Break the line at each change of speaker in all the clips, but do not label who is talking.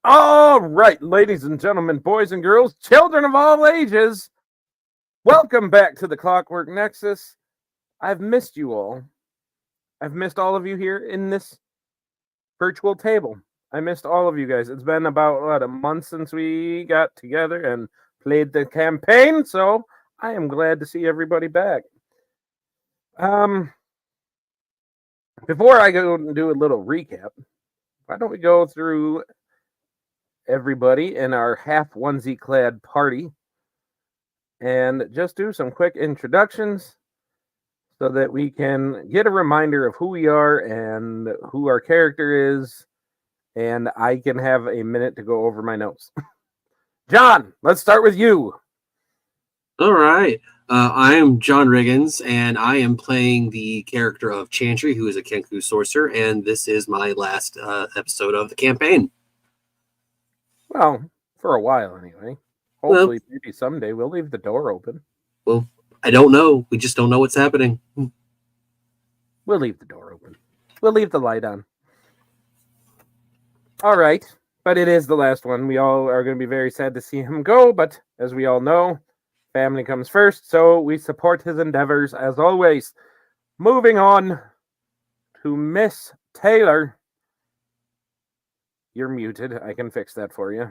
All right, ladies and gentlemen, boys and girls, children of all ages, welcome back to the Clockwork Nexus. I've missed you all. I've missed all of you here in this virtual table. I missed all of you guys. It's been about a month since we got together and played the campaign, so I am glad to see everybody back. Um, before I go and do a little recap, why don't we go through everybody in our half onesie clad party and just do some quick introductions so that we can get a reminder of who we are and who our character is, and I can have a minute to go over my notes. John, let's start with you.
All right. I am John Riggins, and I am playing the character of Chantry, who is a Kenku sorcerer, and this is my last episode of the campaign.
Well, for a while anyway.
Well,
Hopefully, maybe someday we'll leave the door open.
well, I don't know. We just don't know what's happening.
We'll leave the door open. We'll leave the light on. All right, but it is the last one. We all are going to be very sad to see him go, but as we all know, family comes first, so we support his endeavors as always. Moving on to Miss Taylor. You're muted. I can fix that for you.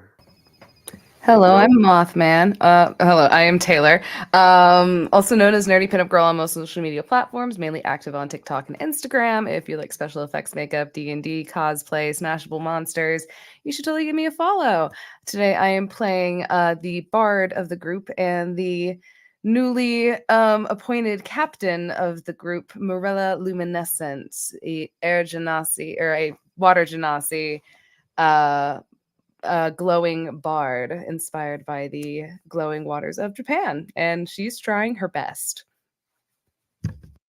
Hello, I'm Mothman. Hello, I am Taylor. Also known as Nerdy Pinup Girl on most social media platforms, mainly active on TikTok and Instagram. If you like special effects, makeup, D&D, cosplay, Smashable monsters, you should totally give me a follow. Today I am playing the bard of the group and the newly appointed captain of the group, Morella Luminescence, a air genasi, or a water genasi. Glowing bard inspired by the glowing waters of Japan, and she's trying her best.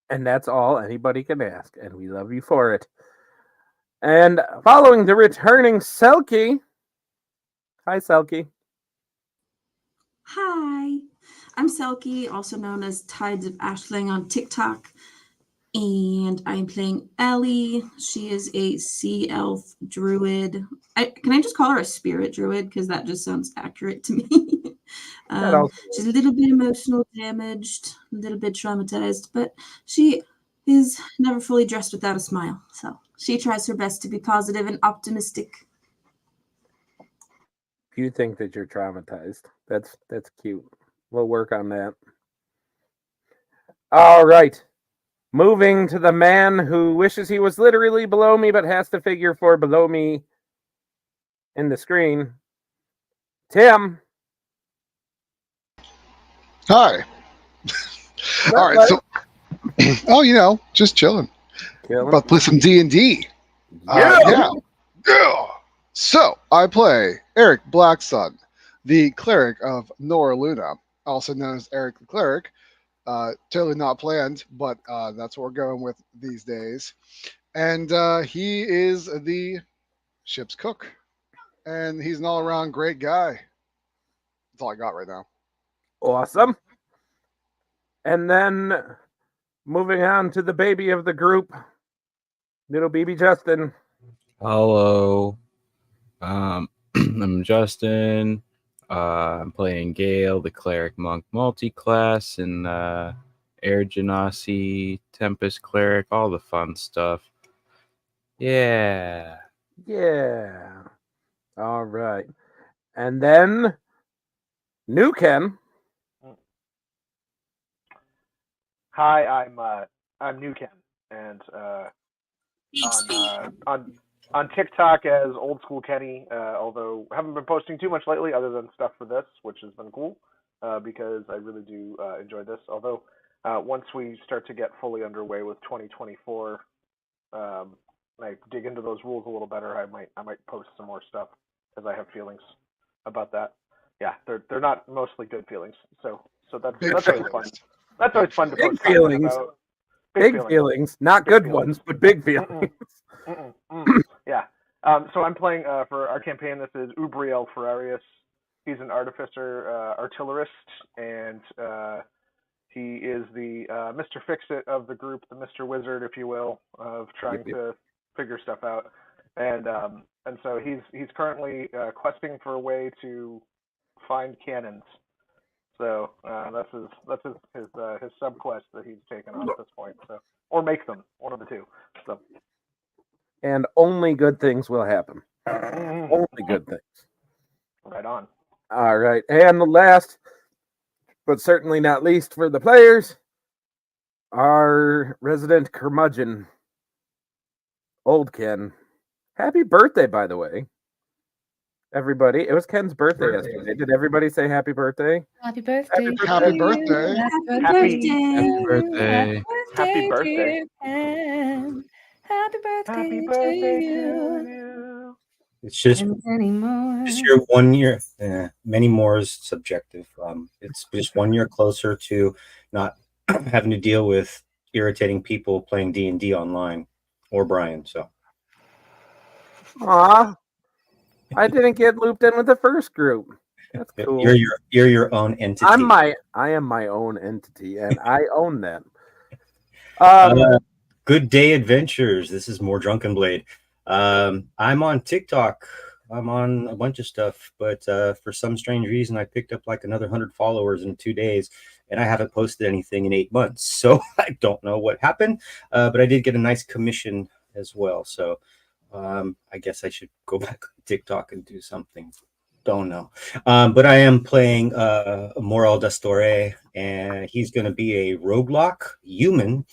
And that's all anybody can ask, and we love you for it. And following the returning Selkie. Hi, Selkie.
Hi, I'm Selkie, also known as Tides of Ashling on TikTok, and I'm playing Ellie. She is a sea elf druid. Can I just call her a spirit druid because that just sounds accurate to me? She's a little bit emotional damaged, a little bit traumatized, but she is never fully dressed without a smile. So she tries her best to be positive and optimistic.
You think that you're traumatized. That's cute. We'll work on that. All right. Moving to the man who wishes he was literally below me but has to figure for below me in the screen. Tim.
Hi. All right, so just chilling. About to play some D&D. Yeah. So I play Eric Blacksun, the cleric of Nora Luna, also known as Eric the Cleric. Totally not planned, but that's what we're going with these days. And he is the ship's cook, and he's an all-around great guy. That's all I got right now.
Awesome. And then moving on to the baby of the group, little baby Justin.
Hello. I'm Justin. I'm playing Gale, the cleric monk multi-class, and Air Genasi, Tempest cleric, all the fun stuff. Yeah.
Yeah. All right. And then New Ken.
Hi, I'm New Ken, and on TikTok as Old School Kenny. Although I haven't been posting too much lately, other than stuff for this, which has been cool because I really do enjoy this. Although once we start to get fully underway with 2024, I dig into those rules a little better. I might post some more stuff because I have feelings about that. Yeah, they're not mostly good feelings, so that's always fun. That's always fun to
Big
post
feelings.
about.
Big feelings. Not
Big
good
feelings.
ones, but big feelings.
Yeah. So I'm playing for our campaign. This is Ubriel Ferrarius. He's an artificer, artillerist, and he is the Mr. Fix-It of the group, the Mr. Wizard, if you will, of trying to figure stuff out. And and so he's currently questing for a way to find cannons. So that's his sub quest that he's taken on at this point. So, or make them, one of the two. So,
and only good things will happen. Only good things.
Right on.
All right, and the last, but certainly not least for the players, our resident curmudgeon, Old Ken. Happy birthday, by the way, everybody. It was Ken's birthday yesterday. Did everybody say happy birthday?
Happy birthday.
Happy birthday.
Happy
birthday.
Happy birthday.
Ken. Happy birthday,
Happy birthday
to
to
you.
you.
It's just
And many more.
your 1 year. Many more is subjective. It's just 1 year closer to not having to deal with irritating people playing D&D online, or Brian. So,
Aw, I didn't get looped in with the first group. That's cool.
you're your own entity.
I am my own entity, and I own that.
Good day, adventures. This is more Drunken Blade. I'm on TikTok. I'm on a bunch of stuff, but for some strange reason, I picked up like another 100 followers in 2 days, and I haven't posted anything in 8 months. So I don't know what happened, but I did get a nice commission as well. So I guess I should go back on TikTok and do something. Don't know. But I am playing Moral Dastore, and he's going to be a roguelike human.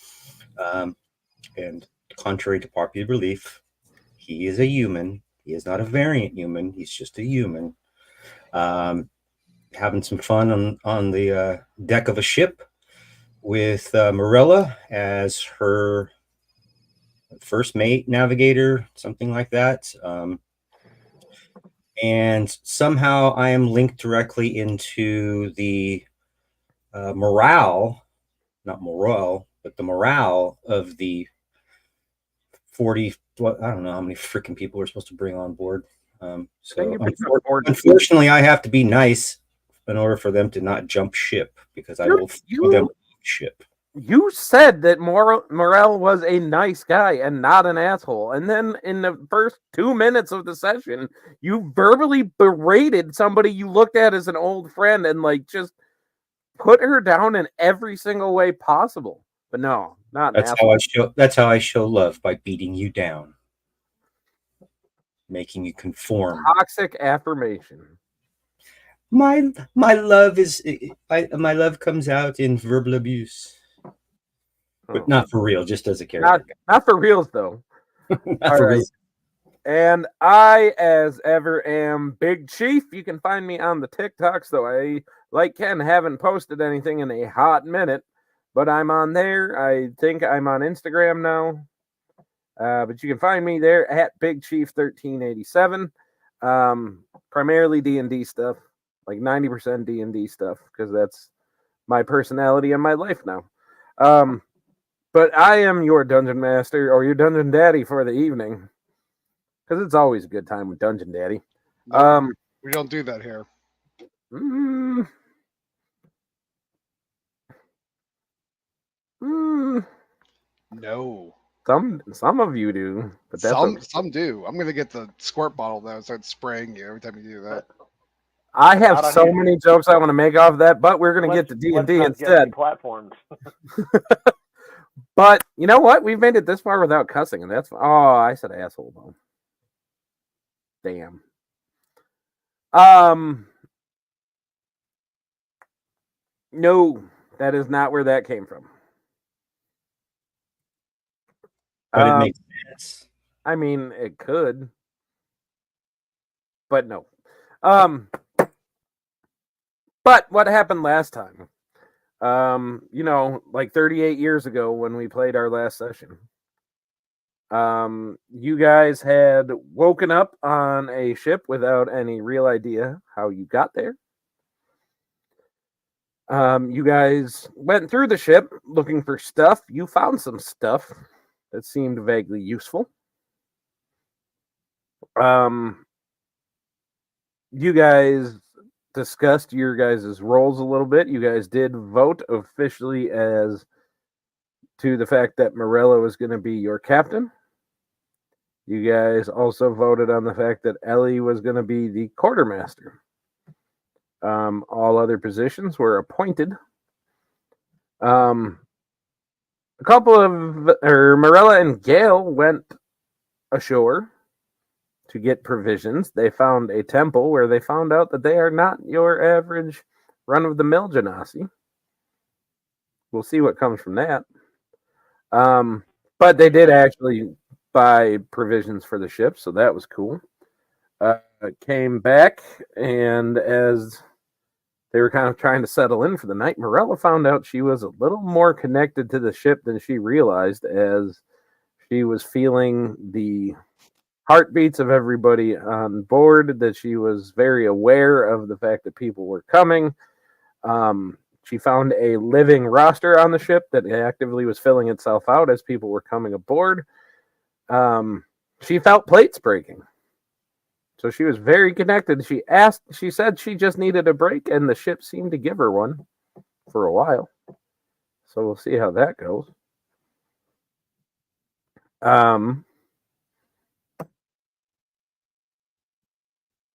And contrary to popular belief, he is a human. He is not a variant human. He's just a human. Having some fun on the deck of a ship with Morella as her first mate, navigator, something like that. And somehow I am linked directly into the morale, not morale, but the morale of the 40, I don't know how many freaking people we're supposed to bring on board. So unfortunately, I have to be nice in order for them to not jump ship, because I will throw them ship.
You said that Morel was a nice guy and not an asshole. And then in the first 2 minutes of the session, you verbally berated somebody you looked at as an old friend and like just put her down in every single way possible. But no, not
That's how I show love, by beating you down, making you conform.
Toxic affirmation.
My love is my love comes out in verbal abuse, but not for real, just as a character.
Not for reals though.
Not for real.
And I, as ever, am Big Chief. You can find me on the TikToks, though I, like Ken, haven't posted anything in a hot minute. But I'm on there. I think I'm on Instagram now. But you can find me there at Big Chief 1387. Primarily D&D stuff, like 90% D&D stuff, because that's my personality and my life now. But I am your dungeon master, or your dungeon daddy for the evening, because it's always a good time with Dungeon Daddy.
We don't do that here. No.
Some of you do, but that's
some do. I'm gonna get the squirt bottle though and start spraying you every time you do that.
I have so many jokes I want to make off that, but we're gonna get to D&D instead.
Platforms.
But you know what? We've made it this far without cussing, and that's I said asshole though. Damn. No, that is not where that came from.
But it makes sense.
I mean, it could, but no. But what happened last time? Like 38 years ago when we played our last session. You guys had woken up on a ship without any real idea how you got there. You guys went through the ship looking for stuff. You found some stuff that seemed vaguely useful. You guys discussed your guys' roles a little bit. You guys did vote officially as to the fact that Morella was going to be your captain. You guys also voted on the fact that Ellie was going to be the quartermaster. All other positions were appointed. A couple of Morella and Gale went ashore to get provisions. They found a temple where they found out that they are not your average run-of-the-mill Genasi. We'll see what comes from that. But they did actually buy provisions for the ship, so that was cool. Came back, and as they were kind of trying to settle in for the night, Morella found out she was a little more connected to the ship than she realized, as she was feeling the heartbeats of everybody on board, that she was very aware of the fact that people were coming. She found a living roster on the ship that actively was filling itself out as people were coming aboard. She felt plates breaking. So she was very connected. She said she just needed a break, and the ship seemed to give her one for a while. So we'll see how that goes.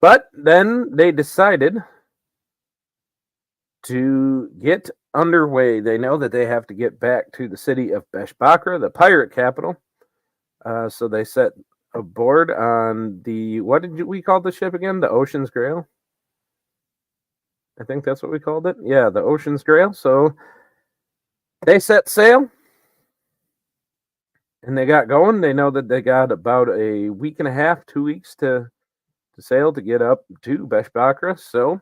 But then they decided to get underway. They know that they have to get back to the city of Beshbakra, the pirate capital. So they set aboard on the, what did we call the ship again? The Ocean's Grail? I think that's what we called it. Yeah, the Ocean's Grail. So they set sail and they got going. They know that they got about a week and a half, 2 weeks to sail to get up to Beshbakra. So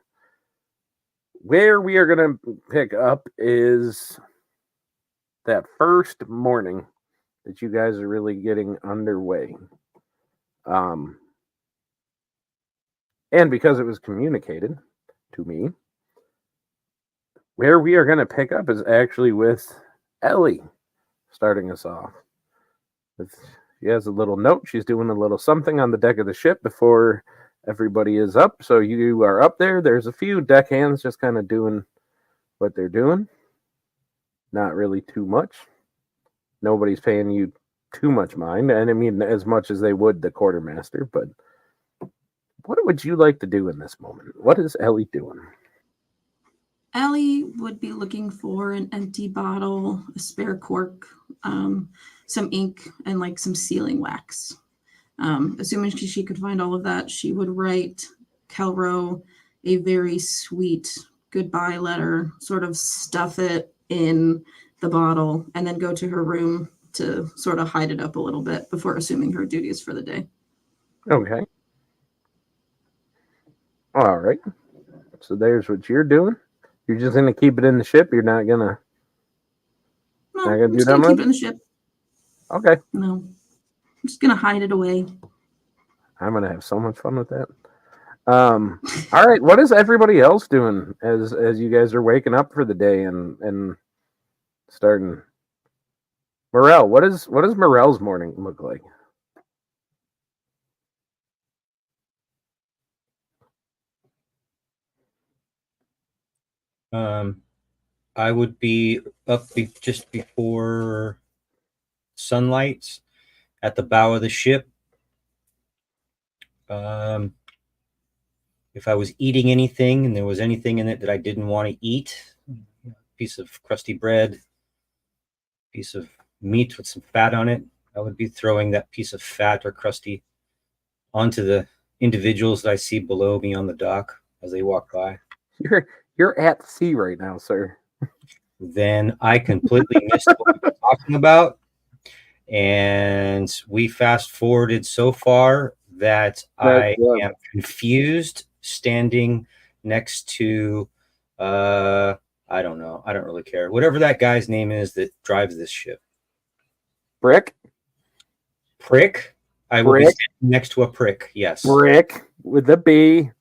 where we are going to pick up is that first morning that you guys are really getting underway. And because it was communicated to me, where we are going to pick up is actually with Ellie starting us off. She has a little note. She's doing a little something on the deck of the ship before everybody is up. So you are up there. There's a few deckhands just kind of doing what they're doing. Not really too much. Nobody's paying you too much mind. And I mean, as much as they would the quartermaster. But what would you like to do in this moment? What is Ellie doing?
Ellie would be looking for an empty bottle, a spare cork, some ink, and like some sealing wax. Assuming she could find all of that, she would write Kelro a very sweet goodbye letter, sort of stuff it in the bottle, and then go to her room to sort of hide it up a little bit before assuming her duties for the day.
Okay. All right. So there's what you're doing. You're just going to keep it in the ship. You're not going to...
No, I'm just going to keep it in the ship.
Okay.
No. I'm just going to hide it away.
I'm going to have so much fun with that. All right. What is everybody else doing as you guys are waking up for the day and starting? Morel, what does Morel's morning look like?
I would be up just before sunlight at the bow of the ship. If I was eating anything and there was anything in it that I didn't want to eat, a piece of crusty bread, piece of meat with some fat on it, I would be throwing that piece of fat or crusty onto the individuals that I see below me on the dock as they walk by.
You're at sea right now, sir.
Then I completely missed what we were talking about. And we fast forwarded so far that I am confused standing next to, I don't know. I don't really care. Whatever that guy's name is that drives this ship.
Prick?
I will be standing next to a prick, yes.
Prick with a B.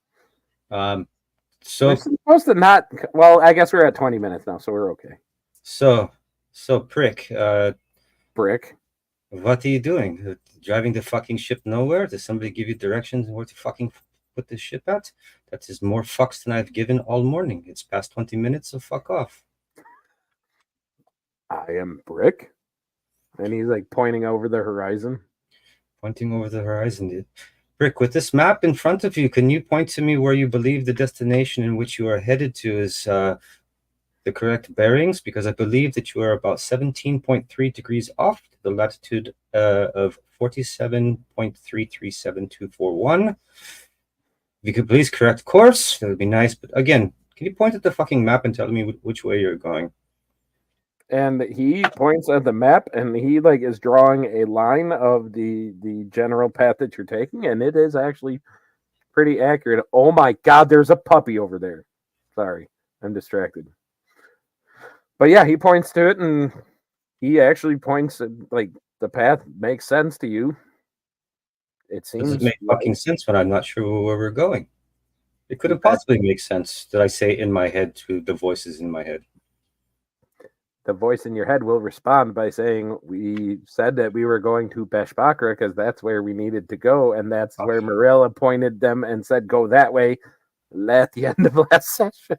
So
we're supposed to not. Well, I guess we're at 20 minutes now, so we're okay.
So prick.
Prick.
What are you doing? Driving the fucking ship nowhere? Does somebody give you directions on where to fucking put this ship at? That is more fucks than I've given all morning. It's past 20 minutes, so fuck off.
I am Brick. And he's like pointing over the horizon.
pointing over the horizon. Brick, with this map in front of you, can you point to me where you believe the destination in which you are headed to is the correct bearings? Because I believe that you are about 17.3 degrees off to the latitude of 47.337241. If you could please correct course, that would be nice. But again, can you point at the fucking map and tell me which way you're going?
And he points at the map, and he like is drawing a line of the general path that you're taking, and it is actually pretty accurate. Oh my god, there's a puppy over there. Sorry, I'm distracted. But yeah, he points to it, and he actually points at, like, the path makes sense to you. It seems
Does it make fucking sense when I'm not sure where we're going? It couldn't possibly make sense that I say in my head to the voices in my head.
The voice in your head will respond by saying, we said that we were going to Beshbakra because that's where we needed to go, and that's where Morella pointed them and said, go that way at the end of last session.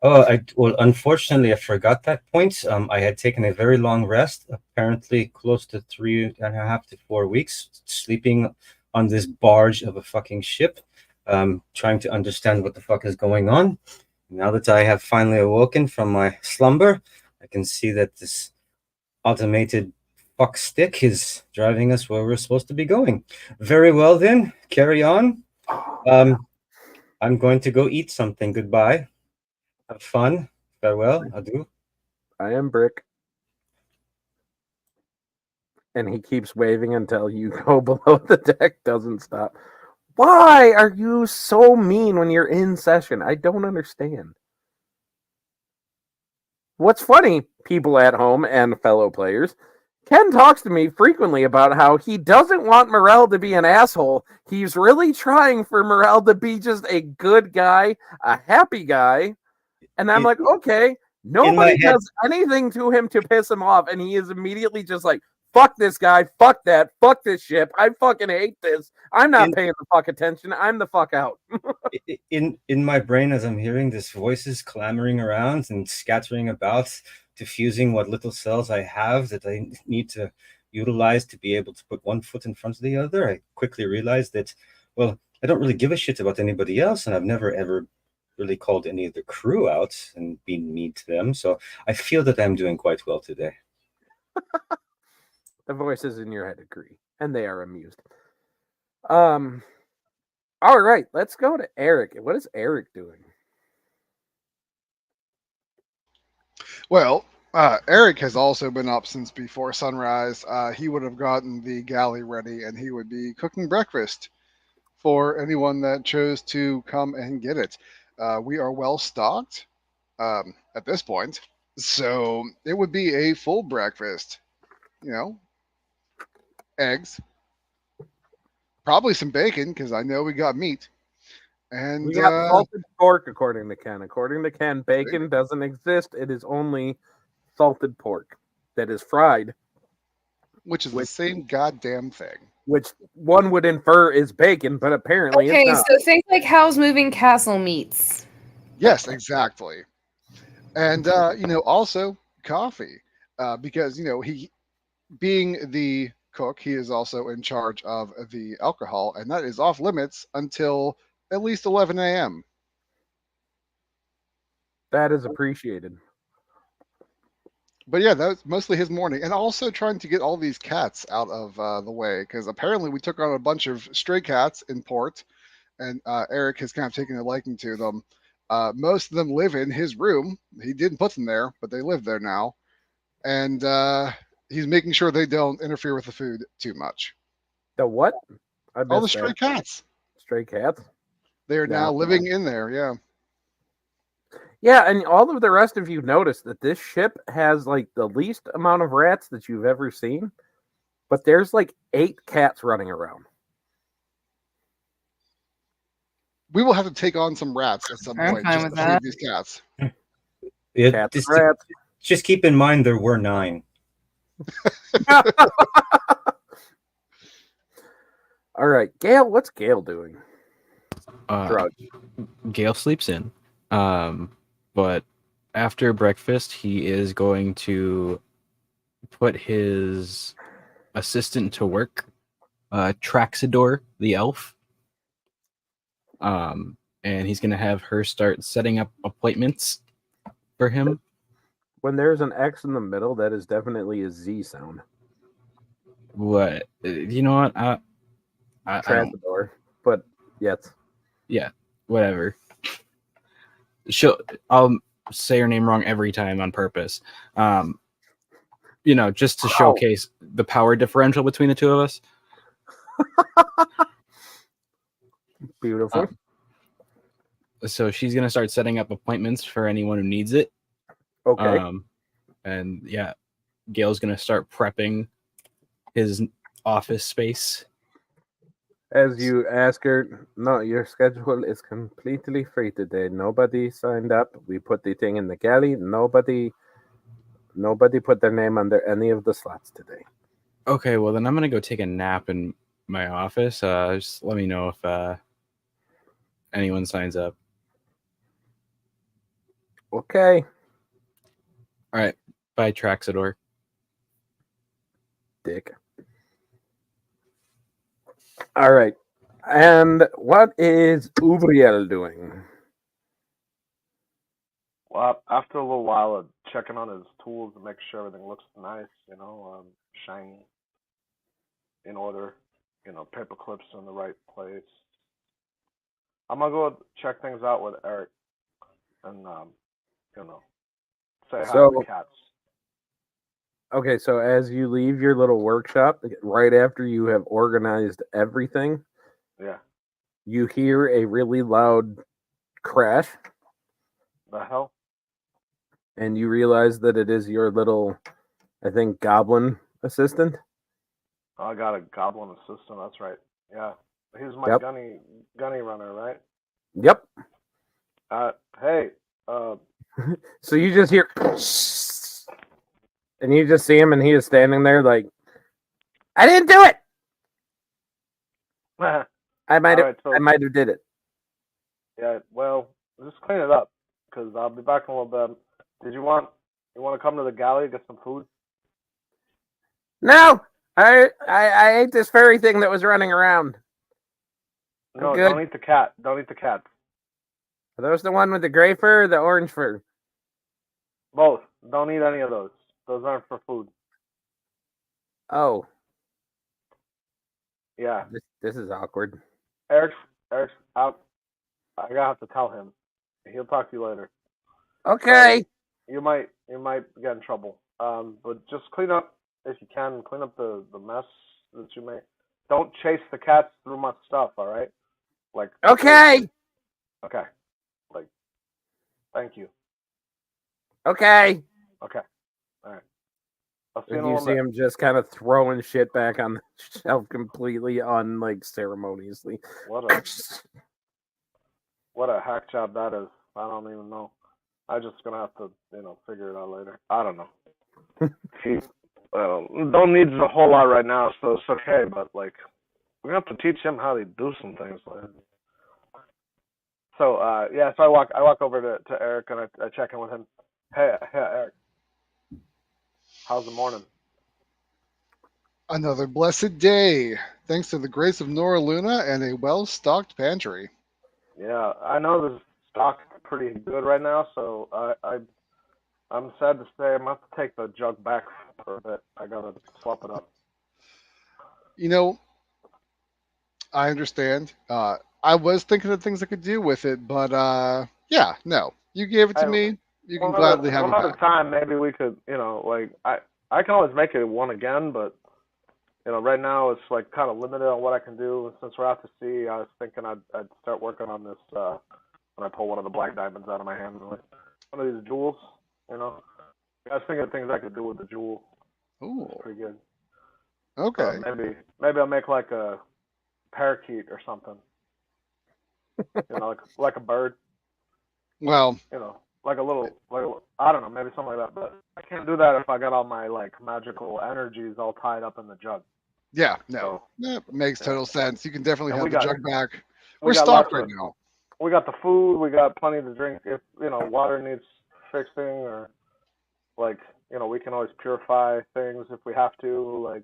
Oh, well, unfortunately, I forgot that point. I had taken a very long rest, apparently close to 3.5 to 4 weeks, sleeping on this barge of a fucking ship, trying to understand what the fuck is going on. Now that I have finally awoken from my slumber, I can see that this automated fuck stick is driving us where we're supposed to be going. Very well, then. Carry on. I'm going to go eat something. Goodbye. Have fun. Farewell. Adieu.
I am Brick. And he keeps waving until you go below the deck, doesn't stop. Why are you so mean when you're in session? I don't understand. What's funny, people at home and fellow players, Ken talks to me frequently about how he doesn't want Morel to be an asshole. He's really trying for Morel to be just a good guy, a happy guy. And I'm like, okay, nobody does anything to him to piss him off. And he is immediately just like, fuck this guy, fuck that, fuck this ship. I fucking hate this. I'm not paying the fuck attention. I'm the fuck out.
in my brain, as I'm hearing this voices clamoring around and scattering about, diffusing what little cells I have that I need to utilize to be able to put one foot in front of the other, I quickly realized that, well, I don't really give a shit about anybody else, and I've never ever really called any of the crew out and been mean to them. So I feel that I'm doing quite well today.
The voices in your head agree, and they are amused. All right, let's go to Eric. What is Eric doing?
Well, Eric has also been up since before sunrise. He would have gotten the galley ready, and he would be cooking breakfast for anyone that chose to come and get it. We are well stocked at this point, so it would be a full breakfast. You know, eggs, probably some bacon, because I know we got meat. And
we got salted pork, according to Ken. According to Ken, bacon doesn't exist. It is only salted pork that is fried.
Which is the same goddamn thing.
Which one would infer is bacon, but apparently it's not.
So think like Howl's Moving Castle meats.
Yes, exactly. And, also coffee. Because, he, being the cook, he is also in charge of the alcohol, and that is off limits until at least 11 a.m.
That is appreciated.
But yeah, that was mostly his morning, and also trying to get all these cats out of the way, because apparently we took on a bunch of stray cats in port, and Eric has kind of taken a liking to them. Most of them live in his room. He didn't put them there, but they live there now, and he's making sure they don't interfere with the food too much.
The what?
All the stray cats.
Stray cats?
They are now living in there, yeah.
Yeah, and all of the rest of you notice that this ship has like the least amount of rats that you've ever seen, but there's like 8 cats running around.
We will have to take on some rats at some point just to feed these cats.
Rats.
Just keep in mind there were 9.
All right, Gail, what's Gail doing?
Gail sleeps in. But after breakfast, he is going to put his assistant to work Traxador, the elf. And he's gonna have her start setting up appointments for him.
When there's an X in the middle, that is definitely a Z sound.
What? You know what? I don't-
Traxador, but yes.
Yeah, whatever. I'll say her name wrong every time on purpose. Just to showcase the power differential between the two of us.
Beautiful.
So she's gonna start setting up appointments for anyone who needs it.
Okay.
And yeah, Gail's gonna start prepping his office space.
As you ask her, no, your schedule is completely free today. Nobody signed up. We put the thing in the galley. Nobody put their name under any of the slots today.
Okay, well then I'm gonna go take a nap in my office. Just let me know if anyone signs up.
Okay.
All right. Bye, Traxador.
Dick. All right. And what is Uvriel doing?
Well, after a little while of checking on his tools to make sure everything looks nice, shiny, in order, paper clips in the right place. I'm gonna go check things out with Eric, and say hi to the cats.
Okay, so as you leave your little workshop, right after you have organized everything,
Yeah.
you hear a really loud crash,
The hell?
and you realize that it is your little, I think, goblin assistant.
Oh, I got a goblin assistant. That's right. Yeah, he's my
Yep.
gunny runner, right?
Yep.
Hey.
So you just hear, and you just see him, and he is standing there like, I didn't do it. I might have did it.
Yeah. Well, just clean it up, because I'll be back in a little bit. Did you want to come to the galley and get some food?
No, I ate this furry thing that was running around.
No,
good.
don't eat the cat. Don't eat the cat.
Are those the one with the gray fur or the orange fur?
Both. Don't eat any of those. Those aren't for food.
Oh.
Yeah.
This is awkward.
Eric's out. I gotta have to tell him. He'll talk to you later.
Okay.
You might get in trouble. But just clean up if you can. Clean up the mess that you made. Don't chase the cats through my stuff. All right.
Okay.
Okay. Thank you.
Okay.
Okay. All right. I'll see you in
And
a
you
little
see
bit.
him just kind of throwing shit back on the shelf completely ceremoniously.
What a hack job that is. I don't even know. I'm just gonna have to, figure it out later. I don't know. Don't need a whole lot right now, so it's okay. But we're gonna have to teach him how to do some things. So so I walk over to Eric and I check in with him. Hey Eric, how's the morning?
Another blessed day, thanks to the grace of Nora Luna and a well-stocked pantry.
Yeah, I know the stock's pretty good right now, so I'm sad to say I'm gonna have to take the jug back for a bit. I gotta swap it up.
I understand. I was thinking of things I could do with it, but yeah, no. You gave it to me. You can gladly have it
One at a
back.
time, maybe we could, I can always make it one again, but right now it's kind of limited on what I can do. And since we're out to sea, I was thinking I'd start working on this when I pull one of the black diamonds out of my hand. One of these jewels, I was thinking of things I could do with the jewel.
Ooh.
Pretty good.
Okay.
Maybe I'll make like a parakeet or something. like a bird.
Well,
like a little, I don't know, maybe something like that. But I can't do that if I got all my magical energies all tied up in the jug.
yeah, no, that makes total sense. You can definitely have the jug back.
We
We're
got
stocked
lots
right
of-
now.
We got the food. We got plenty to drink. If water needs fixing, or we can always purify things if we have to.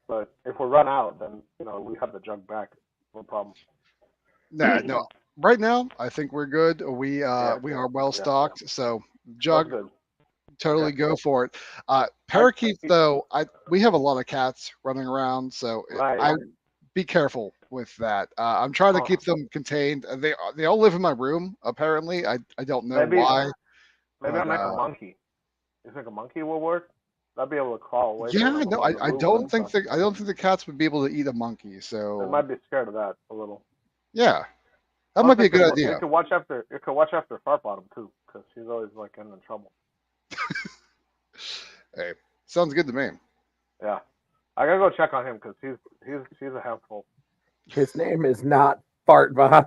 But if we run out, then we have the jug back. No problem.
Nah, no. Right now, I think we're good. We are well stocked. So jug,
Good.
totally
Okay.
go for it. Parakeet, though, we have a lot of cats running around, so
Right.
be careful with that. I'm trying to keep them contained. They all live in my room. Apparently, I don't know why.
Maybe I'll make a monkey. You think a monkey will work? I'd be able to crawl away.
Yeah,
from them
no,
on the
I
roof
don't
and
think
stuff.
I don't think the cats would be able to eat a monkey.
They
So
might be scared of that a little.
yeah, that might be a good idea.
You could watch after Fart Bottom too, because he's always like getting in trouble.
Hey, sounds good to me.
Yeah, I gotta go check on him because he's a handful.
His name is not Fart Bottom.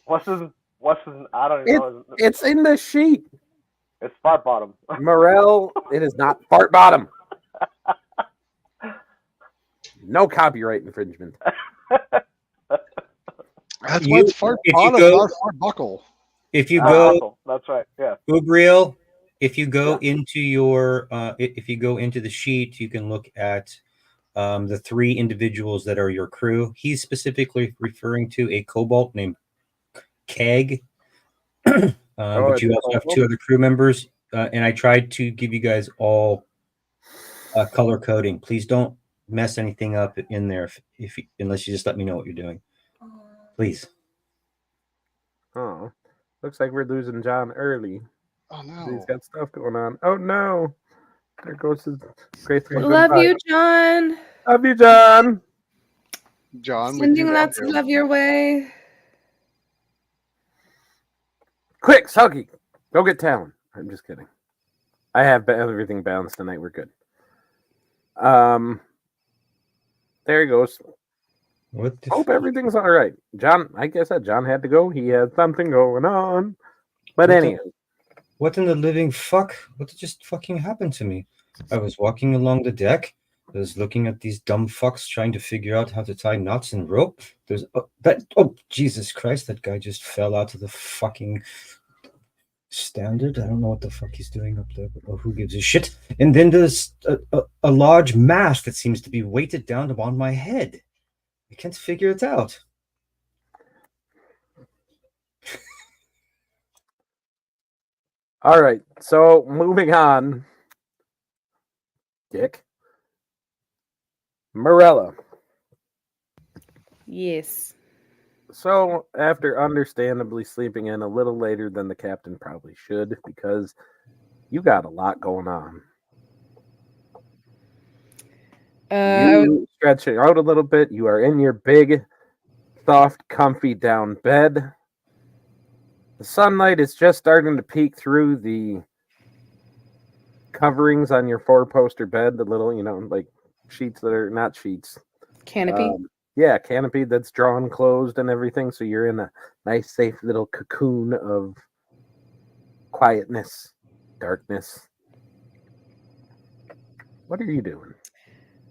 What's his? I don't even know.
It's in the sheet.
It's Fart Bottom.
Morel, it is not Fart Bottom. No copyright infringement.
That's why it's Fart Bottom, not Fart Buckle.
If you go,
that's right. Yeah.
Ubriel, if you go into your, if you go into the sheet, you can look at the 3 individuals that are your crew. He's specifically referring to a kobold named Keg. But you also have 2 other crew members, and I tried to give you guys all color coding. Please don't mess anything up in there unless you just let me know what you're doing. Please.
Oh, looks like we're losing John early.
Oh no,
he's got stuff going on. Oh no, there goes his great.
Love you, John.
Love you, John.
John,
sending lots of love your way.
Quick, Suggy, go get Talon. I'm just kidding. I have everything balanced tonight. We're good. There he goes. Hope everything's all right. John, I guess that John had to go. He had something going on. But anyway.
What in the living fuck? What just fucking happened to me? I was walking along the deck. I was looking at these dumb fucks trying to figure out how to tie knots and rope. There's Jesus Christ, that guy just fell out of the fucking standard. I don't know what the fuck he's doing up there, but who gives a shit? And then there's a large mass that seems to be weighted down upon my head. I can't figure it out.
All right, so moving on. Dick. Morella.
Yes.
So, after understandably sleeping in a little later than the captain probably should, because you got a lot going on. You stretching out a little bit. You are in your big, soft, comfy down bed. The sunlight is just starting to peek through the coverings on your 4-poster bed, the little, like sheets that are not sheets.
Canopy?
Yeah, canopy that's drawn closed and everything. So you're in a nice, safe little cocoon of quietness, darkness. What are you doing?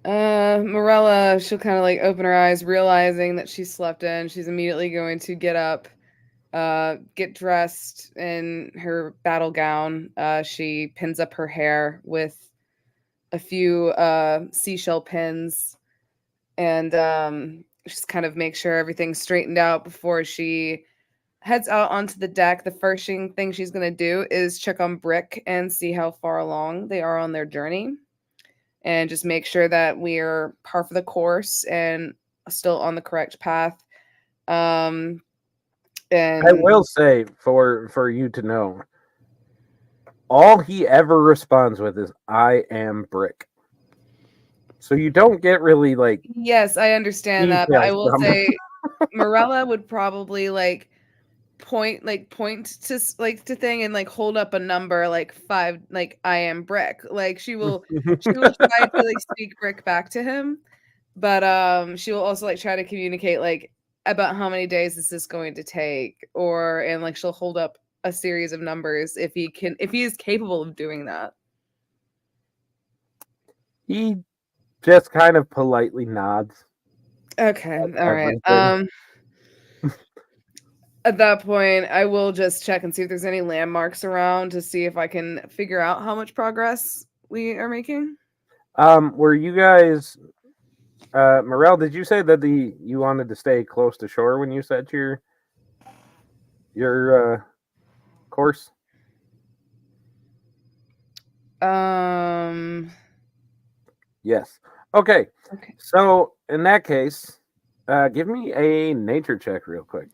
Morella, she'll kind of like open her eyes, realizing that she slept in. She's immediately going to get up, get dressed in her battle gown. She pins up her hair with a few seashell pins, and just kind of make sure everything's straightened out before she heads out onto the deck. The first thing she's going to do is check on Brick and see how far along they are on their journey, and just make sure that we're par for the course and still on the correct path. And
I will say, for you to know, all he ever responds with is "I am Brick." So you don't get really like.
Yes, I understand that, but I will say, Morella would probably point to to thing and hold up a number 5, I am Brick. She will try to speak Brick back to him, but she will also try to communicate about how many days this is going to take, and she'll hold up a series of numbers if he is capable of doing that.
He just kind of politely nods.
Okay, all right. At that point, I will just check and see if there's any landmarks around to see if I can figure out how much progress we are making.
Were you guys Morel, did you say that you wanted to stay close to shore when you set your course? Yes. Okay.
Okay.
So in that case, give me a nature check real quick.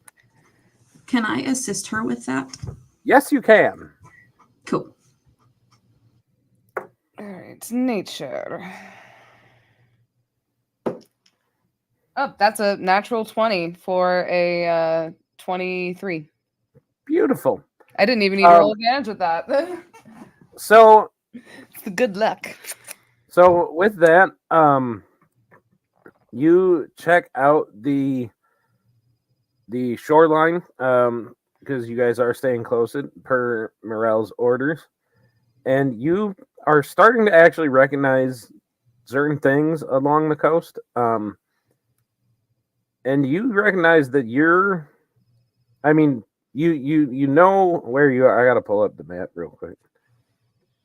Can I assist her with that?
Yes, you can.
Cool.
All right, nature. Oh, that's a natural 20 for a 23.
Beautiful.
I didn't even need to roll advantage with that.
So
It's good luck.
So with that, you check out the shoreline because you guys are staying close per Morel's orders, and you are starting to actually recognize certain things along the coast. And you recognize that you know where you are. I gotta pull up the map real quick,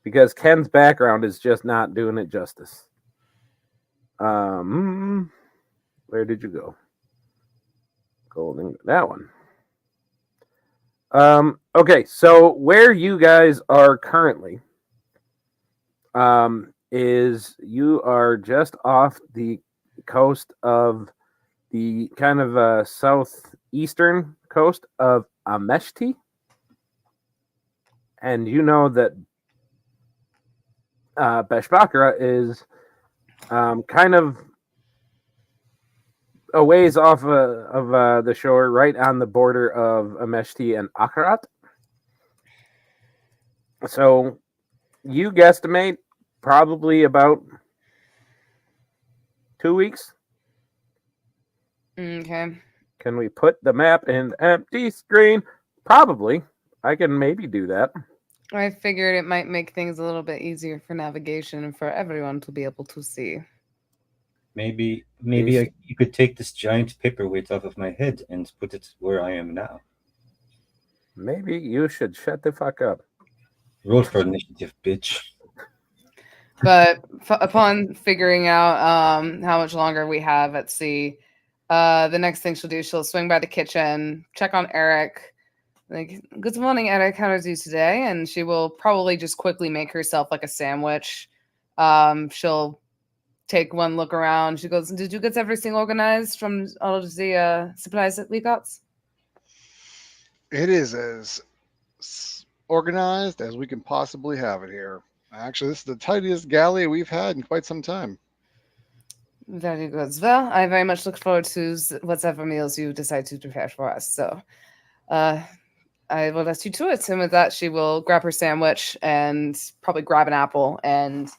because Ken's background is just not doing it justice. Where did you go? Golden, that one. Okay, so where you guys are currently, is you are just off the coast of the kind of southeastern coast of Ameshti, and you know that Beshbakra is kind of a ways off of the shore, right on the border of Ameshti and Akarat. So you guesstimate probably about 2 weeks.
Okay.
Can we put the map in empty screen? Probably. I can maybe do that.
I figured it might make things a little bit easier for navigation and for everyone to be able to see.
Maybe you could take this giant paperweight off of my head and put it where I am now.
Maybe you should shut the fuck up.
Roll for initiative, bitch.
But upon figuring out how much longer we have at sea, the next thing she'll do, she'll swing by the kitchen, check on Eric. Like, good morning, Eric. How are you today? And she will probably just quickly make herself like a sandwich. She'll take one look around. She goes, "Did you get everything organized from all of the supplies that we got?"
It is as organized as we can possibly have it here. Actually, this is the tightest galley we've had in quite some time.
Very good. Well, I very much look forward to whatever meals you decide to prepare for us. So I will let you to it. And with that, she will grab her sandwich and probably grab an apple and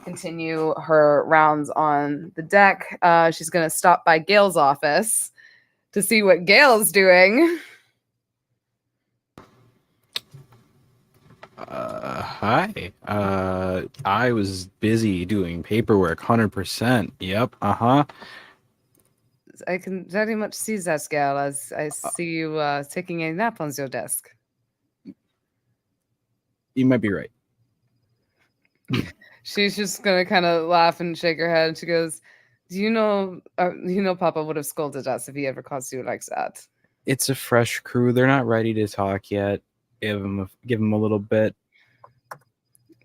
continue her rounds on the deck. She's going to stop by Gail's office to see what Gail's doing.
Hi. I was busy doing paperwork, 100%. Yep.
I can very much see that, Gail, as I see you taking a nap on your desk.
You might be right.
She's just gonna kind of laugh and shake her head, and she goes, you know, Papa would have scolded us if he ever caught you like that."
It's a fresh crew. They're not ready to talk yet. Give them a little bit.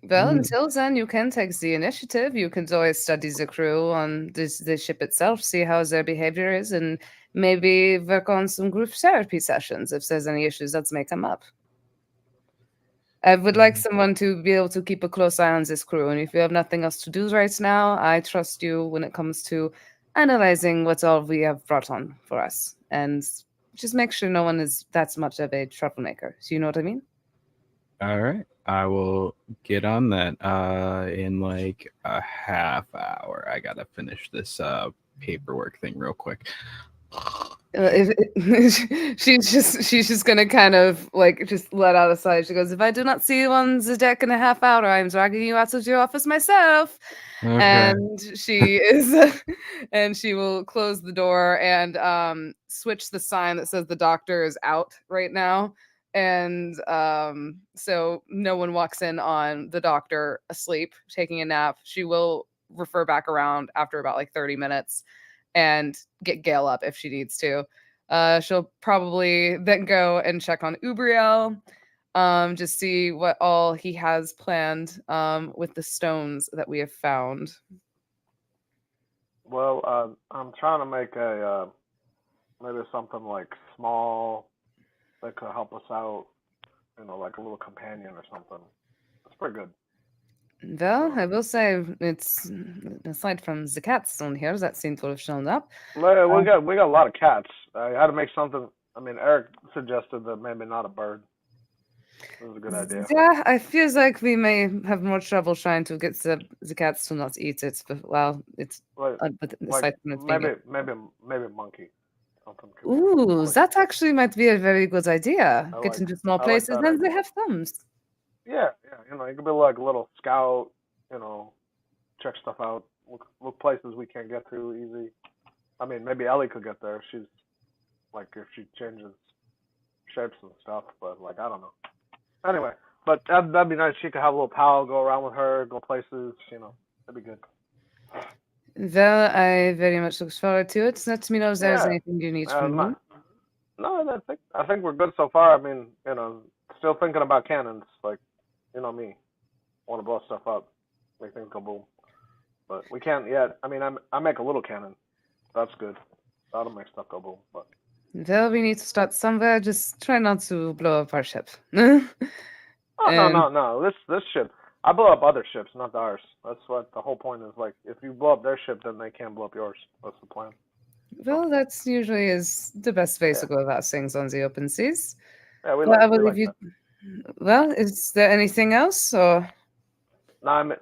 Well, until then, you can take the initiative. You can always study the crew on the ship itself, see how their behavior is, and maybe work on some group therapy sessions if there's any issues that may come up. I would like someone to be able to keep a close eye on this crew, and if you have nothing else to do right now, I trust you when it comes to analyzing what all we have brought on for us, and just make sure no one is that much of a troublemaker. So you know what I mean?
All right. I will get on that in like a half hour. I gotta finish this paperwork thing real quick.
She's just gonna kind of like just let out a sigh. She goes, "If I do not see you on the deck in a half hour, I'm dragging you out of your office myself."
Okay.
And she is, and she will close the door and switch the sign that says the doctor is out right now. And so no one walks in on the doctor asleep, taking a nap. She will refer back around after about like 30 minutes and get Gale up if she needs to. She'll probably then go and check on Ubriel, just see what all he has planned with the stones that we have found.
Well, I'm trying to make a maybe something like small that could help us out. Like a little companion or something. It's pretty good.
Well, I will say it's aside from the cats on here that seem to have shown up.
Well, we got a lot of cats. I had to make something. I mean, Eric suggested that maybe not a bird. This is a good idea.
Yeah, I feel like we may have more trouble trying to get the cats to not eat it. But well, it's
Like,
but
like
aside from it being
maybe a monkey. Something could-
ooh,
like-
that actually might be a very good idea.
I
Get
like-
into small
I like
places
that
and they
idea.
have thumbs.
Yeah. You could be like a little scout. Check stuff out. Look places we can't get to easy. I mean, maybe Ellie could get there. She's like if she changes shapes and stuff, but like I don't know. Anyway, but that'd be nice. She could have a little pal go around with her, go places. That'd be good.
Well, I very much look forward to it. Let me know if there's
Yeah.
anything you need from me.
No, I think we're good so far. I mean, still thinking about cannons. Like, me, want to blow stuff up, make things go boom. But we can't yet. I mean, I make a little cannon. That's good. That'll make stuff go boom. But
Well, we need to start somewhere. Just try not to blow up our ship.
no. This ship. I blow up other ships, not ours. That's what the whole point is. Like, if you blow up their ship, then they can't blow up yours. That's the plan.
Well, that's usually is the best way to go about things on the open seas.
Yeah, we
Well, I
like
believe you.
that.
Well, is there anything else, or
No, I mean,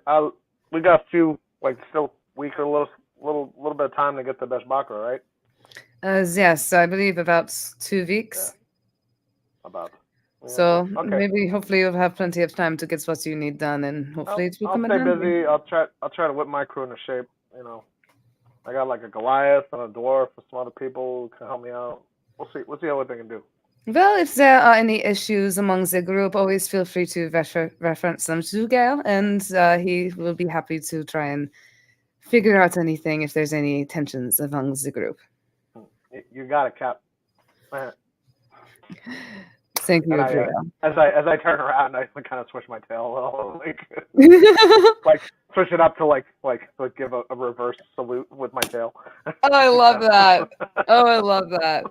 we got a few, like, still week or little bit of time to get the best Baccarat, right?
yes, I believe about 2 weeks.
About. Yeah,
So
okay.
maybe, hopefully, you'll have plenty of time to get what you need done, and hopefully it will
I'll
come in
stay
handy.
busy. I'll try to whip my crew into shape. I got like a Goliath and a dwarf and some other people who can help me out. We'll see what they can do.
Well, if there are any issues among the group, always feel free to reference them to Gale, and he will be happy to try and figure out anything if there's any tensions among the group.
You got it, Cap.
Thank you,
And
Adriel.
as I turn around, I kind of switch my tail a little, like switch it up to like give a reverse salute with my tail.
Oh, I love that. Oh, I love that.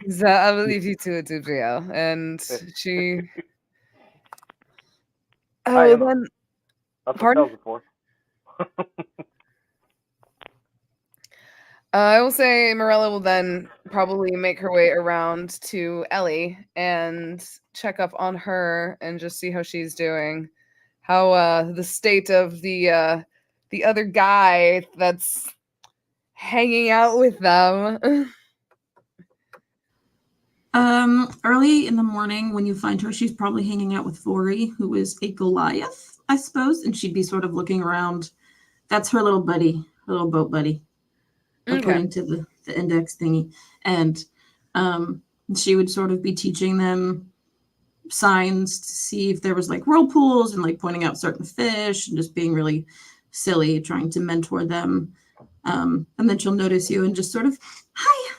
So I will leave you to it, Adriel. And she.
I
Oh,
am-
then.
That's what
Pardon?
tails are for.
I will say Morella will then probably make her way around to Ellie and check up on her and just see how she's doing. How the state of the other guy that's hanging out with them.
Early in the morning when you find her, she's probably hanging out with Vori, who is a Goliath, I suppose, and she'd be sort of looking around. That's her little buddy, her little boat buddy, according to the index thingy. And she would sort of be teaching them signs to see if there was like whirlpools and like pointing out certain fish and just being really silly, trying to mentor them. And then she'll notice you and just sort of, hi.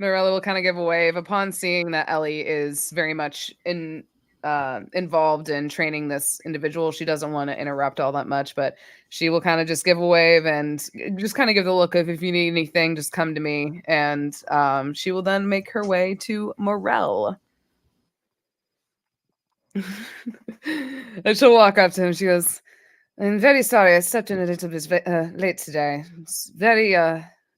Morella will kind of give a wave upon seeing that Ellie is very much involved in training this individual. She doesn't want to interrupt all that much, but she will kind of just give a wave and just kind of give the look of, if you need anything, just come to me. And she will then make her way to Morel. And she'll walk up to him. She goes, "I'm very sorry. I stepped in a little bit late today. It's very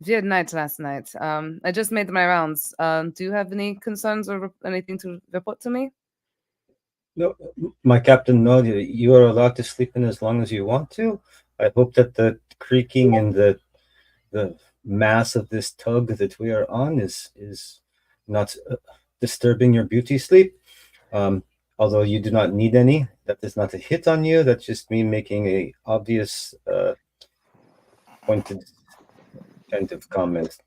weird night last night. I just made my rounds. Do you have any concerns or anything to report to me?"
No, my captain, no, you are allowed to sleep in as long as you want to. I hope that the creaking and the mass of this tug that we are on is not disturbing your beauty sleep. Although you do not need any, that is not a hit on you. That's just me making a obvious pointed kind of comment.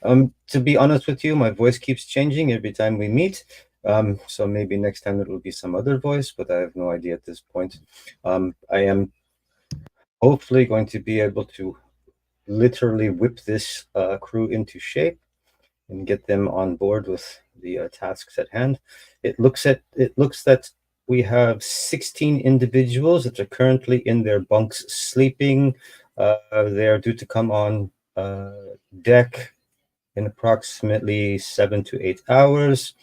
To be honest with you, my voice keeps changing every time we meet. So maybe next time it will be some other voice, but I have no idea at this point. I am hopefully going to be able to literally whip this crew into shape and get them on board with the tasks at hand. It looks that we have 16 individuals that are currently in their bunks sleeping. They are due to come on deck in approximately 7 to 8 hours.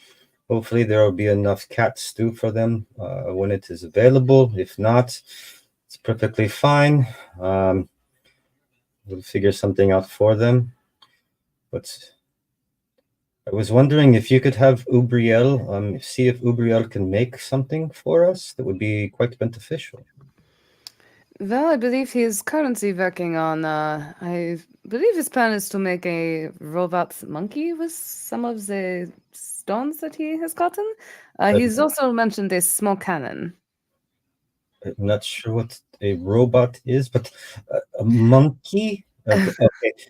Hopefully there will be enough cat stew for them when it is available. If not, it's perfectly fine. We'll figure something out for them. But I was wondering if you could have Ubriel, see if Ubriel can make something for us that would be quite beneficial.
Well, I believe he is currently working on, I believe his plan is to make a robot monkey with some of the stones that he has gotten. He's also mentioned a small cannon.
I'm not sure what a robot is, but a monkey? Okay.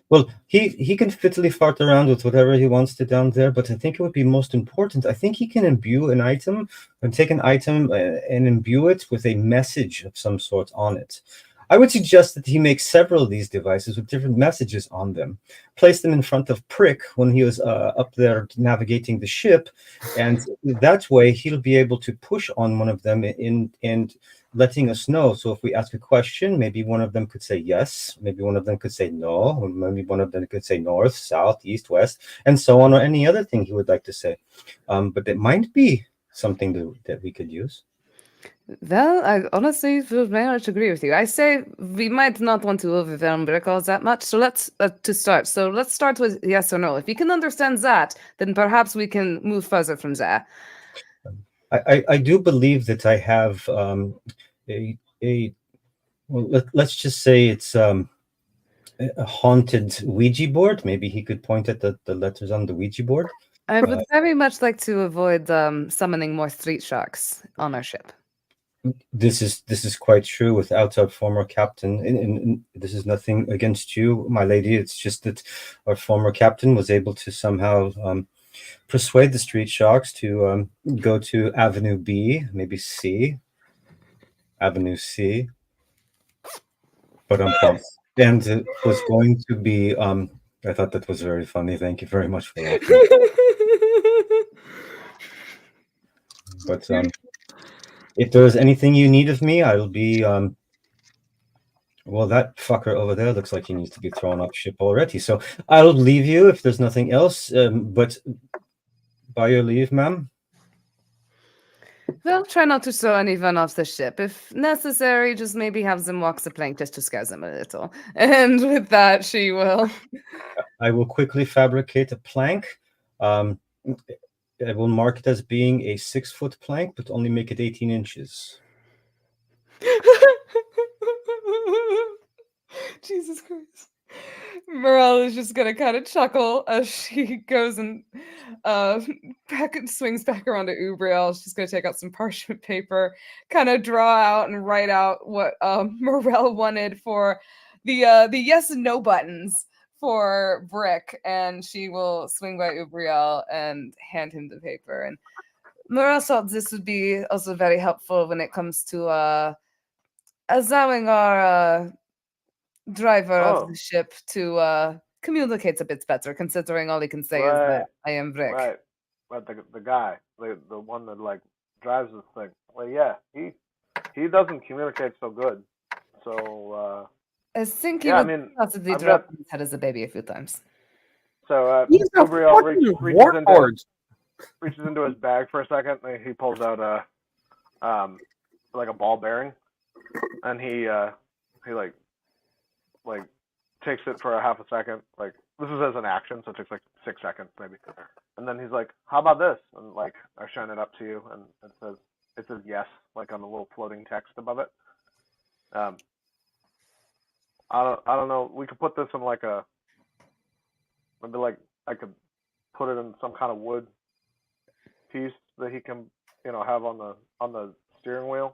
Well, he can fiddly fart around with whatever he wants to down there, but I think it would be most important. I think he can imbue an item and take an item and imbue it with a message of some sort on it. I would suggest that he makes several of these devices with different messages on them, place them in front of Prick when he was up there navigating the ship, and that way he'll be able to push on one of them and letting us know. So if we ask a question, maybe one of them could say yes, maybe one of them could say no, or maybe one of them could say north, south, east, west, and so on, or any other thing he would like to say. But it might be something that we could use.
Well, I honestly very much agree with you. I say we might not want to overwhelm Brickles that much, so let's start with yes or no. If you can understand that, then perhaps we can move further from there.
I do believe that I have let's just say it's a haunted Ouija board. Maybe he could point at the letters on the Ouija board.
I would very much like to avoid summoning more street sharks on our ship.
This is quite true. Without our former captain, and this is nothing against you, my lady. It's just that our former captain was able to somehow persuade the street sharks to go to Avenue B, maybe C, Avenue C. But and it was going to be. I thought that was very funny. Thank you very much for that. But if there's anything you need of me, I'll be. Well, that fucker over there looks like he needs to be thrown off ship already. So I'll leave you if there's nothing else. But by your leave, ma'am.
Well, try not to throw anyone off the ship. If necessary, just maybe have them walk the plank just to scare them a little. And with that, she will.
I will quickly fabricate a plank. I will mark it as being a 6-foot plank, but only make it 18 inches.
Jesus Christ. Morel is just gonna kind of chuckle as she goes and swings back around to Ubriel. She's gonna take out some parchment paper, kind of draw out and write out what Morel wanted for the yes and no buttons for Brick, and she will swing by Ubriel and hand him the paper. And Morel thought this would be also very helpful when it comes to allowing our driver of the ship to communicate a bit better, considering all he can say is that I am Brick.
Right, but the guy, the one that like drives this thing, well, yeah, he doesn't communicate so good. So
I think he would possibly drop his head as a baby a few times.
So Gabriel reaches into his bag for a second, and he pulls out like a ball bearing, and he like takes it for a half a second. Like, this is as an action, so it takes like 6 seconds maybe. And then he's like, "How about this?" And like, I shine it up to you, and it says yes, like on a little floating text above it. I don't know. We could put this in like maybe like I could put it in some kind of wood piece that he can, have on the steering wheel.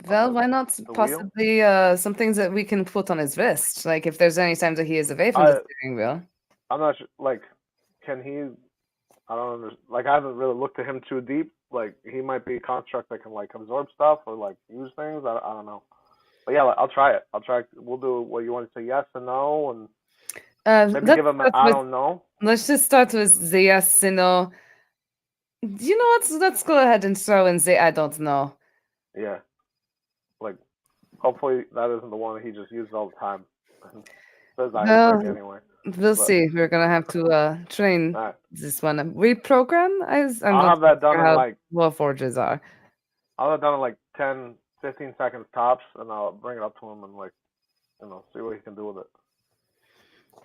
Well, why not possibly some things that we can put on his wrist? Like, if there's any time that he is away from the steering wheel.
I'm not sure. Like, can he? I don't understand. Like, I haven't really looked at him too deep. Like, he might be a construct that can like absorb stuff or like use things. I don't know. But yeah, I'll try it. I'll try. We'll do what you want to say yes and no, and maybe give him an I don't know.
Let's just start with the yes and no. You know what? Let's go ahead and throw in the I don't know.
Yeah. Like, hopefully that isn't the one he just uses all the time. Says icebreaker anyway.
We'll see. We're gonna have to train this one. Reprogram?
I'll have that done in like
Warforges are.
I'll have it done in like 10, 15 seconds tops, and I'll bring it up to him and like, see what he can do with it.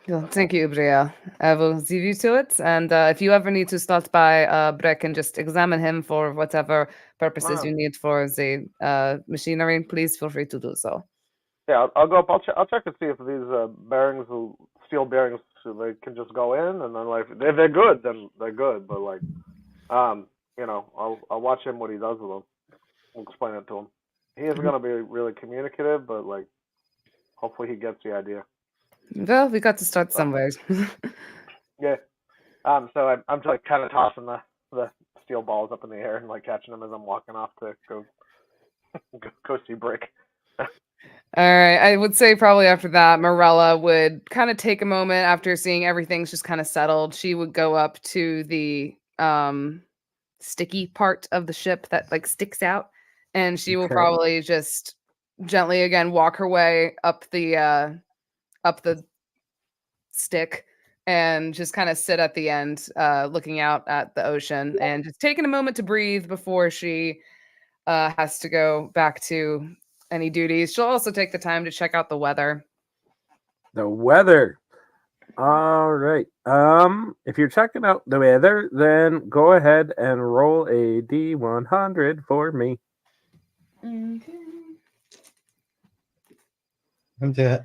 Well, thank you, Bria. I will leave you to it. And if you ever need to stop by Breck and just examine him for whatever purposes you need for the machinery, please feel free to do so.
Yeah, I'll go up. I'll check to see if these bearings, steel bearings, so they can just go in, and then like if they're good, then they're good. But like, I'll watch him what he does with them. We'll explain it to him. He isn't gonna be really communicative, but like, hopefully he gets the idea.
Well, we got to start somewhere.
Yeah. So I'm like kind of tossing the steel balls up in the air and like catching them as I'm walking off to go see Brick.
All right. I would say probably after that, Morella would kind of take a moment after seeing everything's just kind of settled. She would go up to the sticky part of the ship that like sticks out, and she will probably just gently again walk her way up the stick and just kind of sit at the end, looking out at the ocean and just taking a moment to breathe before she has to go back to any duties. She'll also take the time to check out the weather.
The weather. All right. If you're checking out the weather, then go ahead and roll a D100 for me.
Okay.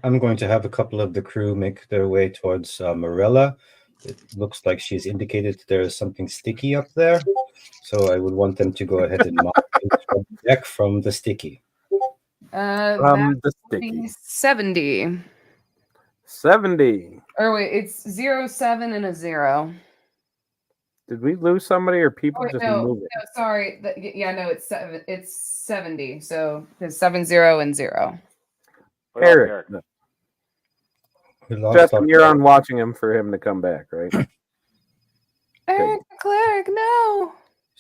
I'm going to have a couple of the crew make their way towards Morella. It looks like she's indicated there is something sticky up there, so I would want them to go ahead and mark the deck from the sticky.
The sticky.
70.
70.
Or wait, it's 07 and a 0.
Did we lose somebody or people just move it?
No, sorry. It's 70. So it's 70 and 0.
Eric. Justin, you're on watching him for him to come back, right?
Eric the cleric, no.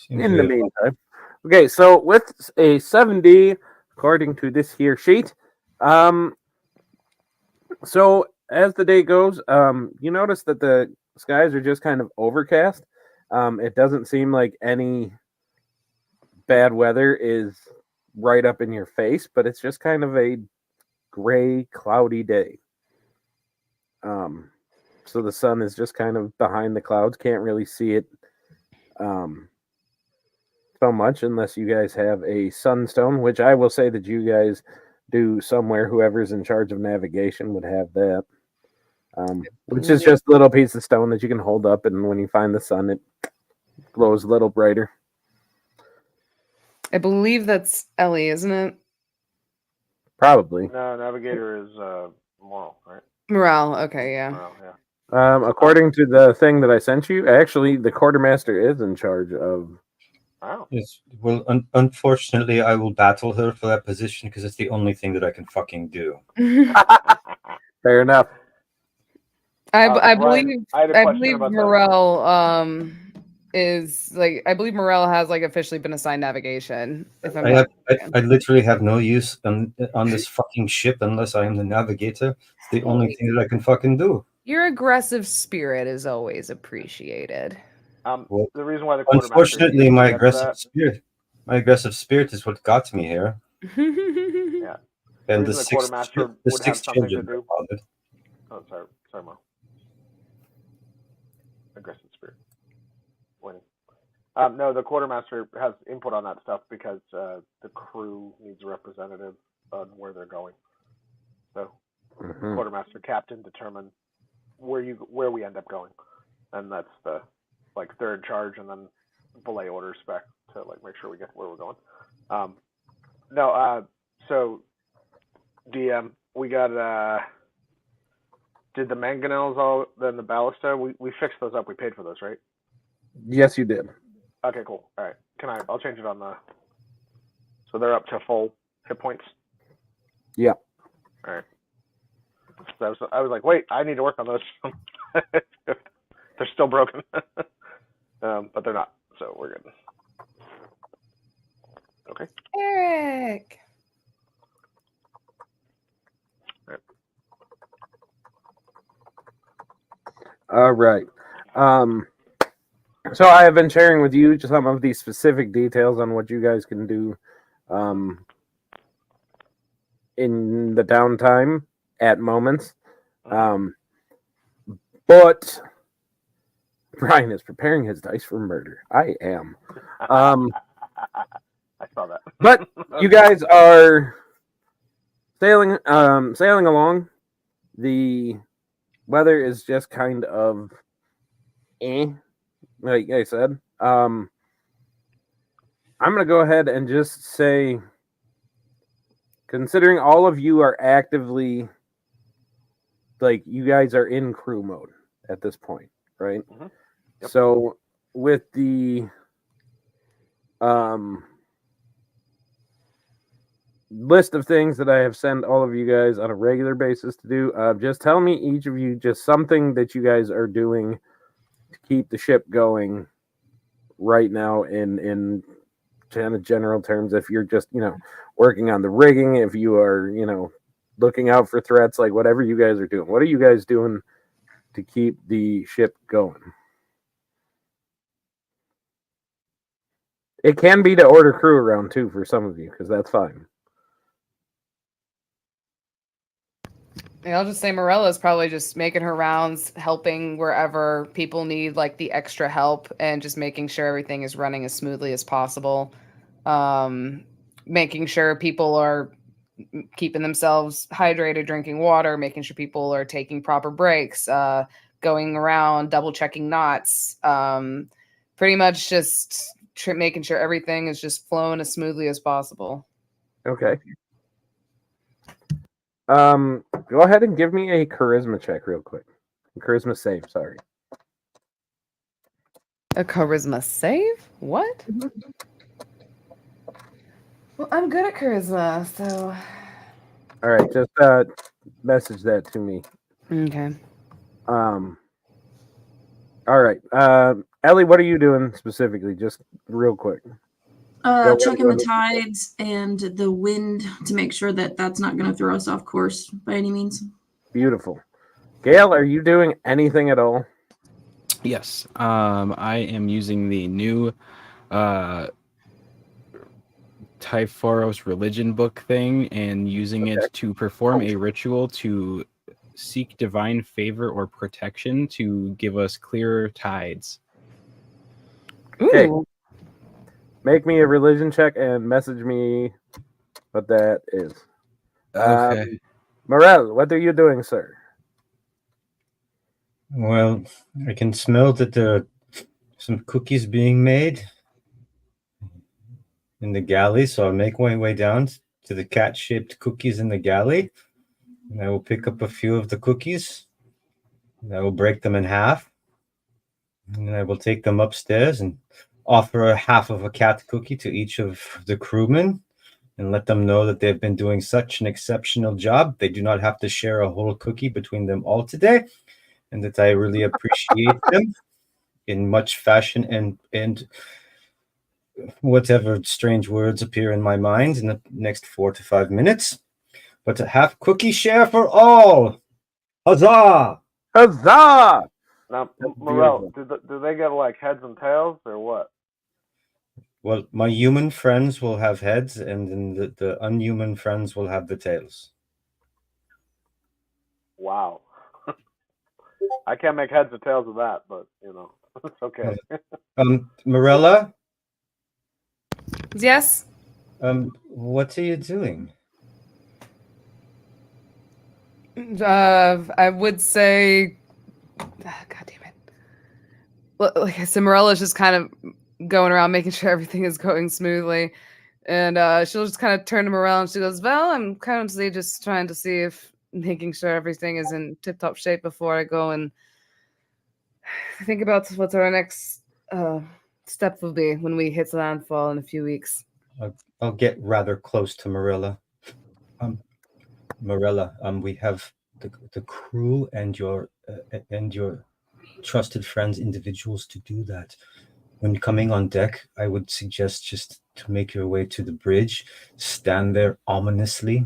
In the meantime. Okay, so with a 70, according to this here sheet, so as the day goes, you notice that the skies are just kind of overcast. It doesn't seem like any bad weather is right up in your face, but it's just kind of a gray, cloudy day. So the sun is just kind of behind the clouds. Can't really see it so much unless you guys have a sunstone, which I will say that you guys do somewhere. Whoever's in charge of navigation would have that, which is just a little piece of stone that you can hold up, and when you find the sun, it glows a little brighter.
I believe that's Ellie, isn't it?
Probably.
No, navigator is Morale, right?
Morale. Okay, yeah.
Morale, yeah.
According to the thing that I sent you, actually, the quartermaster is in charge of.
Wow.
Yes. Well, unfortunately, I will battle her for that position because it's the only thing that I can fucking do.
Fair enough.
I believe Morale is like I believe Morale has like officially been assigned navigation. If
I literally have no use on this fucking ship unless I am the navigator. It's the only thing that I can fucking do.
Your aggressive spirit is always appreciated.
The reason why the
unfortunately my aggressive spirit is what got me here.
Yeah.
And the six children.
Oh, sorry, Mo. Aggressive spirit. Winning. No, the quartermaster has input on that stuff because the crew needs a representative on where they're going. So, quartermaster captain determine where we end up going, and that's the they're in charge, and then belay orders back to make sure we get where we're going. So DM, we got did the mangonels then the ballista, we fixed those up, we paid for those, right?
Yes, you did.
Okay, cool. All right. I'll change it on so they're up to full hit points.
Yeah.
All right. So I was like, wait, I need to work on those. They're still broken, but they're not, so we're good. Okay.
Eric.
All right. So I have been sharing with you just some of the specific details on what you guys can do in the downtime at moments. But Brian is preparing his dice for murder. I am.
I saw that.
But you guys are sailing along. The weather is just kind of like I said. I'm gonna go ahead and just say, considering all of you are actively, like, you guys are in crew mode at this point, right?
Mm-hmm. Yep.
So with the list of things that I have sent all of you guys on a regular basis to do, just tell me, each of you, just something that you guys are doing to keep the ship going right now in kind of general terms. If you're just, working on the rigging, if you are, looking out for threats, like whatever you guys are doing. What are you guys doing to keep the ship going? It can be to order crew around too for some of you, because that's fine.
I'll just say Morella's probably just making her rounds, helping wherever people need like the extra help, and just making sure everything is running as smoothly as possible. Making sure people are keeping themselves hydrated, drinking water, making sure people are taking proper breaks, going around, double checking knots, pretty much just making sure everything is just flowing as smoothly as possible.
Okay. Go ahead and give me a charisma check real quick. Charisma save, sorry.
A charisma save? What? Well, I'm good at charisma, so...
All right, just message that to me.
Okay.
All right. Ellie, what are you doing specifically? Just real quick.
Checking the tides and the wind to make sure that that's not going to throw us off course by any means.
Beautiful. Gail, are you doing anything at all?
Yes. I am using the new Typhoros religion book thing and using it to perform a ritual to seek divine favor or protection to give us clearer tides.
Okay. Make me a religion check and message me what that is.
Okay.
Morel, what are you doing, sir?
Well, I can smell that there are some cookies being made in the galley, so I'll make my way down to the cat-shaped cookies in the galley, and I will pick up a few of the cookies, and I will break them in half, and then I will take them upstairs and offer a half of a cat cookie to each of the crewmen and let them know that they've been doing such an exceptional job. They do not have to share a whole cookie between them all today, and that I really appreciate them in much fashion and whatever strange words appear in my mind in the next 4 to 5 minutes. But to have cookie share for all. Huzzah!
Huzzah!
Now, Morel, do they get like heads and tails or what?
Well, my human friends will have heads, and then the unhuman friends will have the tails.
Wow. I can't make heads or tails of that, but it's okay.
Morella?
Yes?
What are you doing?
I would say... God damn it. Well, like I said, Morella's just kind of going around making sure everything is going smoothly. And she'll just kind of turn him around and she goes, well, I'm currently just trying to see if making sure everything is in tip-top shape before I go and think about what our next step will be when we hit landfall in a few weeks.
I'll get rather close to Marilla. Morella. We have the crew and your trusted friends, individuals to do that. When coming on deck, I would suggest just to make your way to the bridge, stand there ominously,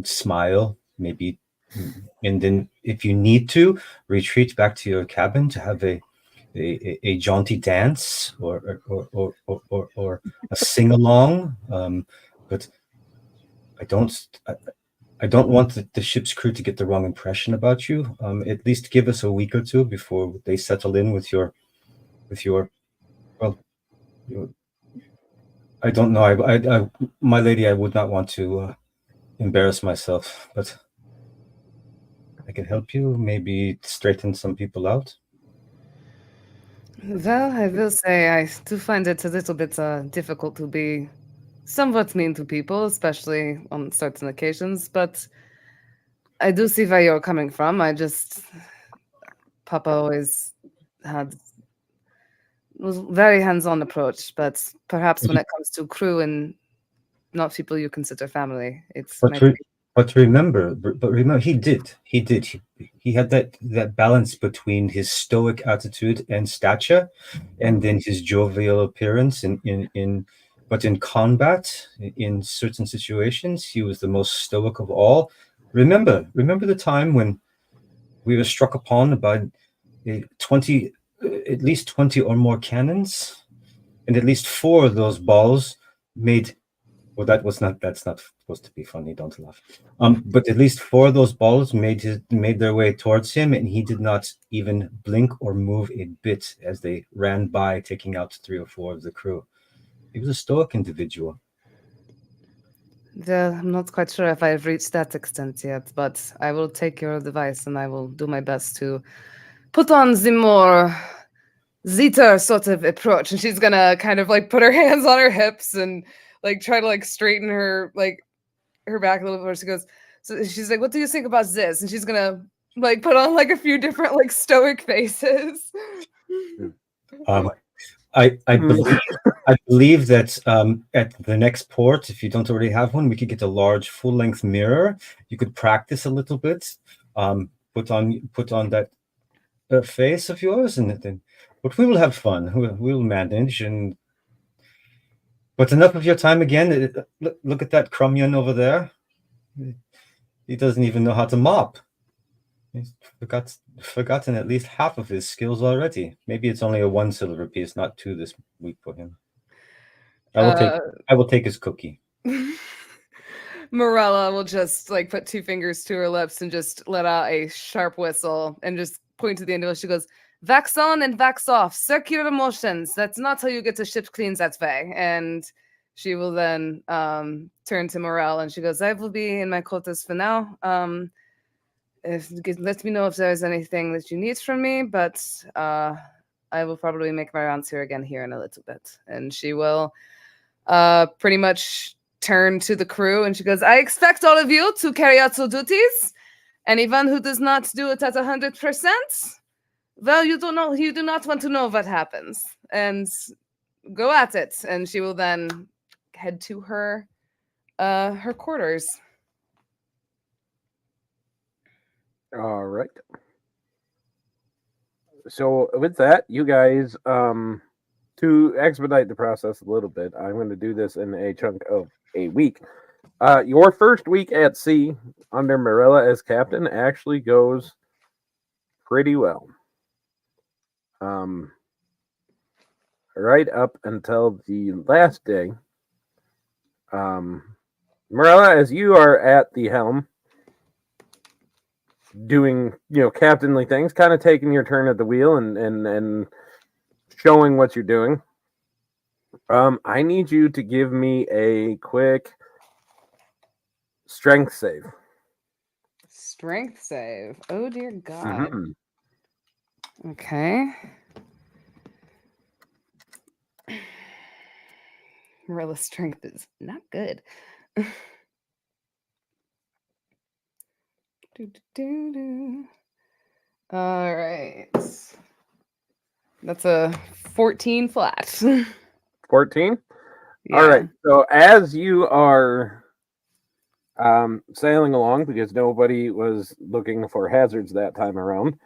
smile, maybe, and then if you need to, retreat back to your cabin to have a jaunty dance or a sing along. But I don't want the ship's crew to get the wrong impression about you. At least give us a week or two before they settle in with your well, I don't know. I my lady, I would not want to embarrass myself, but I can help you. Maybe straighten some people out.
Well, I will say I do find it a little bit difficult to be somewhat mean to people, especially on certain occasions, but I do see where you're coming from. Papa always was very hands-on approach, but perhaps when it comes to crew and not people you consider family,
But remember, he had that balance between his stoic attitude and stature, and then his jovial appearance. But in combat, in certain situations, he was the most stoic of all. Remember the time when we were struck upon by at least 20 or more cannons, and at least 4 of those balls made. Well, that's not supposed to be funny. Don't laugh. But at least 4 of those balls made their way towards him, and he did not even blink or move a bit as they ran by, taking out 3 or 4 of the crew. He was a stoic individual.
I'm not quite sure if I've reached that extent yet, but I will take your advice and I will do my best to put on the more Zeta sort of approach. And she's gonna kind of like put her hands on her hips and like try to like straighten her back a little bit. Where she goes, so she's like, "What do you think about this?" And she's gonna like put on like a few different like stoic faces.
I believe that at the next port, if you don't already have one, we could get a large full-length mirror. You could practice a little bit, put on that face of yours, and then. But we will have fun. We'll manage, but enough of your time again. Look at that Crumyon over there. He doesn't even know how to mop. He's forgotten at least half of his skills already. Maybe it's only a 1 silver piece, not 2 this week for him. I will take his cookie.
Morella will just like put 2 fingers to her lips and just let out a sharp whistle and just point to the end of it. She goes, "Vax on and vax off. Circular motions. That's not how you get a ship cleans that way." And she will then turn to Morel and she goes, "I will be in my quarters for now. Let me know if there's anything that you need from me, but I will probably make my rounds here again here in a little bit." And she will pretty much turn to the crew and she goes, "I expect all of you to carry out your duties. Anyone who does not do it at 100%, well, you do not want to know what happens, and go at it." And she will then head to her quarters.
All right. So with that, you guys, to expedite the process a little bit, I'm going to do this in a chunk of a week. Your first week at sea under Morella as captain actually goes pretty well. Right up until the last day. Morella, as you are at the helm, doing, captainly things, kind of taking your turn at the wheel and showing what you're doing. I need you to give me a quick strength save.
Strength save. Oh dear God.
Mm-hmm.
Okay. Morella's strength is not good. All right. That's a 14 flat.
14?
Yeah.
All right. So as you are sailing along because nobody was looking for hazards that time around.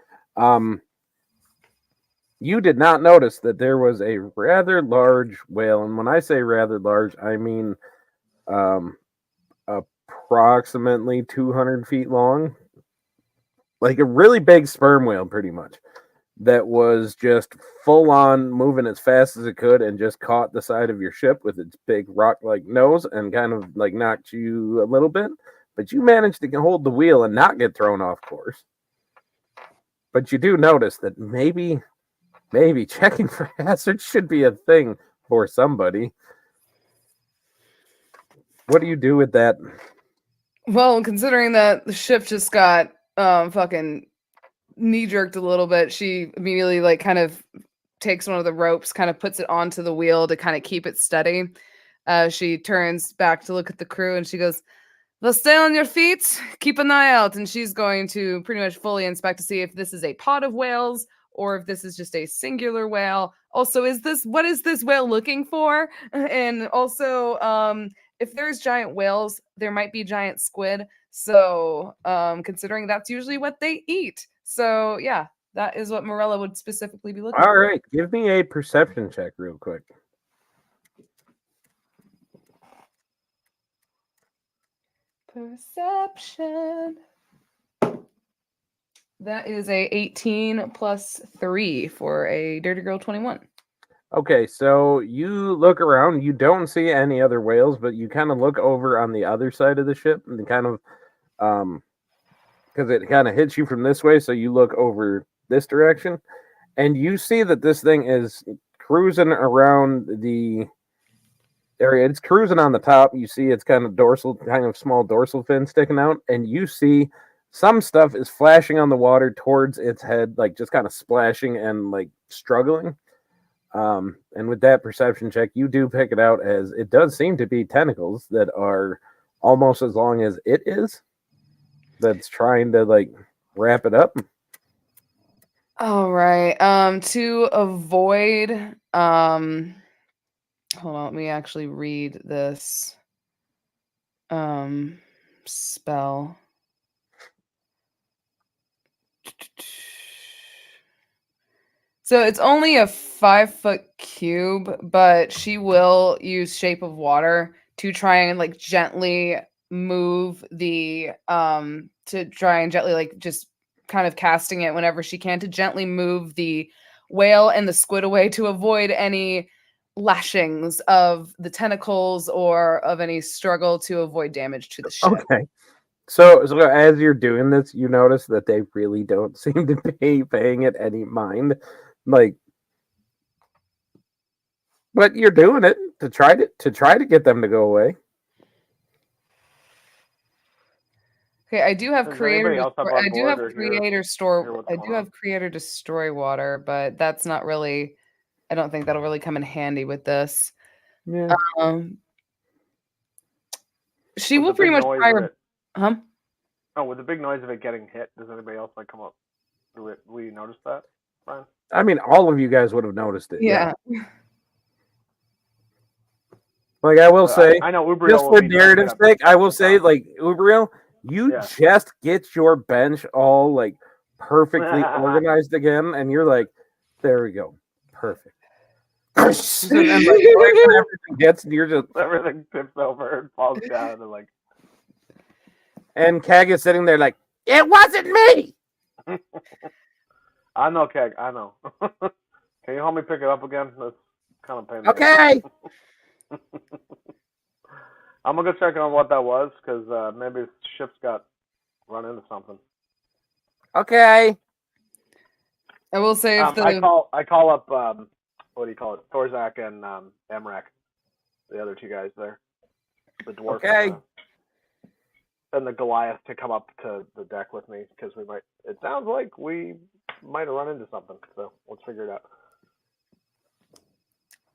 You did not notice that there was a rather large whale, and when I say rather large, I mean approximately 200 feet long, like a really big sperm whale, pretty much, that was just full on moving as fast as it could and just caught the side of your ship with its big rock-like nose and kind of like knocked you a little bit, but you managed to hold the wheel and not get thrown off course. But you do notice that maybe checking for hazards should be a thing for somebody. What do you do with that?
Well, considering that the ship just got fucking knee jerked a little bit, she immediately like kind of takes one of the ropes, kind of puts it onto the wheel to kind of keep it steady. She turns back to look at the crew and she goes, "Well, stay on your feet, keep an eye out." And she's going to pretty much fully inspect to see if this is a pod of whales or if this is just a singular whale. Also, what is this whale looking for? And also, if there's giant whales, there might be giant squid. So, considering that's usually what they eat. So, yeah, that is what Morella would specifically be looking for.
All right, give me a perception check real quick.
Perception. That is a 18 plus 3 for a Dirty Girl 21.
Okay, so you look around, you don't see any other whales, but you kind of look over on the other side of the ship and kind of because it kind of hits you from this way, so you look over this direction and you see that this thing is cruising around the area. It's cruising on the top. You see its kind of small dorsal fin sticking out, and you see some stuff is flashing on the water towards its head, like just kind of splashing and like struggling. And with that perception check, you do pick it out as it does seem to be tentacles that are almost as long as it is, that's trying to like wrap it up.
All right. To avoid hold on, let me actually read this spell. So it's only a 5-foot cube, but she will use Shape of Water to try and like gently move the to try and gently like just kind of casting it whenever she can to gently move the whale and the squid away to avoid any lashings of the tentacles or of any struggle to avoid damage to the ship.
Okay. So as you're doing this, you notice that they really don't seem to be paying it any mind. Like, but you're doing it to try to get them to go away.
Okay, I do have
Does
creator.
anybody else have on
I do
board
have
or
creator
hear
store.
what's
I
going
do
on?
have creator destroy water, but that's not really. I don't think that'll really come in handy with this.
Yeah.
She
With
will
the
pretty
big
much
noise
try
of
her.
it-
Huh?
Oh, with the big noise of it getting hit, does anybody else like come up? Do we notice that, Brian?
I mean, all of you guys would have noticed it.
Yeah.
Like I will say,
I know Ubriel
just
will
for
be knocking
narrative
up
sake, I will
the
say,
ground.
like Ubriel, you
Yeah.
just get your bench all like perfectly organized again, and you're like, there we go, perfect. And then like everything gets, and you're just,
everything tips over and falls down, and like,
and Kag is sitting there like, it wasn't me.
I know, Keg, I know. Can you help me pick it up again? That's kind of pain.
Okay.
I'm gonna go check on what that was because maybe the ship's got run into something.
Okay.
I will say if the
I call up what do you call it, Thorzak and Emrak, the other two guys there, the dwarf
Okay.
and the Goliath to come up to the deck with me because we might. It sounds like we might have run into something, so let's figure it out.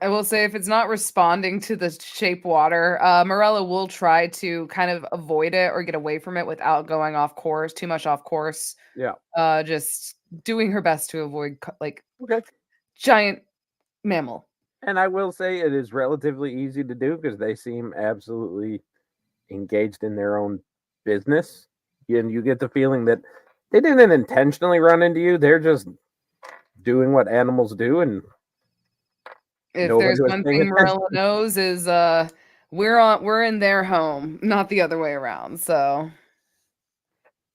I will say if it's not responding to the shape water, Morella will try to kind of avoid it or get away from it without going off course, too much off course.
Yeah.
Just doing her best to avoid like
Okay.
giant mammal.
And I will say it is relatively easy to do because they seem absolutely engaged in their own business, and you get the feeling that they didn't intentionally run into you. They're just doing what animals do, and
If
nobody
there's
was
one
paying
thing
attention.
Morella knows is we're in their home, not the other way around. So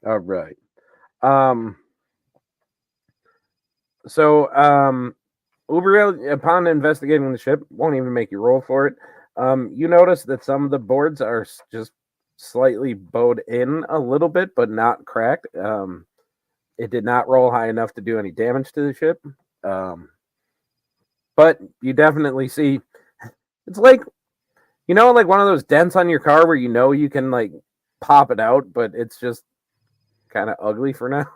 All right. Uber, upon investigating the ship, won't even make you roll for it. You notice that some of the boards are just slightly bowed in a little bit, but not cracked. It did not roll high enough to do any damage to the ship. But you definitely see it's like, like one of those dents on your car where you can like pop it out, but it's just kind of ugly for now.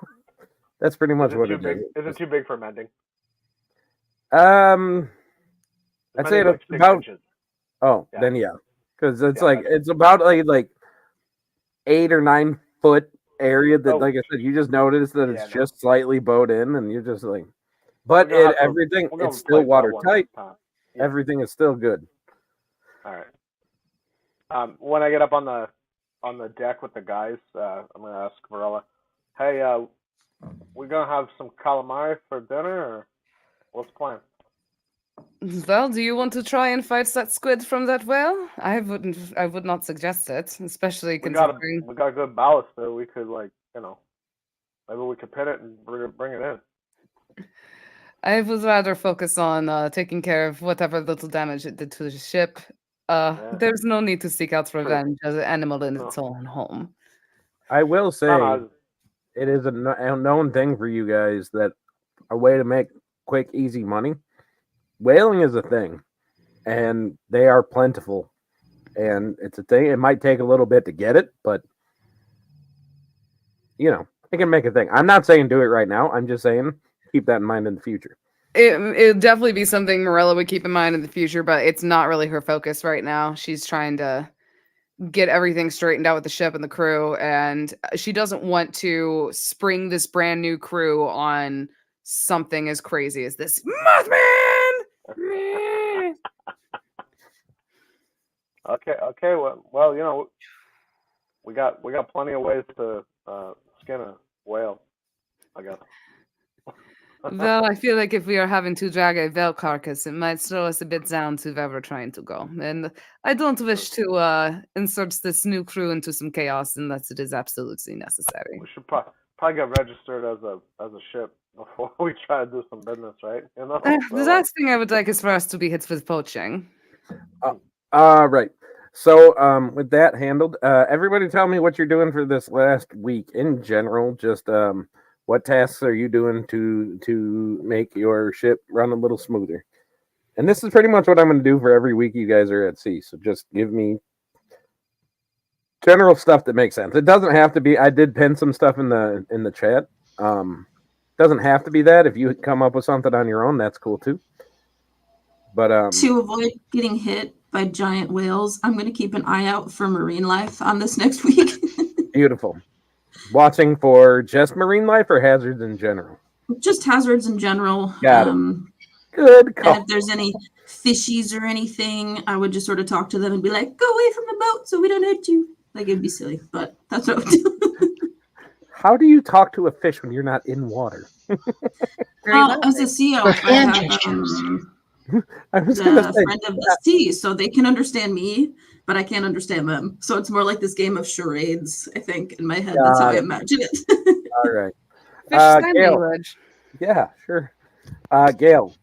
That's pretty much what it is.
Is it too big for mending?
I'd say
Mending,
it's
6
about.
inches.
Oh,
Yeah.
then yeah, because it's
Yeah,
like it's about like 8 or 9 foot area that,
Oh.
like I said, you just notice that
Yeah,
it's
no.
just slightly bowed in, and you're just like, but
We're gonna have to-
everything
we're gonna
it's still
replace that one
watertight.
next time. Yeah.
Everything is still good.
All right. When I get up on the deck with the guys, I'm gonna ask Varela, "Hey, we gonna have some calamari for dinner, or what's the plan?"
well, do you want to try and fight that squid from that whale? I would not suggest it, especially
We got
considering
a good ballast though. We could maybe we could pin it and bring it in.
I would rather focus on taking care of whatever little damage it did to the ship. There's no need to seek out revenge as an animal in its own home.
I will say,
No,
it is a known thing for you guys that a way to make quick, easy money. Whaling is a thing, and they are plentiful, and it's a thing. It might take a little bit to get it, but it can make a thing. I'm not saying do it right now. I'm just saying keep that in mind in the future.
It'd definitely be something Morella would keep in mind in the future, but it's not really her focus right now. She's trying to get everything straightened out with the ship and the crew, and she doesn't want to spring this brand new crew on something as crazy as this Mothman.
Okay. Well, we got plenty of ways to skin a whale, I guess.
Well, I feel like if we are having to drag a whale carcass, it might slow us a bit down to where we're trying to go. And I don't wish to insert this new crew into some chaos unless it is absolutely necessary.
We should probably get registered as a ship before we try to do some business, right?
The last thing I would like is for us to be hit with poaching.
Right. So, with that handled, everybody tell me what you're doing for this last week in general. Just what tasks are you doing to make your ship run a little smoother? And this is pretty much what I'm going to do for every week you guys are at sea. So just give me general stuff that makes sense. It doesn't have to be. I did pin some stuff in the chat. Doesn't have to be that. If you come up with something on your own, that's cool too. But
to avoid getting hit by giant whales, I'm going to keep an eye out for marine life on this next week.
Beautiful. Watching for just marine life or hazards in general?
Just hazards in general.
Got it. Good call.
And if there's any fishies or anything, I would just sort of talk to them and be like, "Go away from the boat so we don't hurt you." Like, it'd be silly, but that's what I would do.
How do you talk to a fish when you're not in water?
Well, as a sea elf, I have
I was
the
gonna say,
friend of the sea, so they can understand me, but I can't understand them. So it's more like this game of charades, I think, in my head. That's how I imagine it.
all right.
Fish sign
Gail.
language.
Yeah, sure. Gail,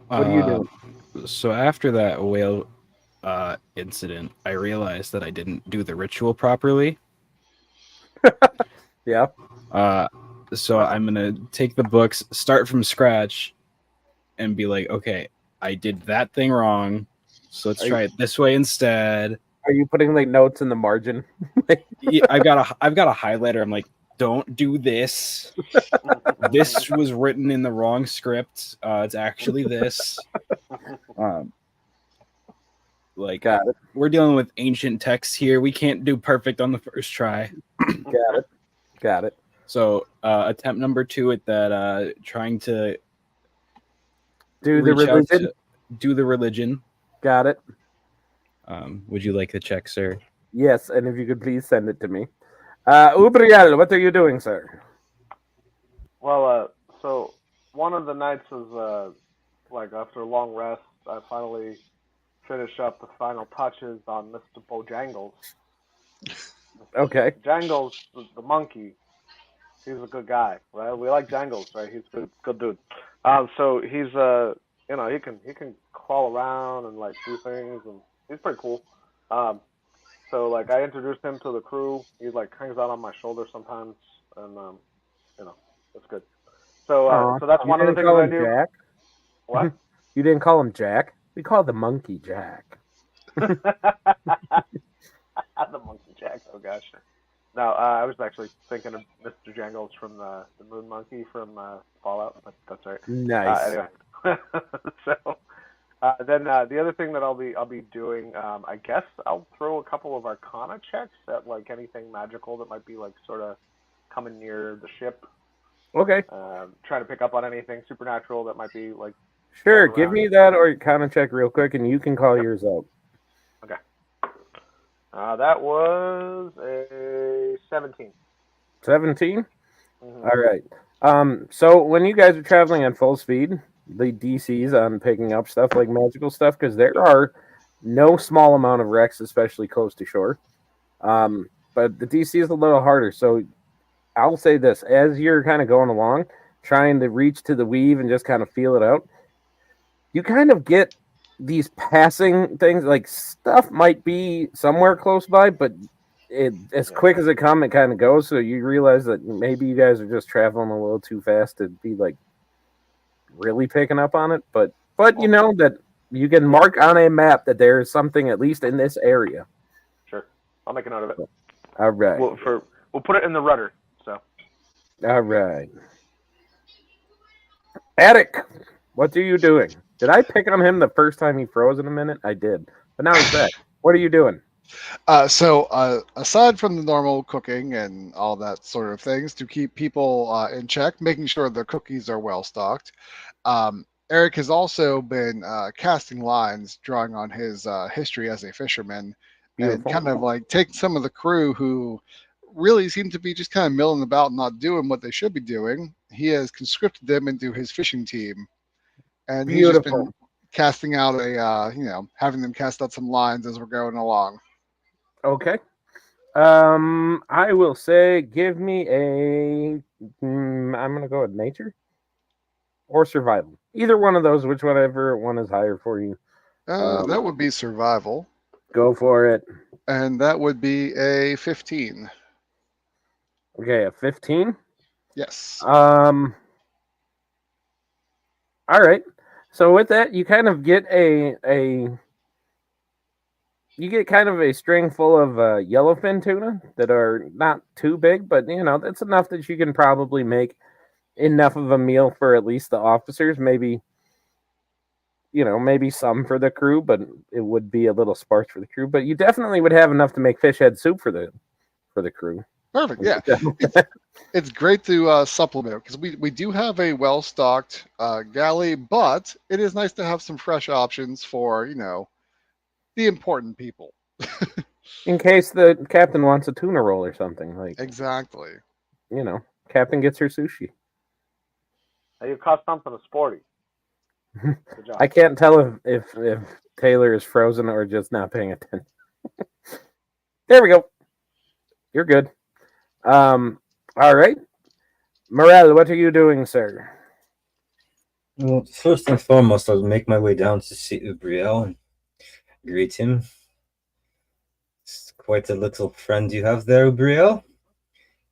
what are you doing?
So after that whale incident, I realized that I didn't do the ritual properly.
Yeah.
So I'm gonna take the books, start from scratch, and be like, okay, I did that thing wrong, so let's try it this way instead.
Are you putting like notes in the margin?
Yeah, I've got a highlighter. I'm like, don't do this. This was written in the wrong script. It's actually this. We're dealing with ancient texts here. We can't do perfect on the first try.
Got it.
So attempt number 2 at that, trying to
do the religion.
Do the religion.
Got it.
Would you like the check, sir?
Yes, and if you could please send it to me. Ubriel, what are you doing, sir?
Well, so one of the nights is like after a long rest, I finally finish up the final touches on Mr. Bojangles.
Okay.
Jangles, the monkey, he's a good guy, right? We like Jangles, right? He's a good dude. So he's he can crawl around and like do things, and he's pretty cool. Um, so like I introduced him to the crew. He like hangs out on my shoulder sometimes, and it's good. So so that's
You
one of the
didn't
things
call
I
him
do.
Jack?
What?
You didn't call him Jack? We call the monkey Jack.
The monkey Jack. Oh gosh. No, I was actually thinking of Mr. Jangles from the Moon Monkey from Fallout, but that's right.
Nice.
Anyway, so then the other thing that I'll be doing, I guess I'll throw a couple of Arcana checks at like anything magical that might be like sort of coming near the ship.
Okay.
Trying to pick up on anything supernatural that might be like.
Sure,
going
give
around.
me that Arcana check real quick, and you can call yours out.
Okay. That was a 17.
17?
Mm-hmm.
All right. So when you guys are traveling at full speed, the DCs on picking up stuff like magical stuff, because there are no small amount of wrecks, especially close to shore. But the DC is a little harder. So I'll say this: as you're kind of going along, trying to reach to the weave and just kind of feel it out, you kind of get these passing things. Like stuff might be somewhere close by, but as quick as it comes, it kind of goes. So you realize that maybe you guys are just traveling a little too fast to be like really picking up on it. But you know that you can mark on a map that there is something at least in this area.
Sure, I'll make a note of it.
All right.
We'll put it in the rudder. So.
All right. Attic, what are you doing? Did I pick on him the first time he froze in a minute? I did, but now he's back. What are you doing?
So aside from the normal cooking and all that sort of things to keep people in check, making sure the cookies are well stocked, Eric has also been casting lines, drawing on his history as a fisherman. Beautiful. And kind of like take some of the crew who really seem to be just kind of milling about and not doing what they should be doing. He has conscripted them into his fishing team. And he's just been casting out having them cast out some lines as we're going along.
Okay. I will say, give me a. I'm gonna go with nature or survival. Either one of those, whatever one is higher for you.
That would be survival.
Go for it.
And that would be a 15.
Okay, a 15.
Yes.
All right. So with that, you kind of get you get kind of a string full of yellowfin tuna that are not too big, but that's enough that you can probably make enough of a meal for at least the officers. Maybe some for the crew, but it would be a little sparse for the crew. But you definitely would have enough to make fish head soup for the crew.
Perfect. Yeah, it's great to supplement because we do have a well-stocked galley, but it is nice to have some fresh options for the important people.
In case the captain wants a tuna roll or something like.
Exactly.
Captain gets her sushi.
You caught something sporty. Good job.
I can't tell if Taylor is frozen or just not paying attention. There we go. You're good. All right. Morel, what are you doing, sir?
Well, first and foremost, I'll make my way down to see Ubriel and greet him. It's quite a little friend you have there, Ubriel.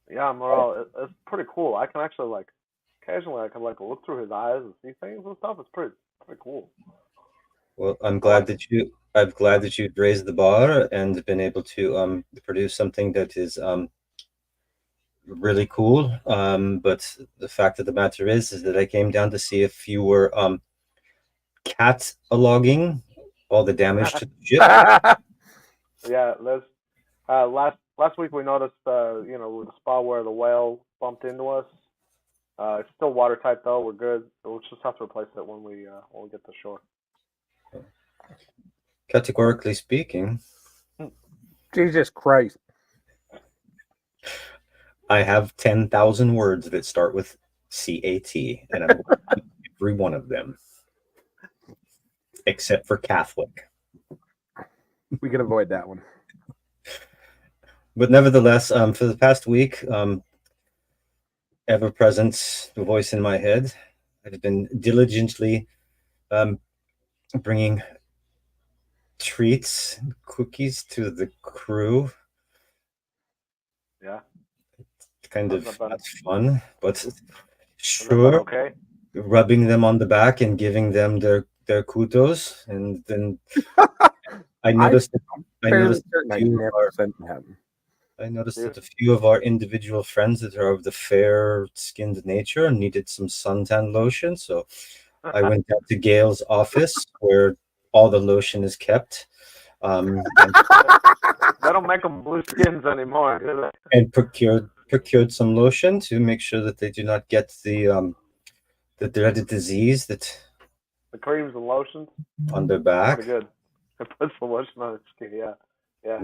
Yeah, Morel, it's pretty cool. I can actually occasionally I can look through his eyes and see things and stuff. It's pretty cool.
Well, I'm glad that you've raised the bar and been able to produce something that is really cool. But the fact of the matter is that I came down to see if you were cataloging all the damage to the ship.
Yeah, last week we noticed with the spot where the whale bumped into us. It's still watertight though. We're good. We'll just have to replace it when we get to shore.
Categorically speaking.
Jesus Christ.
I have 10,000 words that start with CAT, and I'm going to keep every one of them, except for Catholic.
We can avoid that one.
But nevertheless, for the past week, ever present, the voice in my head, I've been diligently bringing treats, cookies to the crew.
Yeah.
It's kind of
That's not bad.
not fun, but
Is that
sure.
okay?
Rubbing them on the back and giving them their kudos, and then I noticed
Fairly certain I never sent him.
I noticed that a few of our individual friends that are of the fair-skinned nature needed some suntan lotion, so I went down to Gail's office where all the lotion is kept.
They don't make them blue skins anymore, do they?
And procured some lotion to make sure that they do not get the dreaded disease that
The creams and lotions.
on their back.
Pretty good. It puts the lotion on its skin. Yeah. Yeah.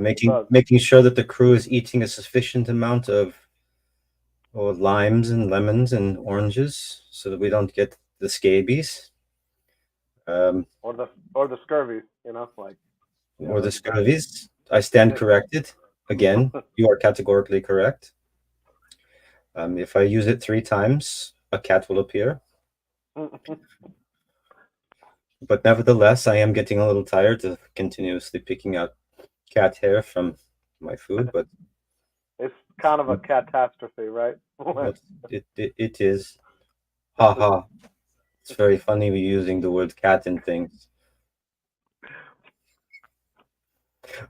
Making sure that the crew is eating a sufficient amount of limes and lemons and oranges so that we don't get the scabies.
Or the scurvy, like.
Or the scurvies. I stand corrected. Again, you are categorically correct. If I use it 3 times, a cat will appear. But nevertheless, I am getting a little tired of continuously picking out cat hair from my food, but
it's kind of a catastrophe, right?
it is. Haha. It's very funny we using the word cat in things.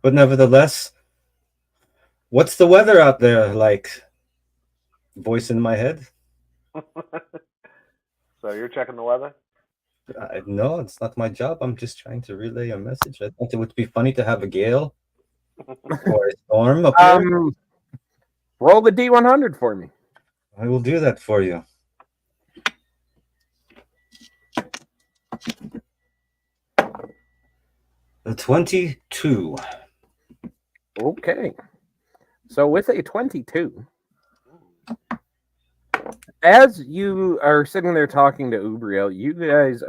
But nevertheless, what's the weather out there like? Voice in my head?
So you're checking the weather?
No, it's not my job. I'm just trying to relay a message. I thought it would be funny to have a gale or a storm up here.
Roll the D100 for me.
I will do that for you. The 22.
Okay. So with a 22, as you are sitting there talking to Ubriel, you guys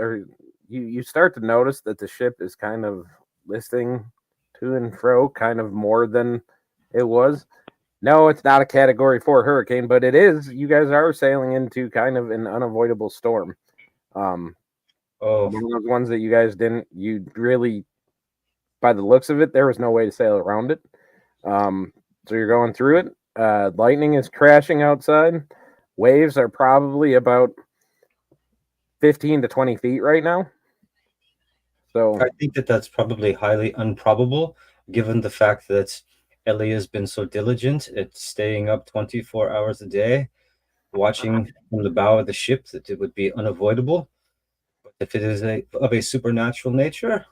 you start to notice that the ship is kind of listing to and fro kind of more than it was. No, it's not a Category 4 hurricane, but it is. You guys are sailing into kind of an unavoidable storm. One of those ones that you really, by the looks of it, there was no way to sail around it. So you're going through it. Lightning is crashing outside. Waves are probably about 15 to 20 feet right now. So
I think that's probably highly improbable, given the fact that Ellie has been so diligent at staying up 24 hours a day, watching from the bow of the ship, that it would be unavoidable. But if it is of a supernatural nature,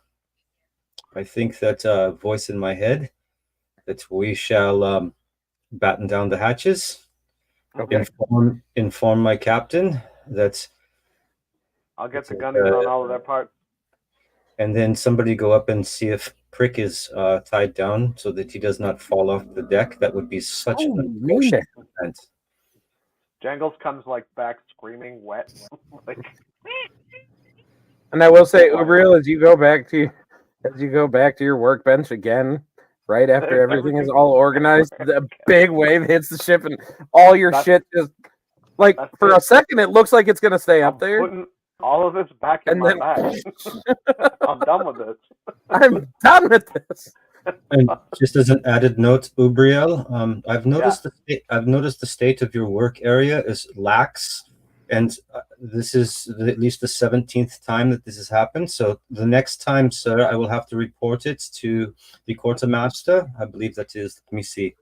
I think that voice in my head, that we shall batten down the hatches, inform my captain that
I'll get the gunners on all of their parts.
And then somebody go up and see if Prick is tied down so that he does not fall off the deck. That would be such an unfortunate event.
Jangles comes back screaming, wet.
And I will say, Ubriel, as you go back to your workbench again, right after everything is all organized, the big wave hits the ship and all your shit just for a second it looks like it's gonna stay up there.
Putting all of this back in my bag. I'm done with this.
I'm done with this.
And just as an added note, Ubriel, I've noticed the state of your work area is lax, and this is at least the 17th time that this has happened. So the next time, sir, I will have to report it to the quartermaster. I believe that is. Let me see.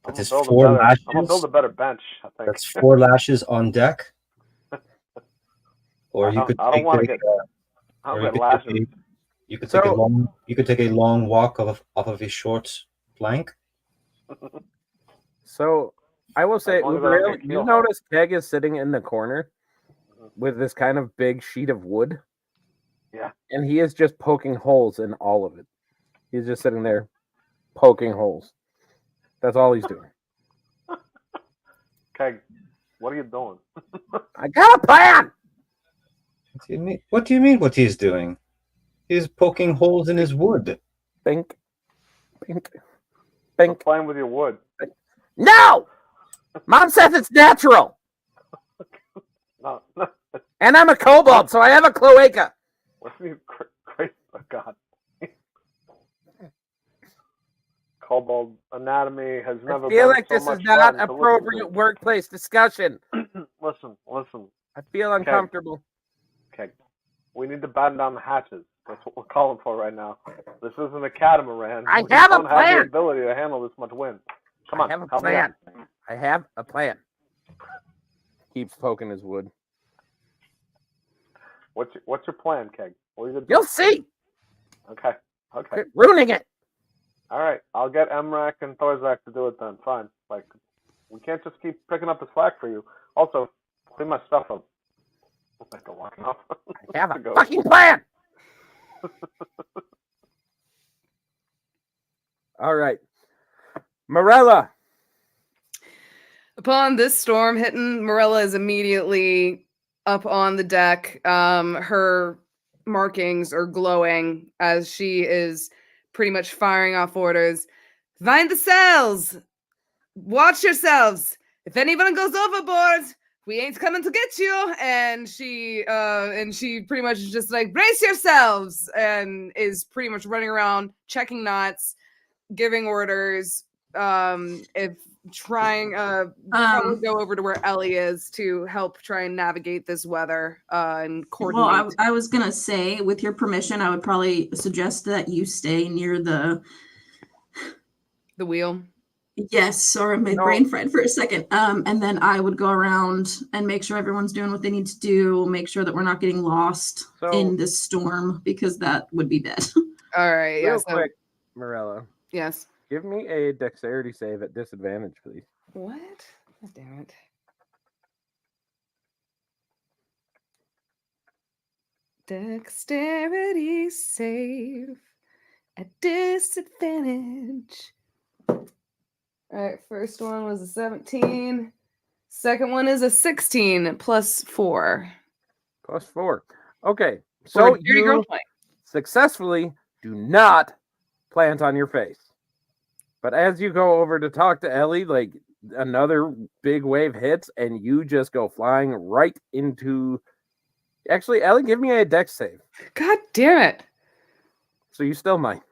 That is 4 lashes.
I'm gonna build a better bench. I think
that's 4 lashes on deck. Or you could take a long walk off of a short plank.
So I will say, Ubriel, you notice Keg is sitting in the corner with this kind of big sheet of wood.
Yeah.
And he is just poking holes in all of it. He's just sitting there poking holes. That's all he's doing.
Keg, what are you doing?
I got a plan.
What do you mean? What he's doing? He's poking holes in his wood.
Think.
I'm playing with your wood.
No! Mom says it's natural.
No.
And I'm a kobold, so I have a cloaca.
What's the crazy? Oh, God. Kobold anatomy has never
I feel
been
like
so
this
much
is not
fun to listen
appropriate workplace discussion.
to. Listen.
I feel uncomfortable.
Okay. We need to batten down the hatches. That's what we're calling for right now. This isn't a catamaran.
I
We
have a
don't have the
plan.
ability to handle this much wind. Come on.
I have a
help me
plan.
out.
I have a plan. Keeps poking his wood.
What's your plan, Keg? What are you gonna do?
You'll see.
Okay.
Quit ruining it.
All right. I'll get Emrak and Thorzak to do it then. Fine. Like, we can't just keep picking up the slack for you. Also, clean my stuff up. I go walking off.
I have a fucking plan. All right. Morella.
Upon this storm hitting, Morella is immediately up on the deck. Her markings are glowing as she is pretty much firing off orders. Find the cells! Watch yourselves! If anyone goes overboard, we ain't coming to get you. And she pretty much is just like, brace yourselves, and is pretty much running around checking knots, giving orders. If trying probably go over to where Ellie is to help try and navigate this weather and coordinate.
Well, I was gonna say, with your permission, I would probably suggest that you stay near the
wheel.
Yes, sorry, my brain fried for a second. And then I would go around and make sure everyone's doing what they need to do, make sure that we're not getting lost in this storm, because that would be bad.
All right,
Real quick, Morella.
Yes.
Give me a dexterity save at disadvantage, please.
What? God damn it. Dexterity save at disadvantage. All right, first one was a 17. Second one is a 16 plus 4.
Plus 4. Okay, so you successfully do not plant on your face. But as you go over to talk to Ellie, like another big wave hits and you just go flying right into... Actually, Ellie, give me a dex save.
God damn it.
So you still might.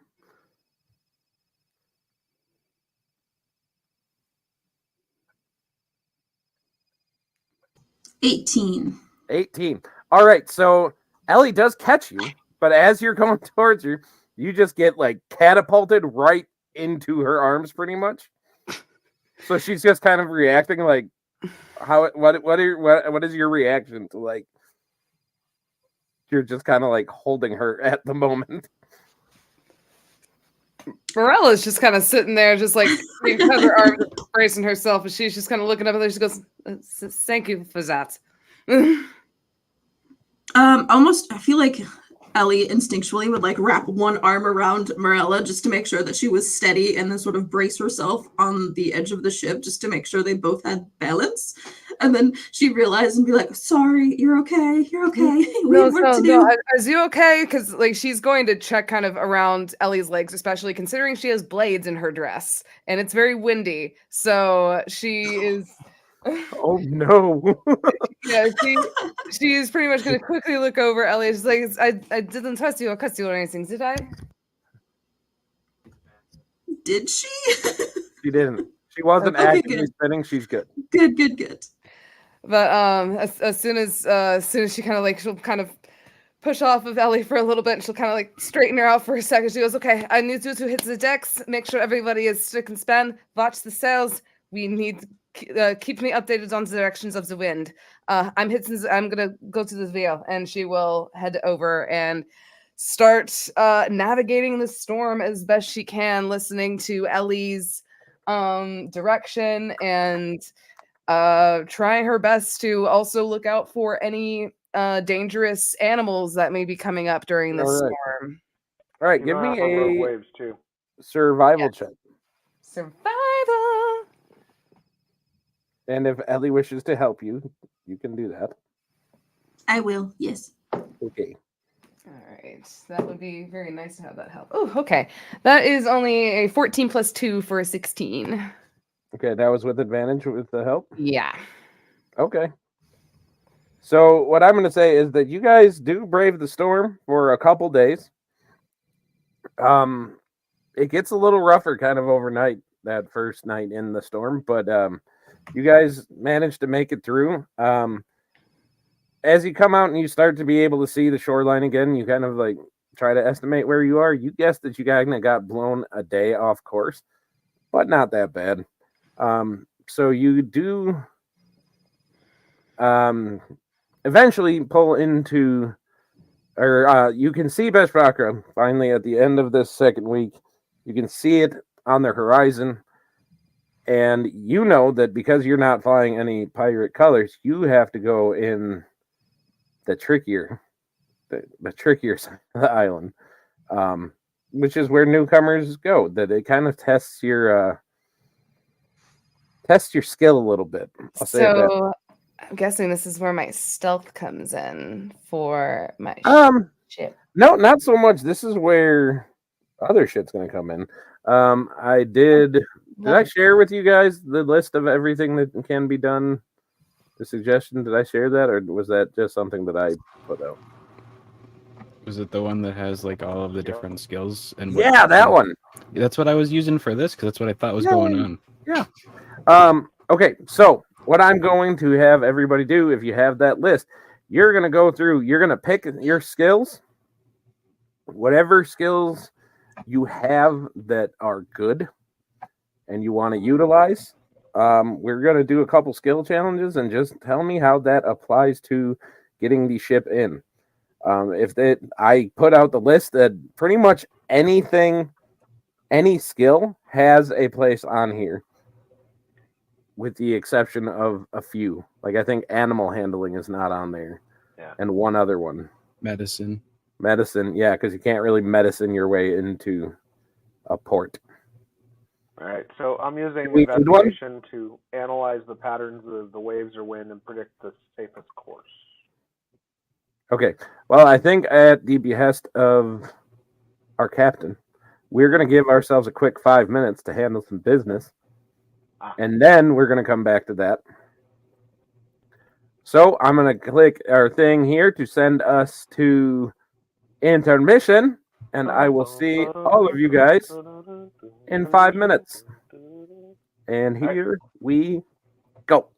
$18.
All right, so Ellie does catch you, but as you're going towards her, you just get like catapulted right into her arms pretty much. So she's just kind of reacting like what is your reaction to, like, you're just kind of like holding her at the moment?
Morella's just kind of sitting there, just like has her arms bracing herself, and she's just kind of looking up at her. She goes, "Thank you for that."
Almost, I feel like Ellie instinctually would like wrap one arm around Morella just to make sure that she was steady, and then sort of brace herself on the edge of the ship just to make sure they both had balance. And then she realized and be like, "Sorry, you're okay. You're okay. We have work to do."
Is you okay? Because like she's going to check kind of around Ellie's legs, especially considering she has blades in her dress and it's very windy. So she is.
Oh no!
Yeah, she's pretty much going to quickly look over Ellie. She's like, I didn't trust you or cuss you or anything, did I?
Did she?
She didn't. She wasn't
Okay,
actively
good.
spinning. She's good.
Good.
But as soon as she kind of like, she'll kind of push off of Ellie for a little bit, and she'll kind of like straighten her out for a second. She goes, "Okay, I need you to hit the decks, make sure everybody is stick and span, watch the sails. We need keep me updated on the directions of the wind. I'm gonna go to the wheel," and she will head over and start navigating the storm as best she can, listening to Ellie's direction and trying her best to also look out for any dangerous animals that may be coming up during this storm.
All right,
You
give
know
me
how to road
a
waves too.
survival check.
Survival.
And if Ellie wishes to help you, you can do that.
I will. Yes.
Okay.
All right. That would be very nice to have that help. Oh, okay. That is only a 14 plus 2 for a 16.
Okay, that was with advantage with the help?
Yeah.
Okay. So what I'm going to say is that you guys do brave the storm for a couple days. It gets a little rougher kind of overnight, that first night in the storm, but you guys managed to make it through. As you come out and you start to be able to see the shoreline again, you kind of like try to estimate where you are. You guess that you kind of got blown a day off course, but not that bad. So you do eventually pull into, or you can see Beshbakra finally at the end of this second week. You can see it on the horizon, and you know that because you're not flying any pirate colors, you have to go in the trickier side of the island, which is where newcomers go. That it kind of tests your skill a little bit. I'll say that.
So I'm guessing this is where my stealth comes in for my ship.
No, not so much. This is where other shit's gonna come in. I did I share with you guys the list of everything that can be done? The suggestion, did I share that, or was that just something that I put out?
Was it the one that has like all of the different skills? And
yeah, that one.
That's what I was using for this because that's what I thought was going on.
Yeah. Okay, so what I'm going to have everybody do, if you have that list, you're going to go through, you're going to pick your skills, whatever skills you have that are good and you want to utilize. We're going to do a couple skill challenges and just tell me how that applies to getting the ship in. I put out the list that pretty much anything, any skill has a place on here, with the exception of a few. Like I think animal handling is not on there, and one other one.
Medicine,
yeah, because you can't really medicine your way into a port.
All right, so I'm using investigation to analyze the patterns of the waves or wind and predict the safest course.
Okay, well, I think at the behest of our captain, we're going to give ourselves a quick 5 minutes to handle some business, and then we're going to come back to that. So I'm going to click our thing here to send us to intermission, and I will see all of you guys in 5 minutes. And here we go.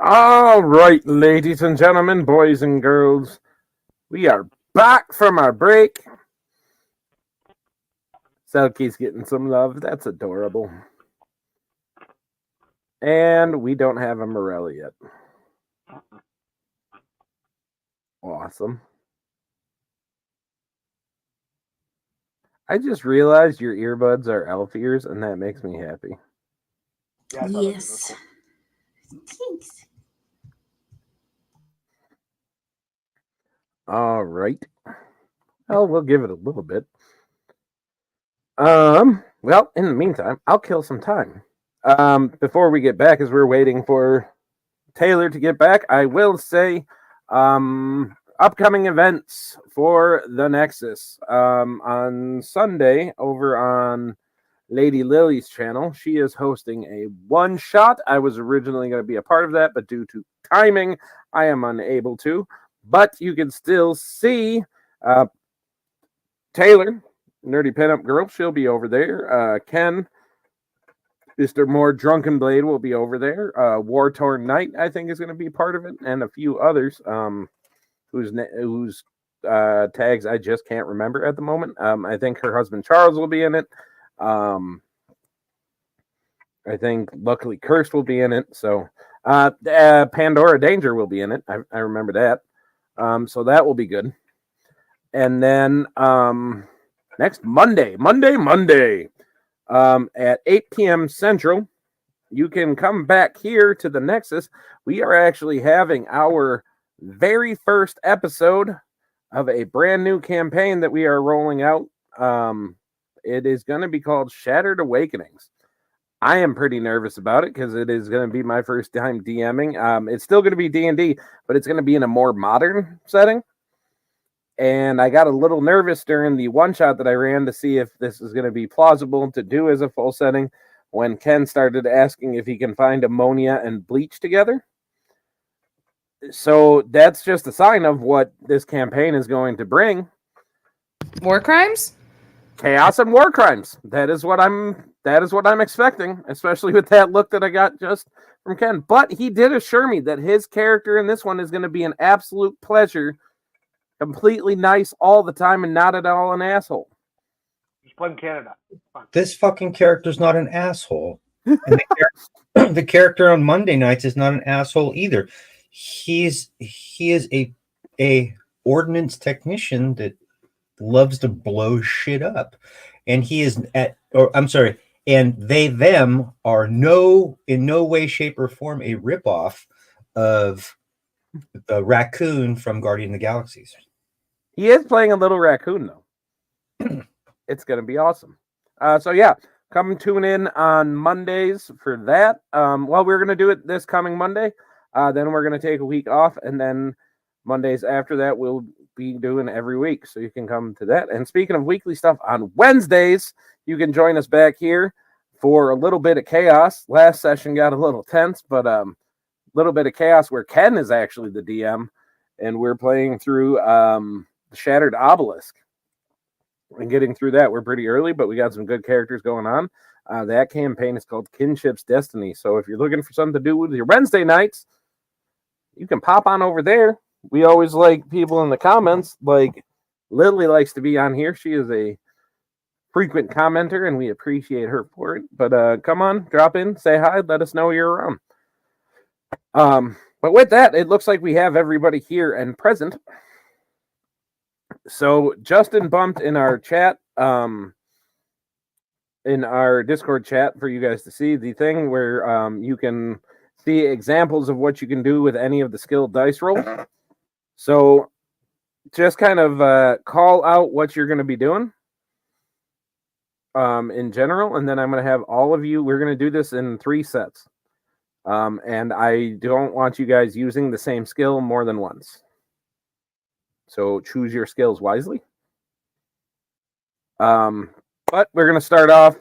All right, ladies and gentlemen, boys and girls, we are back from our break. Selkie's getting some love. That's adorable. And we don't have a Morelli yet. Awesome. I just realized your earbuds are elf ears, and that makes me happy.
Yeah,
Yes. Thanks.
All right. Well, we'll give it a little bit. Well, in the meantime, I'll kill some time. Before we get back, as we're waiting for Taylor to get back, I will say, upcoming events for the Nexus. On Sunday, over on Lady Lily's channel, she is hosting a one-shot. I was originally going to be a part of that, but due to timing, I am unable to. But you can still see Taylor, Nerdy Pinup Girl. She'll be over there. Ken, Mr. More Drunken Blade will be over there. War Torn Knight, I think, is going to be part of it, and a few others whose tags I just can't remember at the moment. I think her husband Charles will be in it. I think Luckily Cursed will be in it. So Pandora Danger will be in it. I remember that. So that will be good. And then next Monday at 8 p.m. Central, you can come back here to the Nexus. We are actually having our very first episode of a brand new campaign that we are rolling out. It is going to be called Shattered Awakenings. I am pretty nervous about it because it is going to be my first time DMing. It's still going to be D&D, but it's going to be in a more modern setting. And I got a little nervous during the one-shot that I ran to see if this is going to be plausible to do as a full setting when Ken started asking if he can find ammonia and bleach together. So that's just a sign of what this campaign is going to bring.
War crimes?
Chaos and war crimes. That is what I'm expecting, especially with that look that I got just from Ken. But he did assure me that his character in this one is going to be an absolute pleasure, completely nice all the time, and not at all an asshole.
Just blame Canada.
This fucking character's not an asshole. And the character on Monday nights is not an asshole either. He is a ordnance technician that loves to blow shit up, and and they them are in no way, shape, or form a ripoff of the raccoon from Guardian of the Galaxies.
He is playing a little raccoon though. It's gonna be awesome. So yeah, come tune in on Mondays for that. Well, we're gonna do it this coming Monday. Then we're gonna take a week off, and then Mondays after that we'll be doing every week, so you can come to that. And speaking of weekly stuff, on Wednesdays you can join us back here for a little bit of chaos. Last session got a little tense, but little bit of chaos where Ken is actually the DM, and we're playing through the Shattered Obelisk and getting through that. We're pretty early, but we got some good characters going on. That campaign is called Kinship's Destiny. So if you're looking for something to do with your Wednesday nights, you can pop on over there. We always like people in the comments. Like Lily likes to be on here. She is a frequent commenter, and we appreciate her for it. But come on, drop in, say hi, let us know you're around. But with that, it looks like we have everybody here and present. So Justin bumped in our chat, in our Discord chat for you guys to see the thing where you can see examples of what you can do with any of the skilled dice rolls. So just kind of call out what you're going to be doing in general, and then I'm going to have all of you, we're going to do this in 3 sets. And I don't want you guys using the same skill more than once. So choose your skills wisely. But we're going to start off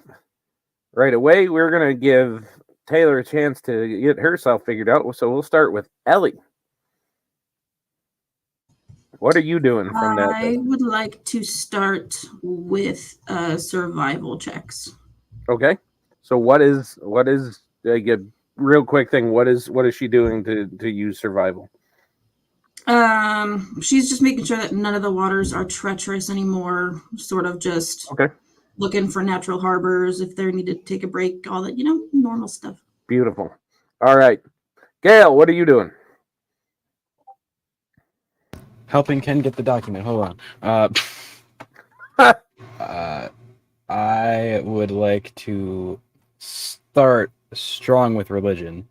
right away. We're going to give Taylor a chance to get herself figured out. So we'll start with Ellie. What are you doing from that?
I would like to start with survival checks.
Okay. So what is like real quick thing. What is she doing to use survival?
She's just making sure that none of the waters are treacherous anymore. Sort of just looking for natural harbors if they need to take a break. All that, normal stuff.
Beautiful. All right, Gail, what are you doing?
Helping Ken get the document. Hold on. I would like to start strong with religion.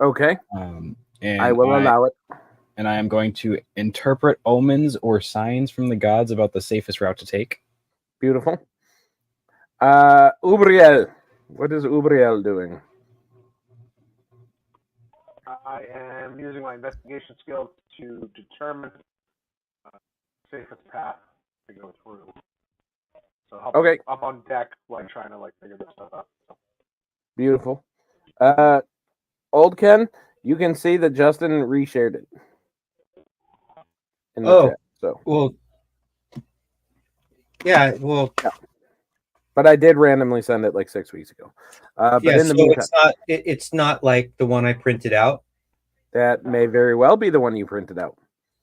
Okay.
And
I will allow it.
And I am going to interpret omens or signs from the gods about the safest route to take.
Beautiful. Ubriel. What is Ubriel doing?
I am using my investigation skills to determine the safest path to go through. So up on deck, trying to figure this stuff out. So.
Beautiful. Old Ken, you can see that Justin reshared it. In the chat, so
yeah.
But I did randomly send it 6 weeks ago. But in the meantime,
it's not like the one I printed out.
That may very well be the one you printed out.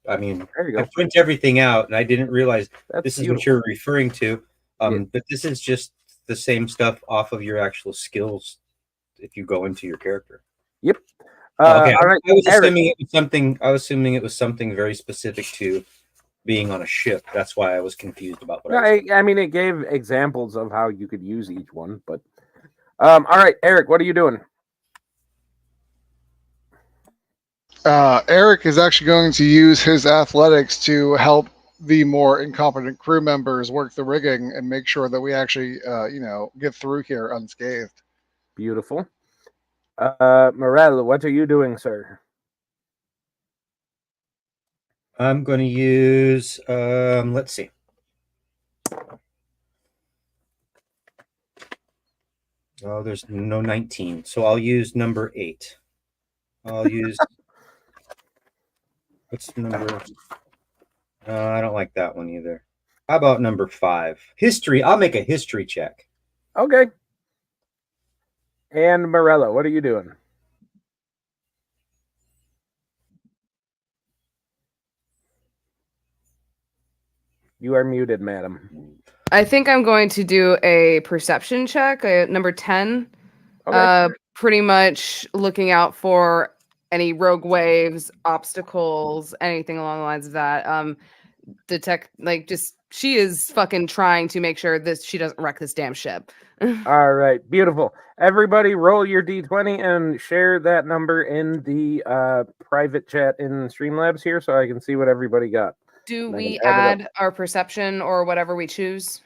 I mean,
there you go.
I print everything out, and I didn't realize this is what you're referring to. But this is just the same stuff off of your actual skills if you go into your character.
Yep.
Okay.
All right.
I was assuming it was something. I was assuming it was something very specific to being on a ship. That's why I was confused about what.
I mean, it gave examples of how you could use each one, but all right, Eric, what are you doing?
Eric is actually going to use his athletics to help the more incompetent crew members work the rigging and make sure that we actually, get through here unscathed.
Beautiful. Morel, what are you doing, sir?
I'm going to use, let's see. Oh, there's no 19. So I'll use number 8. I'll use, what's the number? I don't like that one either. How about number 5? History. I'll make a history check.
Okay. And Morella, what are you doing? You are muted, madam.
I think I'm going to do a perception check, number 10.
Okay.
Pretty much looking out for any rogue waves, obstacles, anything along the lines of that. Detect, she is fucking trying to make sure she doesn't wreck this damn ship.
All right, beautiful. Everybody roll your D20 and share that number in the private chat in Streamlabs here so I can see what everybody got.
Do we add our perception or whatever we choose?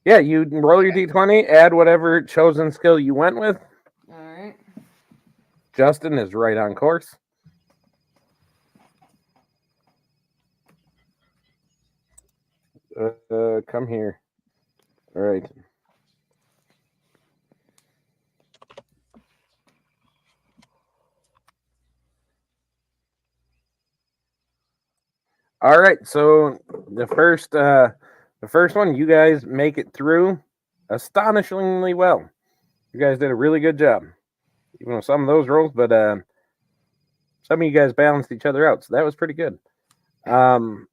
Yeah, you roll your D20, add whatever chosen skill you went with.
All right.
Justin is right on course. Come here. All right. All right, so the first one, you guys make it through astonishingly well. You guys did a really good job, even with some of those rolls, but some of you guys balanced each other out, so that was pretty good. All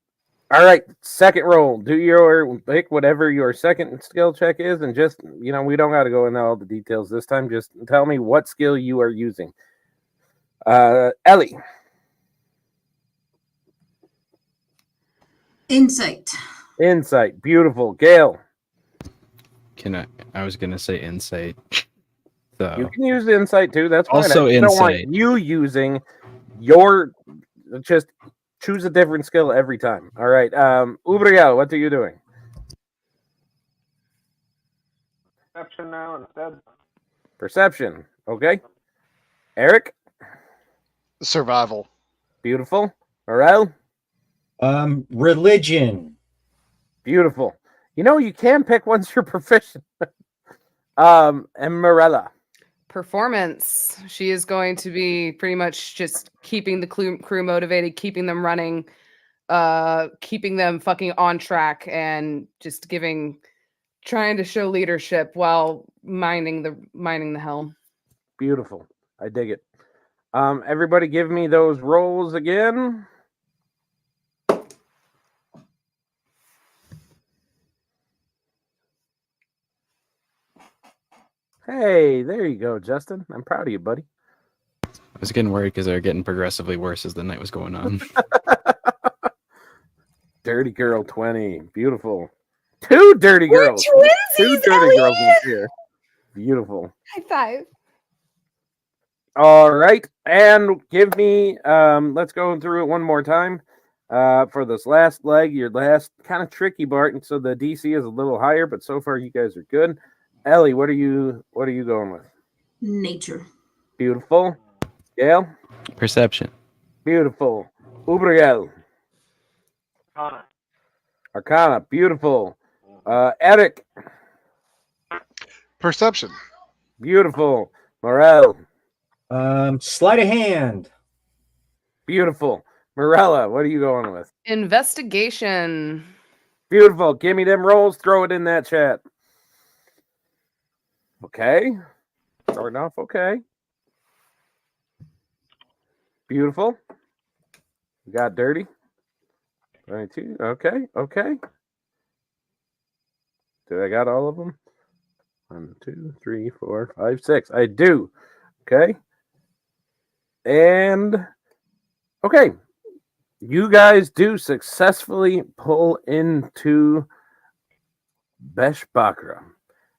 right, second roll. Pick whatever your second skill check is, and just we don't got to go into all the details this time. Just tell me what skill you are using. Ellie.
Insight.
Insight. Beautiful. Gail.
I was gonna say insight. So
you can use insight too. That's fine.
Also
I don't want
insight.
you using your just choose a different skill every time. All right. Ubriel, what are you doing?
Perception now instead.
Perception. Okay. Eric.
Survival.
Beautiful. Morel.
Religion.
Beautiful. You can pick once you're proficient. And Morella.
Performance. She is going to be pretty much just keeping the crew motivated, keeping them running, keeping them fucking on track, and just trying to show leadership while minding the helm.
Beautiful. I dig it. Everybody give me those rolls again. Hey, there you go, Justin. I'm proud of you, buddy.
I was getting worried because they were getting progressively worse as the night was going on.
Dirty girl 20. Beautiful. Two dirty girls. Two dirty girls in here. Beautiful.
High five.
All right. And give me, let's go through it one more time. For this last leg, your last kind of tricky part, and so the DC is a little higher, but so far you guys are good. Ellie, what are you going with?
Nature.
Beautiful. Gail?
Perception.
Beautiful. Ubriel? Arcana. Beautiful. Eric?
Perception.
Beautiful. Morel?
Sleight of hand.
Beautiful. Morella, what are you going with?
Investigation.
Beautiful. Give me them rolls. Throw it in that chat. Okay. Starting off okay. Beautiful. We got dirty. 22. Okay. Okay. Did I got all of them? 1, 2, 3, 4, 5, 6. I do. Okay. And okay. You guys do successfully pull into Beshbakra,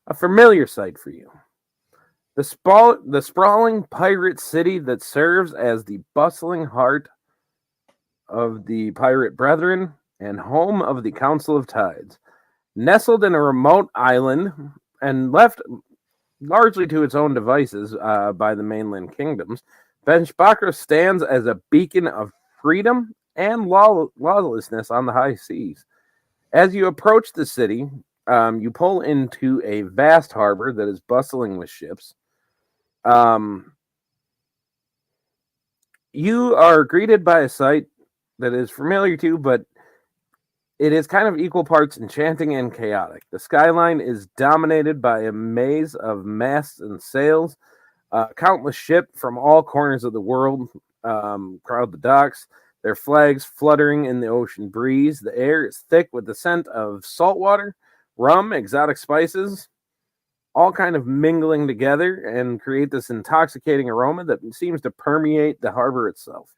a familiar sight for you. The sprawling pirate city that serves as the bustling heart of the pirate brethren and home of the Council of Tides. Nestled in a remote island and left largely to its own devices by the mainland kingdoms, Beshbakra stands as a beacon of freedom and lawlessness on the high seas. As you approach the city, you pull into a vast harbor that is bustling with ships. You are greeted by a sight that is familiar to you, but it is kind of equal parts enchanting and chaotic. The skyline is dominated by a maze of masts and sails. Countless ships from all corners of the world crowd the docks, their flags fluttering in the ocean breeze. The air is thick with the scent of salt water, rum, exotic spices, all kind of mingling together and create this intoxicating aroma that seems to permeate the harbor itself.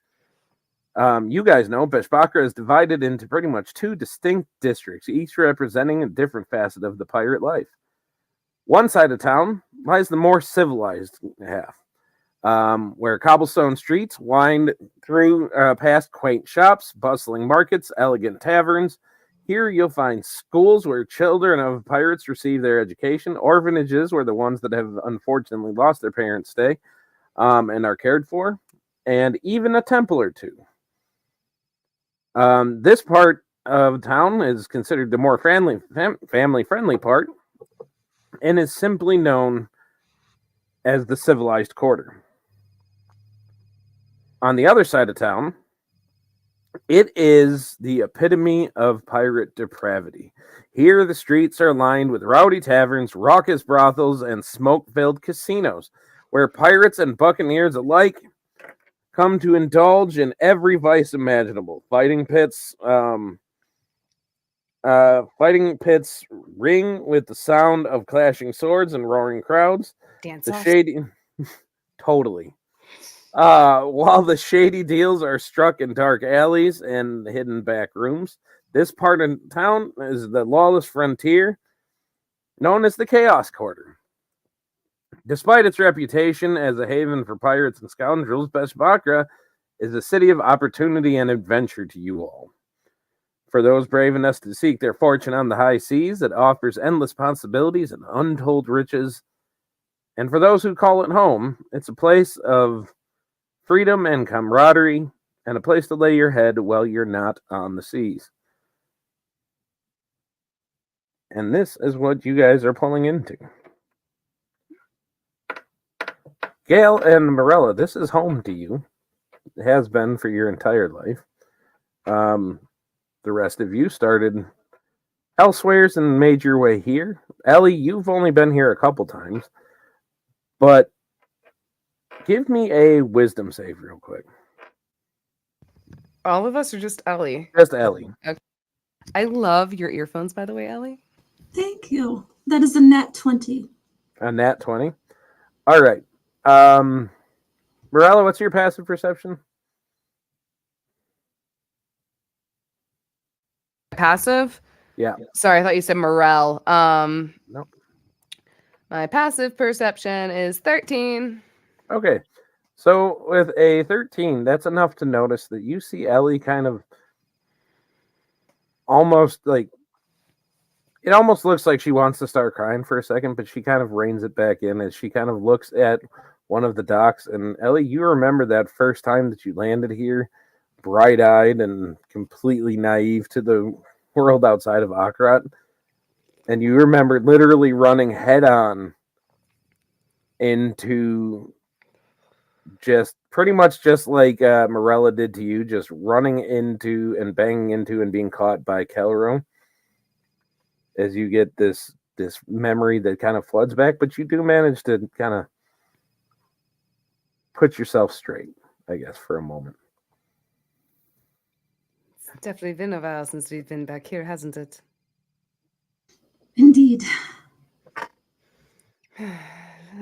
You guys know Beshbakra is divided into pretty much 2 distinct districts, each representing a different facet of the pirate life. One side of town lies the more civilized half, where cobblestone streets wind through past quaint shops, bustling markets, elegant taverns. Here you'll find schools where children of pirates receive their education, orphanages where the ones that have unfortunately lost their parents stay and are cared for, and even a temple or two. This part of town is considered the more family-friendly part and is simply known as the civilized quarter. On the other side of town, it is the epitome of pirate depravity. Here, the streets are lined with rowdy taverns, raucous brothels, and smoke-filled casinos, where pirates and buccaneers alike come to indulge in every vice imaginable. Fighting pits ring with the sound of clashing swords and roaring crowds. Totally. While the shady deals are struck in dark alleys and hidden back rooms, this part of town is the lawless frontier known as the Chaos Quarter. Despite its reputation as a haven for pirates and scoundrels, Beshbakra is a city of opportunity and adventure to you all. For those brave enough to seek their fortune on the high seas, it offers endless possibilities and untold riches. And for those who call it home, it's a place of freedom and camaraderie, and a place to lay your head while you're not on the seas. And this is what you guys are pulling into. Gail and Morella, this is home to you. It has been for your entire life. The rest of you started elsewheres and made your way here. Ellie, you've only been here a couple times, but Give me a wisdom save real quick.
All of us are just Ellie.
Just Ellie.
Okay. I love your earphones, by the way, Ellie.
Thank you. That is a nat 20.
A nat 20. All right. Morella, what's your passive perception?
Passive?
Yeah.
Sorry, I thought you said morale.
Nope.
My passive perception is 13.
Okay. So with a 13, that's enough to notice that you see Ellie kind of almost like, it almost looks like she wants to start crying for a second, but she kind of reins it back in as she kind of looks at one of the docks. And Ellie, you remember that first time that you landed here, bright-eyed and completely naive to the world outside of Akrat. And you remember literally running head-on into just pretty much just like Morella did to you, just running into and banging into and being caught by Kelro. As you get this memory that kind of floods back, but you do manage to kind of put yourself straight, I guess, for a moment.
It's definitely been a while since we've been back here, hasn't it?
Indeed.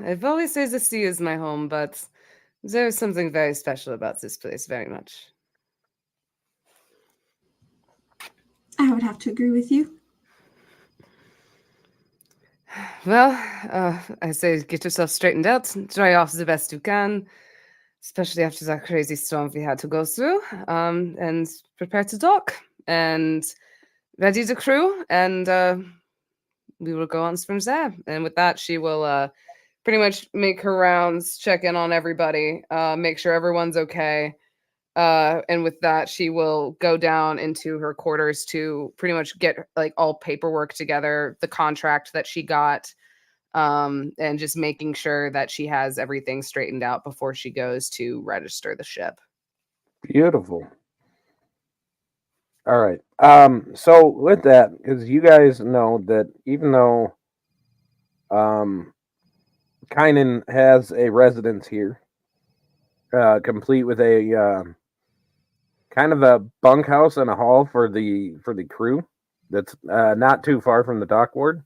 I've always said the sea is my home, but there's something very special about this place, very much.
I would have to agree with you.
Well, I say get yourself straightened out, dry off the best you can, especially after that crazy storm we had to go through, and prepare to dock, and ready the crew, and we will go on from there. And with that, she will pretty much make her rounds, check in on everybody, make sure everyone's okay. And with that, she will go down into her quarters to pretty much get like all paperwork together, the contract that she got, and just making sure that she has everything straightened out before she goes to register the ship.
Beautiful. All right. So with that, because you guys know that even though Kynan has a residence here, complete with a kind of a bunkhouse and a hall for the crew that's not too far from the dock ward.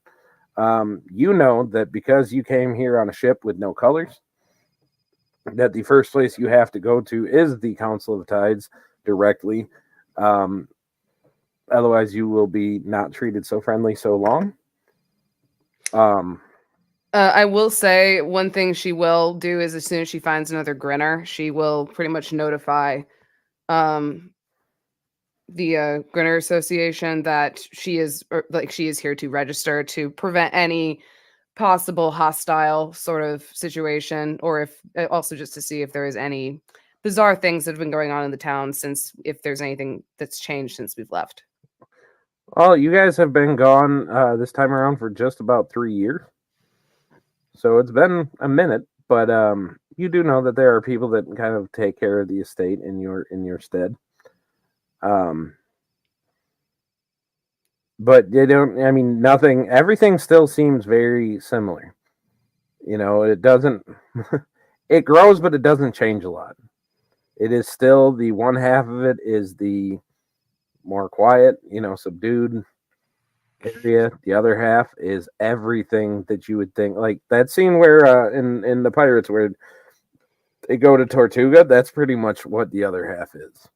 You know that because you came here on a ship with no colors, that the first place you have to go to is the Council of Tides directly. Otherwise, you will be not treated so friendly so long.
I will say one thing she will do is as soon as she finds another Grinner, she will pretty much notify the Grinner Association that she is here to register to prevent any possible hostile sort of situation, or if also just to see if there is any bizarre things that have been going on in the town since if there's anything that's changed since we've left.
Well, you guys have been gone this time around for just about 3 years. So it's been a minute, but you do know that there are people that kind of take care of the estate in your stead. But they don't, I mean, nothing, everything still seems very similar. You know, it doesn't, it grows, but it doesn't change a lot. It is still the one half of it is the more quiet, you know, subdued area. The other half is everything that you would think, like that scene where in the Pirates where they go to Tortuga, that's pretty much what the other half is.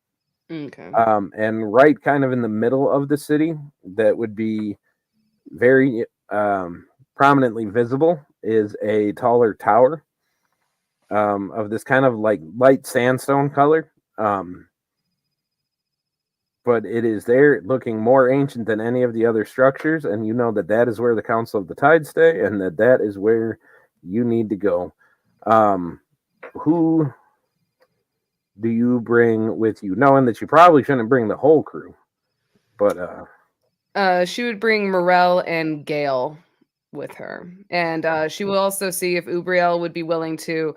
Okay.
And right kind of in the middle of the city that would be very prominently visible is a taller tower of this kind of like light sandstone color. But it is there looking more ancient than any of the other structures. And you know that that is where the Council of the Tide stay and that is where you need to go. Who do you bring with you? Knowing that you probably shouldn't bring the whole crew. But
she would bring Morel and Gale with her. And she will also see if Ubriel would be willing to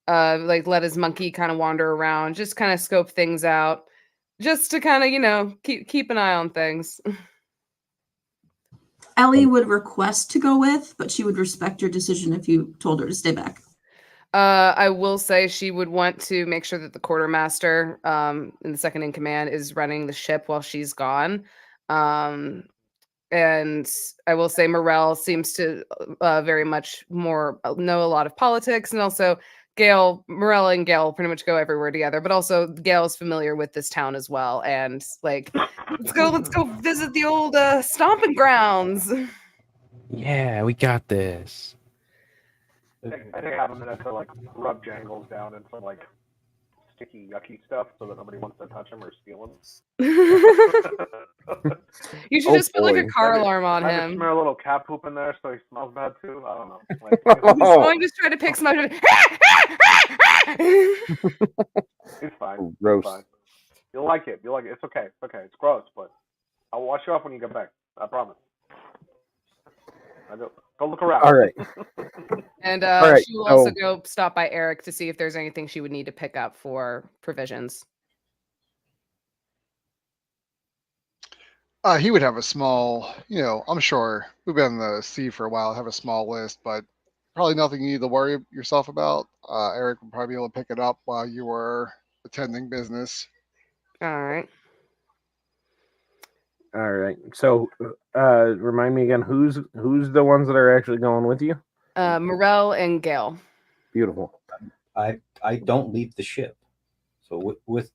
like let his monkey kind of wander around, just kind of scope things out. Just to kind of, you know, keep an eye on things.
Ellie would request to go with, but she would respect your decision if you told her to stay back.
I will say she would want to make sure that the quartermaster, in the second in command, is running the ship while she's gone. And I will say Morel seems to very much more know a lot of politics, and also Morel and Gale pretty much go everywhere together. But also Gale is familiar with this town as well, and like, let's go visit the old stomping grounds.
Yeah, we got this.
I think I have a minute to like rub Jangles down in some like sticky, yucky stuff so that nobody wants to touch him or steal him.
You should just put like a car alarm on
I
him.
just smear a little cat poop in there so he smells bad too. I don't know. Like,
He's going to try to pick some up.
It's fine.
Gross.
It's fine. You'll like it. You'll like it. It's okay. It's okay. It's gross, but I'll wash you off when you get back. I promise. Go look around.
All right.
And
All right,
she will also
so-
go stop by Eric to see if there's anything she would need to pick up for provisions.
He would have a small, I'm sure we've been in the sea for a while, have a small list, but probably nothing you need to worry yourself about. Eric would probably be able to pick it up while you were attending business.
All right.
All right. So, remind me again, who's the ones that are actually going with you?
Morel and Gale.
Beautiful.
I don't leave the ship. So with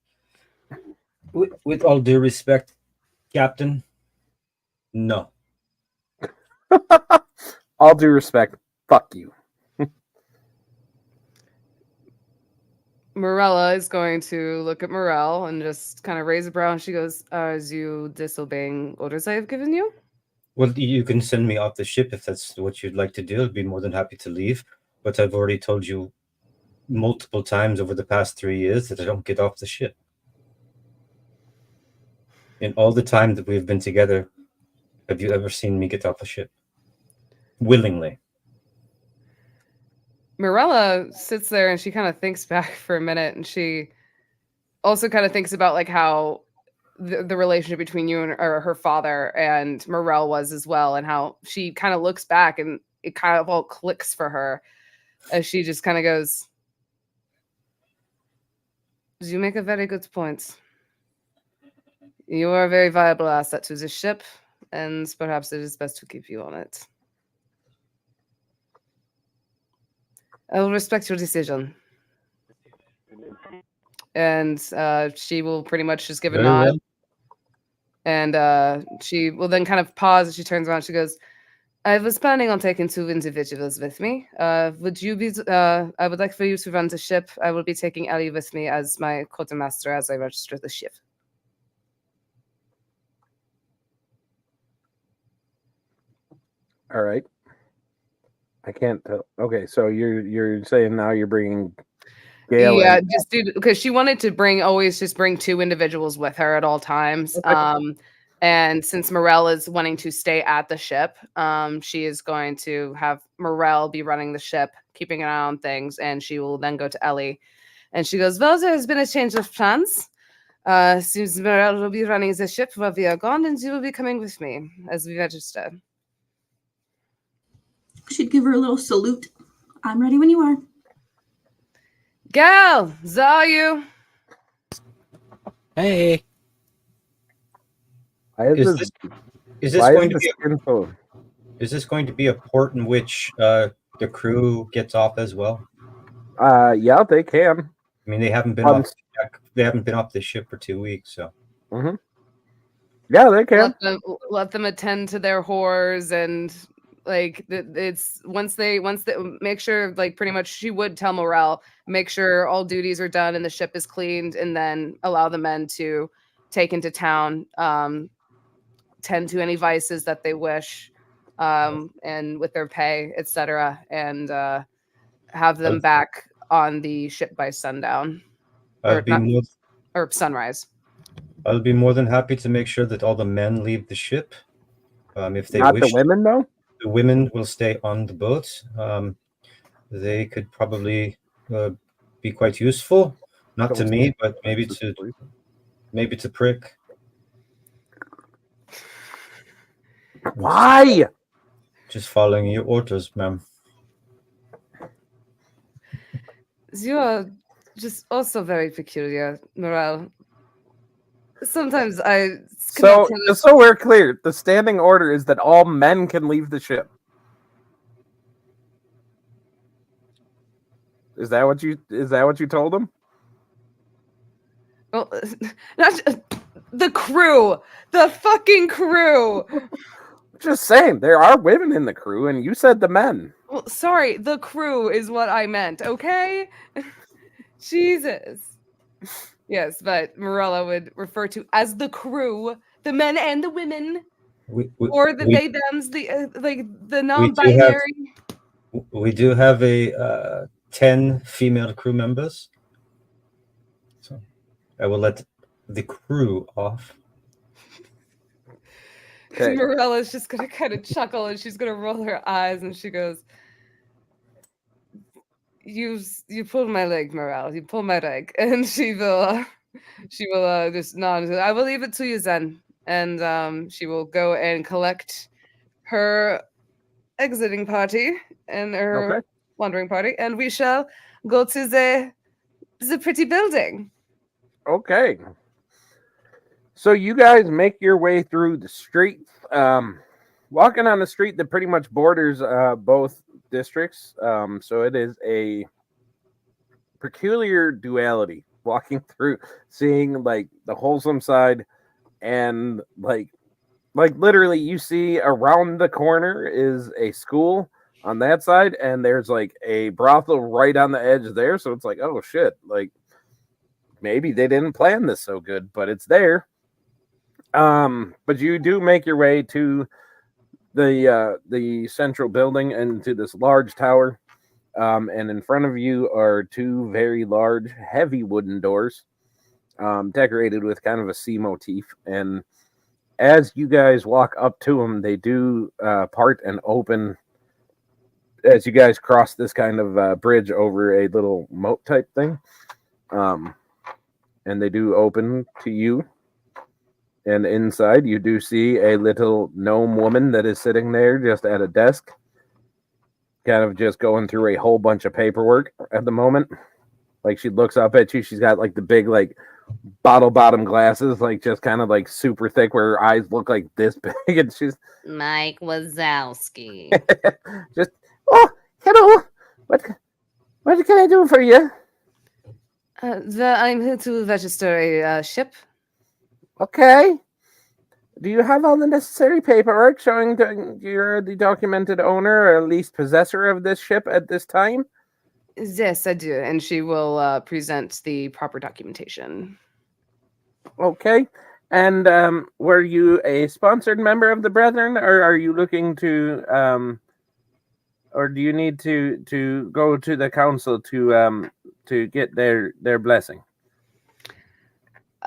all due respect, Captain, no.
All due respect, fuck you.
Morella is going to look at Morel and just kind of raise a brow, and she goes, "Are you disobeying orders I have given you?"
Well, you can send me off the ship if that's what you'd like to do. I'd be more than happy to leave. But I've already told you multiple times over the past 3 years that I don't get off the ship. In all the time that we've been together, have you ever seen me get off a ship? Willingly.
Morella sits there and she kind of thinks back for a minute, and she also kind of thinks about like how the relationship between you and or her father and Morel was as well, and how she kind of looks back and it kind of all clicks for her as she just kind of goes, "You make a very good point. You are a very viable asset to the ship, and perhaps it is best to keep you on it. I will respect your decision." And she will pretty much just give a
Very
nod.
well.
And she will then kind of pause as she turns around. She goes, "I was planning on taking 2 individuals with me. Would you be, I would like for you to run the ship. I will be taking Ellie with me as my quartermaster as I register the ship."
All right. I can't tell. Okay, so you're saying now you're bringing Gale
Yeah,
in.
just because she wanted to always just bring 2 individuals with her at all times.
Okay.
And since Morel is wanting to stay at the ship, she is going to have Morel be running the ship, keeping an eye on things, and she will then go to Ellie. And she goes, "Well, there has been a change of plans. Seems Morel will be running the ship while we are gone, and you will be coming with me as we register."
She'd give her a little salute. "I'm ready when you are."
"Gal, are you?"
Hey.
Is this
why
going
is
to be
this info?
is this going to be a port in which the crew gets off as well?
Yeah, they can.
I mean, they haven't been off the ship for 2 weeks, so.
Mm-hmm. Yeah, they can.
Let them attend to their whores, and like it's once they make sure, like, pretty much she would tell Morel, make sure all duties are done and the ship is cleaned, and then allow the men to take into town, tend to any vices that they wish, and with their pay, etc., and have them back on the ship by sundown or sunrise.
I'll be more than happy to make sure that all the men leave the ship. If they
Not
wish,
the women, though?
the women will stay on the boat. They could probably be quite useful, not to me, but maybe to Prick.
Why?
Just following your orders, ma'am.
You are just also very peculiar, Morale. Sometimes I
So, just so we're clear, the standing order is that all men can leave the ship. Is that what you told them?
Well, not the crew, the fucking crew.
Just saying, there are women in the crew, and you said the men.
Well, sorry, the crew is what I meant. Okay, Jesus. Yes, but Morella would refer to as the crew, the men and the women, or the they them's, the like the non-binary.
We do have a 10 female crew members. So I will let the crew off.
Okay.
Morella's just gonna kind of chuckle and she's gonna roll her eyes and she goes, You pulled my leg, Morale. You pulled my leg." And she will just nod. I will leave it to you, Zen. And she will go and collect her exiting party and her wandering party, and we shall go to the pretty building.
Okay. So you guys make your way through the street, walking on the street that pretty much borders both districts. So it is a peculiar duality walking through, seeing like the wholesome side and like literally you see around the corner is a school on that side, and there's like a brothel right on the edge there. So it's like, oh shit, like maybe they didn't plan this so good, but it's there. But you do make your way to the central building and to this large tower. And in front of you are two very large, heavy wooden doors, decorated with kind of a sea motif. And as you guys walk up to them, they do part and open as you guys cross this kind of bridge over a little moat type thing. And they do open to you. And inside, you do see a little gnome woman that is sitting there just at a desk, kind of just going through a whole bunch of paperwork at the moment. Like, she looks up at you. She's got like the big, like, bottle bottom glasses, like just kind of like super thick where her eyes look like this big. And she's
Mike Wazowski.
just, oh, hello. What can I do for you?
I'm here to register a ship.
Okay. Do you have all the necessary paperwork showing that you're the documented owner or at least possessor of this ship at this time?
Yes, I do. And she will present the proper documentation.
Okay. And were you a sponsored member of the Brethren, or are you looking to, or do you need to go to the council to get their blessing?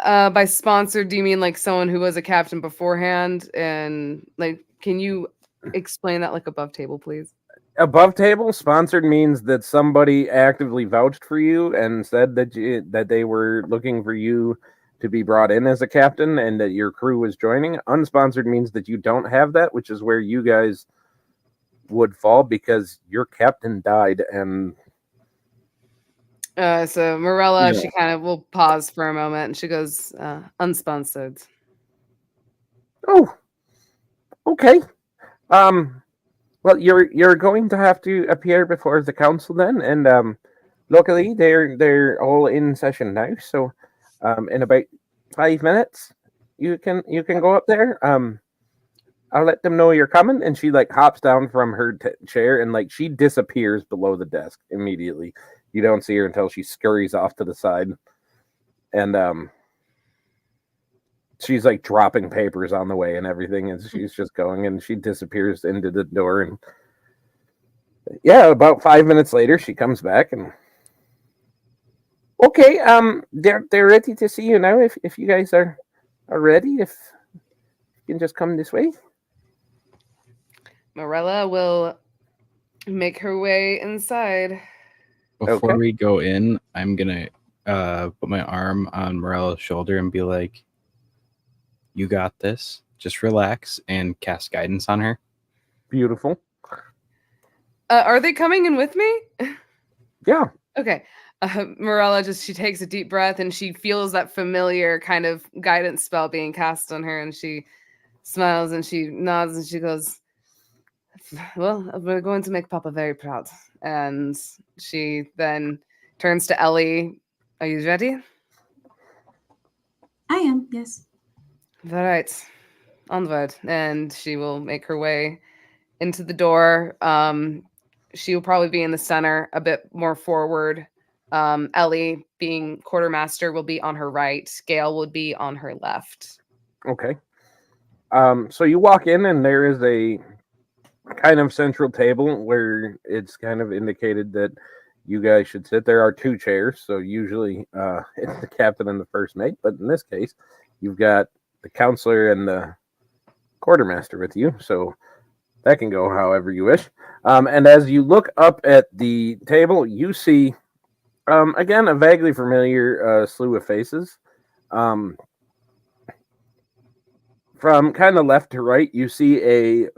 By sponsored, do you mean like someone who was a captain beforehand? And like, can you explain that like above table, please?
Above table, sponsored means that somebody actively vouched for you and said that they were looking for you to be brought in as a captain and that your crew was joining. Unsponsored means that you don't have that, which is where you guys would fall because your captain died. And
so Morella, she kind of will pause for a moment and she goes, unsponsored.
Oh, okay. Well, you're going to have to appear before the council then, and luckily they're all in session now. So, in about 5 minutes, you can go up there. I'll let them know you're coming, and she like hops down from her chair and like she disappears below the desk immediately. You don't see her until she scurries off to the side, and she's like dropping papers on the way and everything, and she's just going, and she disappears into the door. And yeah, about 5 minutes later, she comes back and okay, they're ready to see you now. If you guys are ready, if you can just come this way.
Morella will make her way inside.
Before we go in, I'm gonna put my arm on Morella's shoulder and be like, "You got this. Just relax," and cast guidance on her.
Beautiful.
Are they coming in with me?
Yeah.
Okay. Morella she takes a deep breath and she feels that familiar kind of guidance spell being cast on her, and she smiles and she nods and she goes, well, we're going to make Papa very proud. And she then turns to Ellie. Are you ready?
I am, yes.
All right. Onward. And she will make her way into the door. She will probably be in the center, a bit more forward. Ellie, being quartermaster, will be on her right. Gail would be on her left.
Okay. So you walk in, and there is a kind of central table where it's kind of indicated that you guys should sit. There are 2 chairs, so usually it's the captain and the first mate, but in this case, you've got the counselor and the quartermaster with you, so that can go however you wish. And as you look up at the table, you see, again, a vaguely familiar slew of faces. From kind of left to right, you see a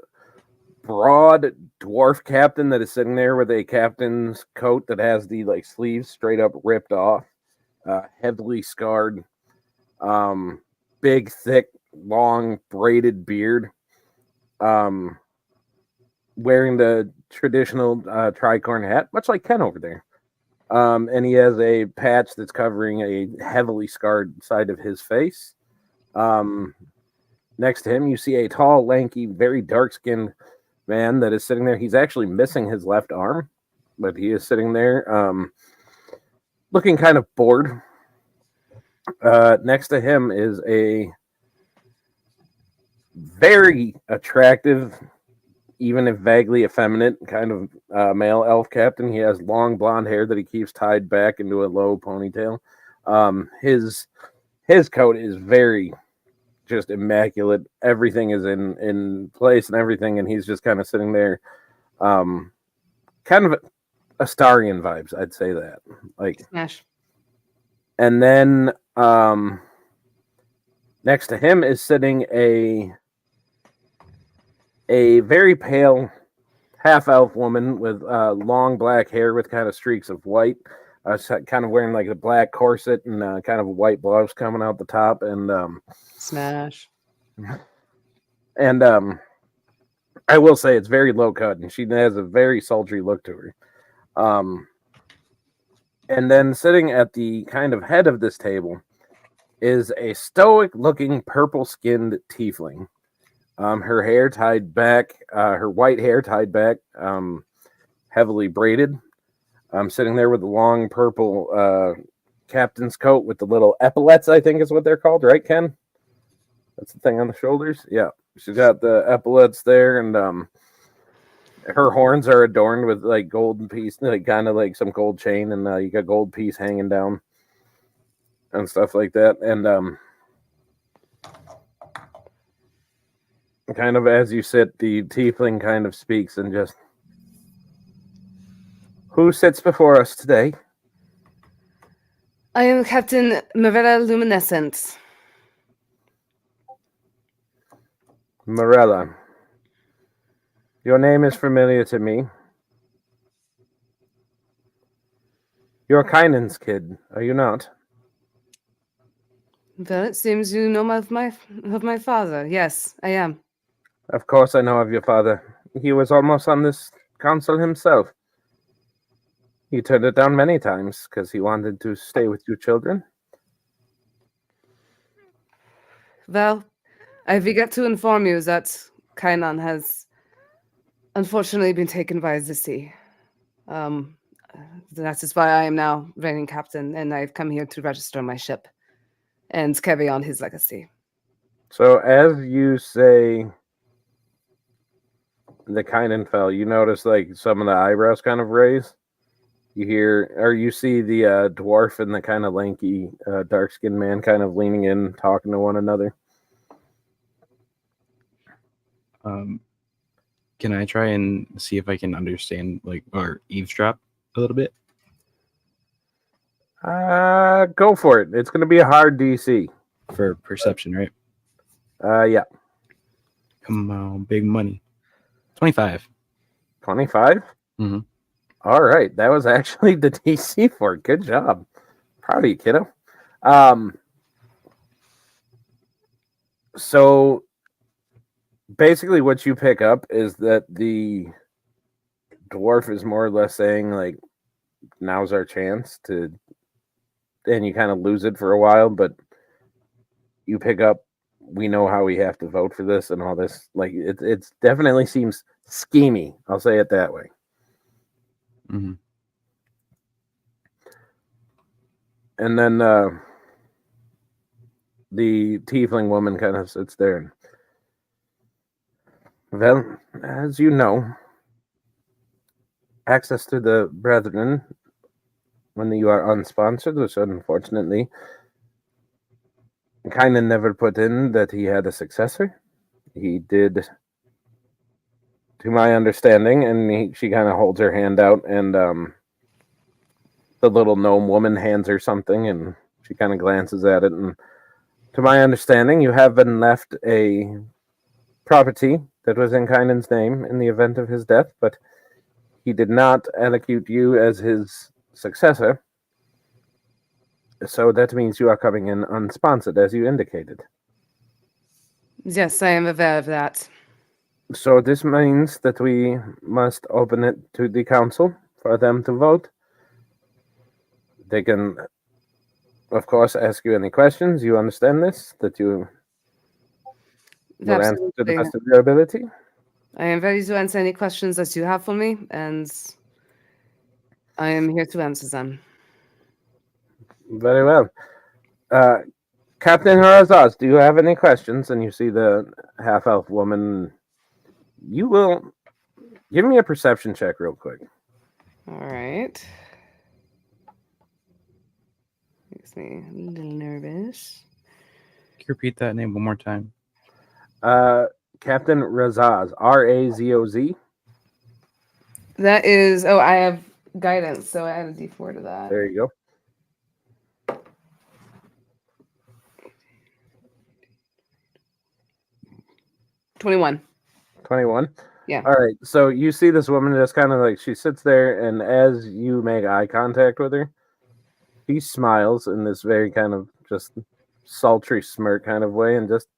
broad dwarf captain that is sitting there with a captain's coat that has the sleeves straight up ripped off, heavily scarred, big, thick, long braided beard, wearing the traditional tricorn hat, much like Ken over there. And he has a patch that's covering a heavily scarred side of his face. Next to him, you see a tall, lanky, very dark-skinned man that is sitting there. He's actually missing his left arm, but he is sitting there looking kind of bored. Next to him is a very attractive, even if vaguely effeminate, kind of male elf captain. He has long blonde hair that he keeps tied back into a low ponytail. His coat is very just immaculate. Everything is in place and everything, and he's just kind of sitting there, kind of Astarian vibes, I'd say that.
Smash.
And then next to him is sitting a very pale half-elf woman with long black hair with kind of streaks of white, kind of wearing a black corset and kind of white gloves coming out the top, and
Smash.
And I will say it's very low cut, and she has a very sultry look to her. And then sitting at the kind of head of this table is a stoic-looking, purple-skinned tiefling. Her hair tied back, her white hair tied back, heavily braided. Sitting there with a long purple captain's coat with the little epaulets, I think is what they're called, right, Ken? That's the thing on the shoulders? Yeah. She's got the epaulets there, and her horns are adorned with golden piece, kind of some gold chain, and you got gold piece hanging down and stuff like that. And kind of as you sit, the tiefling kind of speaks and just, who sits before us today?
I am Captain Morella Luminescence.
Morella. Your name is familiar to me. You're Kynan's kid, are you not?
Well, it seems you know of my father. Yes, I am.
Of course I know of your father. He was almost on this council himself. He turned it down many times because he wanted to stay with you children.
Well, I forget to inform you that Kynan has unfortunately been taken by the sea. That is why I am now reigning captain, and I've come here to register my ship and carry on his legacy.
So as you say the Kynan fell, you notice some of the eyebrows kind of raise. You hear, or you see the dwarf and the kind of lanky, dark-skinned man kind of leaning in, talking to one another.
Can I try and see if I can understand, or eavesdrop a little bit?
Go for it. It's going to be a hard DC.
For perception, right?
Yeah.
Come on, big money. 25.
25?
Mm-hmm.
All right, that was actually the DC for it. Good job. Proud of you, kiddo. So basically what you pick up is that the dwarf is more or less saying, like, now's our chance to, and you kind of lose it for a while, but you pick up, we know how we have to vote for this and all this. Like, it definitely seems schemy. I'll say it that way.
Mm-hmm.
And then the tiefling woman kind of sits there and, well, as you know, access to the brethren when you are unsponsored, which unfortunately Kynan never put in that he had a successor. He did, to my understanding, and she kind of holds her hand out, and the little gnome woman hands her something, and she kind of glances at it, and to my understanding, you have been left a property that was in Kynan's name in the event of his death, but he did not allocate you as his successor. So that means you are coming in unsponsored, as you indicated.
Yes, I am aware of that.
So this means that we must open it to the council for them to vote. They can, of course, ask you any questions. You understand this? That you will answer to the best of your ability?
I am ready to answer any questions that you have for me, and I am here to answer them.
Very well. Captain Harazaz, do you have any questions? And you see the half-elf woman. You will give me a perception check real quick.
All right. Makes me a little nervous.
Can you repeat that name one more time?
Captain Razaz, Razoz.
That is, I have guidance, so I add a D4 to that.
There you go.
$21.
21.
Yeah.
All right. So you see this woman just kind of like, she sits there, and as you make eye contact with her, she smiles in this very kind of just sultry smirk kind of way, and just,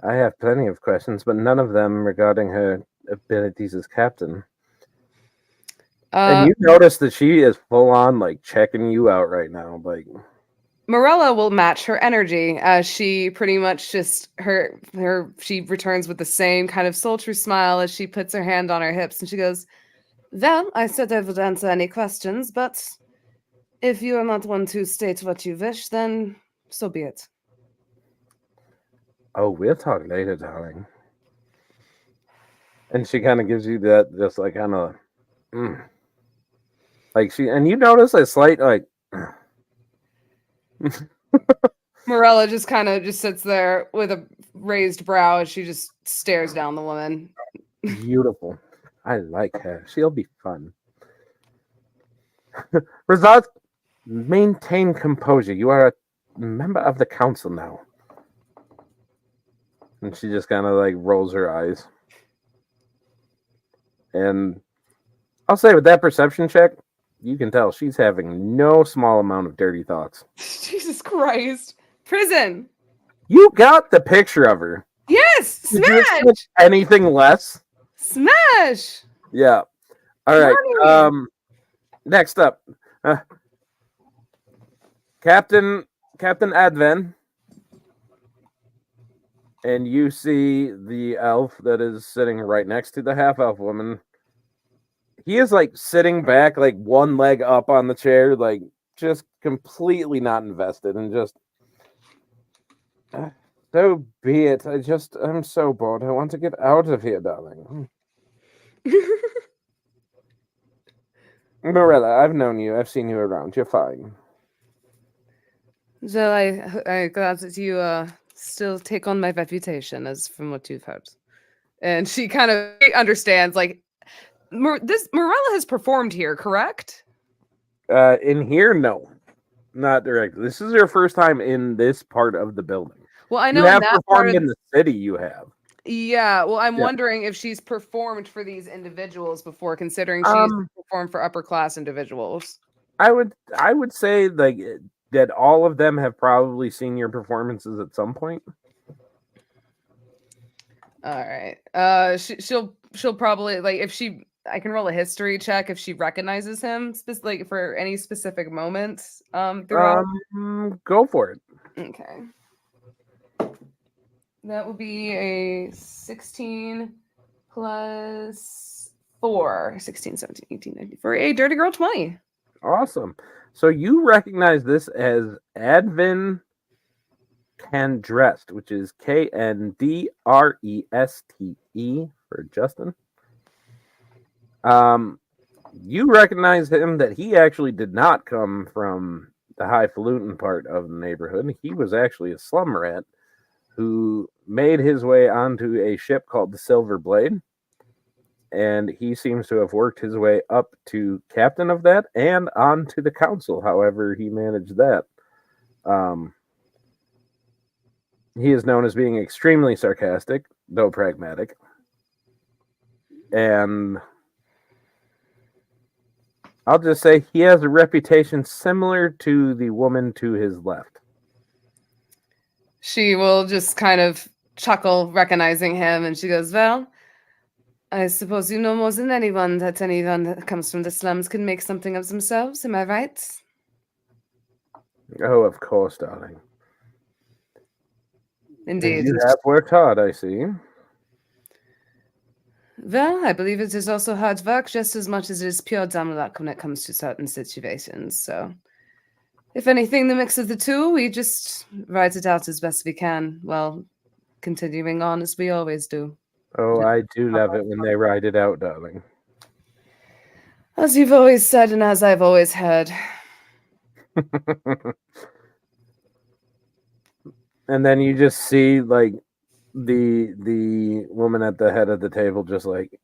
I have plenty of questions, but none of them regarding her abilities as captain. And you notice that she is full on like checking you out right now. Like,
Morella will match her energy as she pretty much just she returns with the same kind of sultry smile as she puts her hand on her hips, and she goes, "Well, I said I would answer any questions, but if you are not one to state what you wish, then so be it."
oh, we'll talk later, darling. And she kind of gives you that just like kind of like she, and you notice a slight like
Morella just kind of just sits there with a raised brow as she just stares down the woman.
beautiful. I like her. She'll be fun. Razaz, maintain composure. You are a member of the council now. And she just kind of like rolls her eyes. And I'll say with that perception check, you can tell she's having no small amount of dirty thoughts.
Jesus Christ. Prison.
You got the picture of her.
Yes.
Did you
Smash.
expect anything less?
Smash.
Yeah. All right.
Money.
Next up, Captain Adven, and you see the elf that is sitting right next to the half elf woman. He is like sitting back, like one leg up on the chair, like just completely not invested, and just so be it. I'm so bored. I want to get out of here, darling. Morella, I've known you. I've seen you around. You're fine.
So I'm glad that you still take on my reputation, as from what you've heard. And she kind of understands, like, Morella has performed here, correct?
In here, no, not directly. This is your first time in this part of the building.
Well, I know
you have
that
performed in the city. You have.
Yeah, well, I'm
Yeah.
wondering if she's performed for these individuals before, considering she's performed for upper class individuals.
I would say like that all of them have probably seen your performances at some point.
All right. She'll probably like if she. I can roll a history check if she recognizes him, like for any specific moments. Throughout.
Go for it.
Okay. That would be a 16 plus 4, 16, 17, 18, 19, for a Dirty Girl 20.
Awesome. So you recognize this as Advin Kandrest, which is Kndreste for Justin. You recognize him that he actually did not come from the highfalutin part of the neighborhood. He was actually a slum rat who made his way onto a ship called the Silver Blade. And he seems to have worked his way up to captain of that and onto the council, however he managed that. He is known as being extremely sarcastic, though pragmatic. And I'll just say he has a reputation similar to the woman to his left.
She will just kind of chuckle, recognizing him, and she goes, well, I suppose you know more than anyone that comes from the slums can make something of themselves. Am I right?
Oh, of course, darling.
Indeed.
You have worked hard, I see.
Well, I believe it is also hard work just as much as it is pure dumb luck when it comes to certain situations. So, if anything, the mix of the two, we just ride it out as best we can while continuing on as we always do.
Oh, I do love it when they ride it out, darling.
As you've always said and as I've always heard.
And then you just see like the woman at the head of the table just like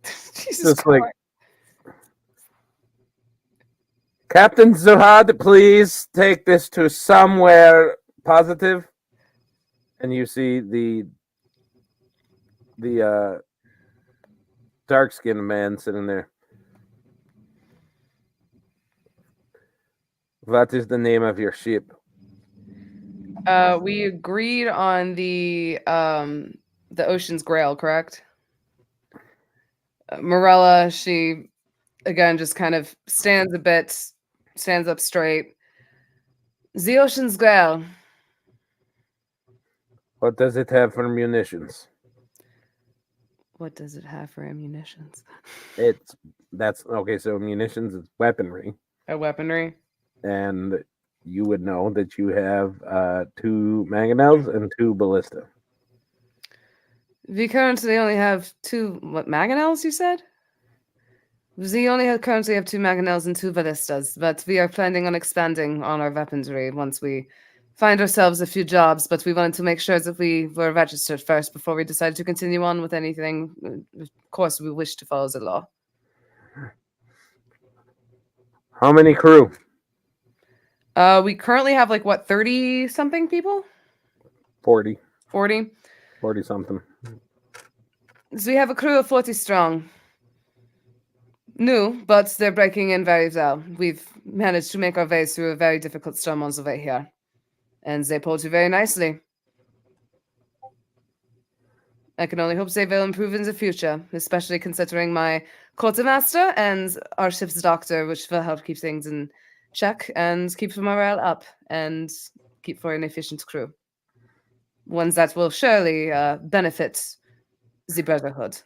Jesus
just like Captain Zuhad, please take this to somewhere positive. And you see the dark-skinned man sitting there. What is the name of your ship?
We agreed on the Ocean's Grail, correct? Morella, she again just kind of stands up straight. The Ocean's Grail.
What does it have for munitions?
What does it have for ammunitions?
That's okay. So munitions is weaponry.
Weaponry.
And you would know that you have 2 mangonels and 2 ballista.
We currently only have 2 mangonels, you said? We only currently have 2 mangonels and 2 ballistas, but we are planning on expanding on our weaponry once we find ourselves a few jobs, but we wanted to make sure that we were registered first before we decided to continue on with anything. Of course, we wish to follow the law.
How many crew?
We currently have 30-something people?
40.
40?
40-something.
So we have a crew of 40 strong. New, but they're breaking in very well. We've managed to make our way through a very difficult storm on the way here. And they pulled you very nicely. I can only hope they will improve in the future, especially considering my quartermaster and our ship's doctor, which will help keep things in check and keep the morale up and keep for an efficient crew. Ones that will surely benefit the Brotherhood.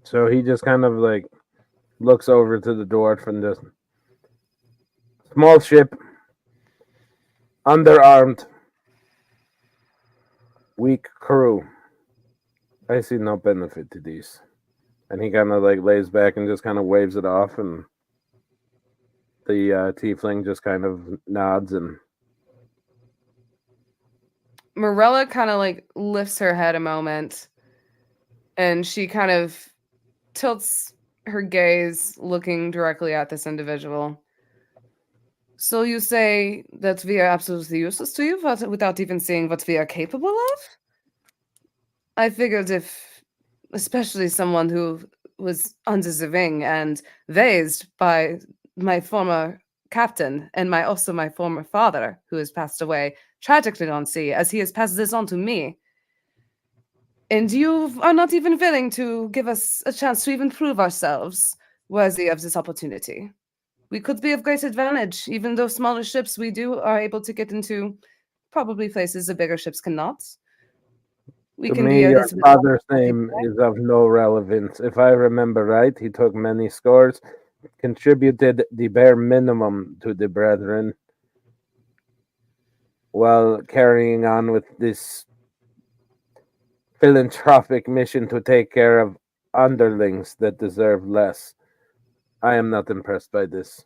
So he just kind of looks over to the dwarf and just small ship, underarmed, weak crew. I see no benefit to these. And he kind of lays back and just kind of waves it off, and the tiefling just kind of nods. And
Morella kind of lifts her head a moment, and she kind of tilts her gaze looking directly at this individual. So you say that we are absolutely useless to you without even seeing what we are capable of? I figured if, especially someone who was undeserving and raised by my former captain and also my former father, who has passed away tragically on sea, as he has passed this on to me. And you are not even willing to give us a chance to even prove ourselves worthy of this opportunity. We could be of great advantage, even though smaller ships are able to get into probably places the bigger ships cannot. We
To
can
me,
be
your
this
father's name is of no relevance. If I remember right, he took many scores, contributed the bare minimum to the brethren, while carrying on with this philanthropic mission to take care of underlings that deserve less. I am not impressed by this.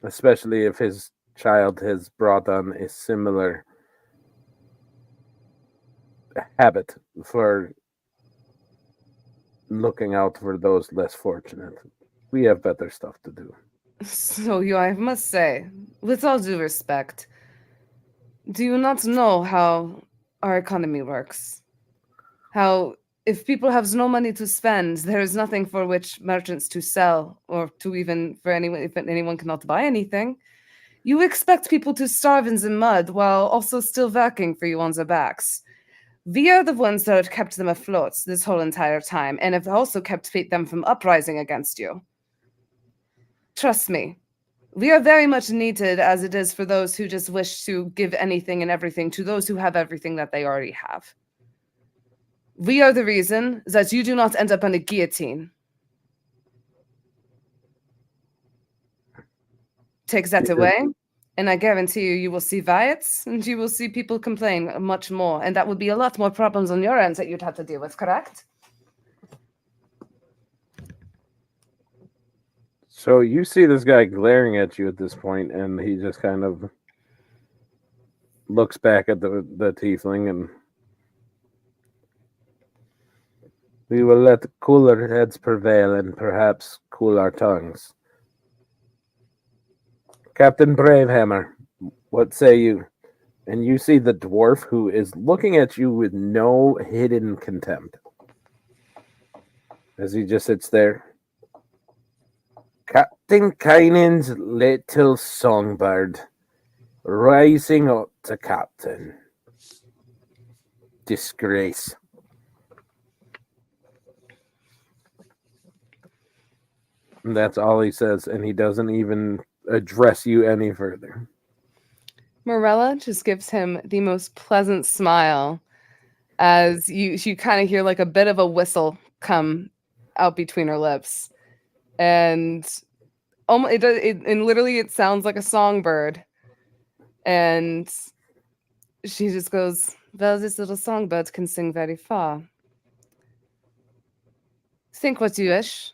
Especially if his child has brought on a similar habit for looking out for those less fortunate. We have better stuff to do.
So I must say, with all due respect, do you not know how our economy works? How if people have no money to spend, there is nothing for which merchants to sell, or to even for anyone if anyone cannot buy anything. You expect people to starve in the mud while also still working for you on their backs. We are the ones that have kept them afloat this whole entire time, and have also kept them from uprising against you. Trust me, we are very much needed as it is for those who just wish to give anything and everything to those who have everything that they already have. We are the reason that you do not end up on a guillotine. Take that away, and I guarantee you will see riots, and you will see people complain much more, and that would be a lot more problems on your end that you'd have to deal with, correct?
So you see this guy glaring at you at this point, and he just kind of looks back at the tiefling, and we will let cooler heads prevail and perhaps cool our tongues. Captain Bravehammer, what say you? And you see the dwarf who is looking at you with no hidden contempt as he just sits there. Captain Kynan's little songbird, rising up to captain. Disgrace. And that's all he says, and he doesn't even address you any further.
Morella just gives him the most pleasant smile as you kind of hear like a bit of a whistle come out between her lips. And literally it sounds like a songbird. And she just goes, well, this little songbird can sing very far. Think what you wish.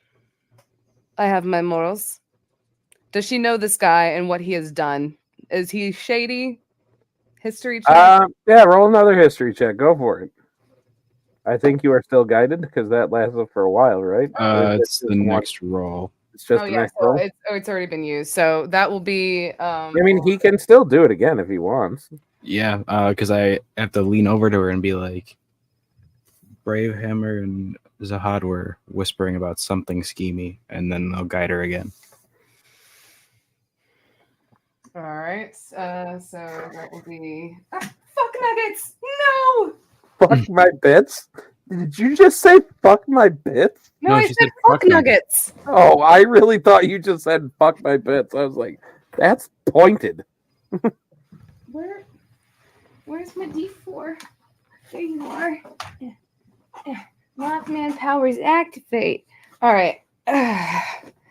I have my morals. Does she know this guy and what he has done? Is he shady? History check?
Yeah, roll another history check. Go for it. I think you are still guided because that lasted for a while, right?
It's the next roll.
It's just the next roll.
It's already been used. So that will be.
I mean, he can still do it again if he wants.
Yeah, because I have to lean over to her and be like, Bravehammer and Zahad were whispering about something schemy, and then I'll guide her again.
All right. So that will be. Fuck nuggets! No!
Fuck my bits? Did you just say fuck my bits?
No, I said fuck nuggets.
Oh, I really thought you just said fuck my bits. I was like, that's pointed.
Where's my D4? There you are. Mothman powers activate.
All right.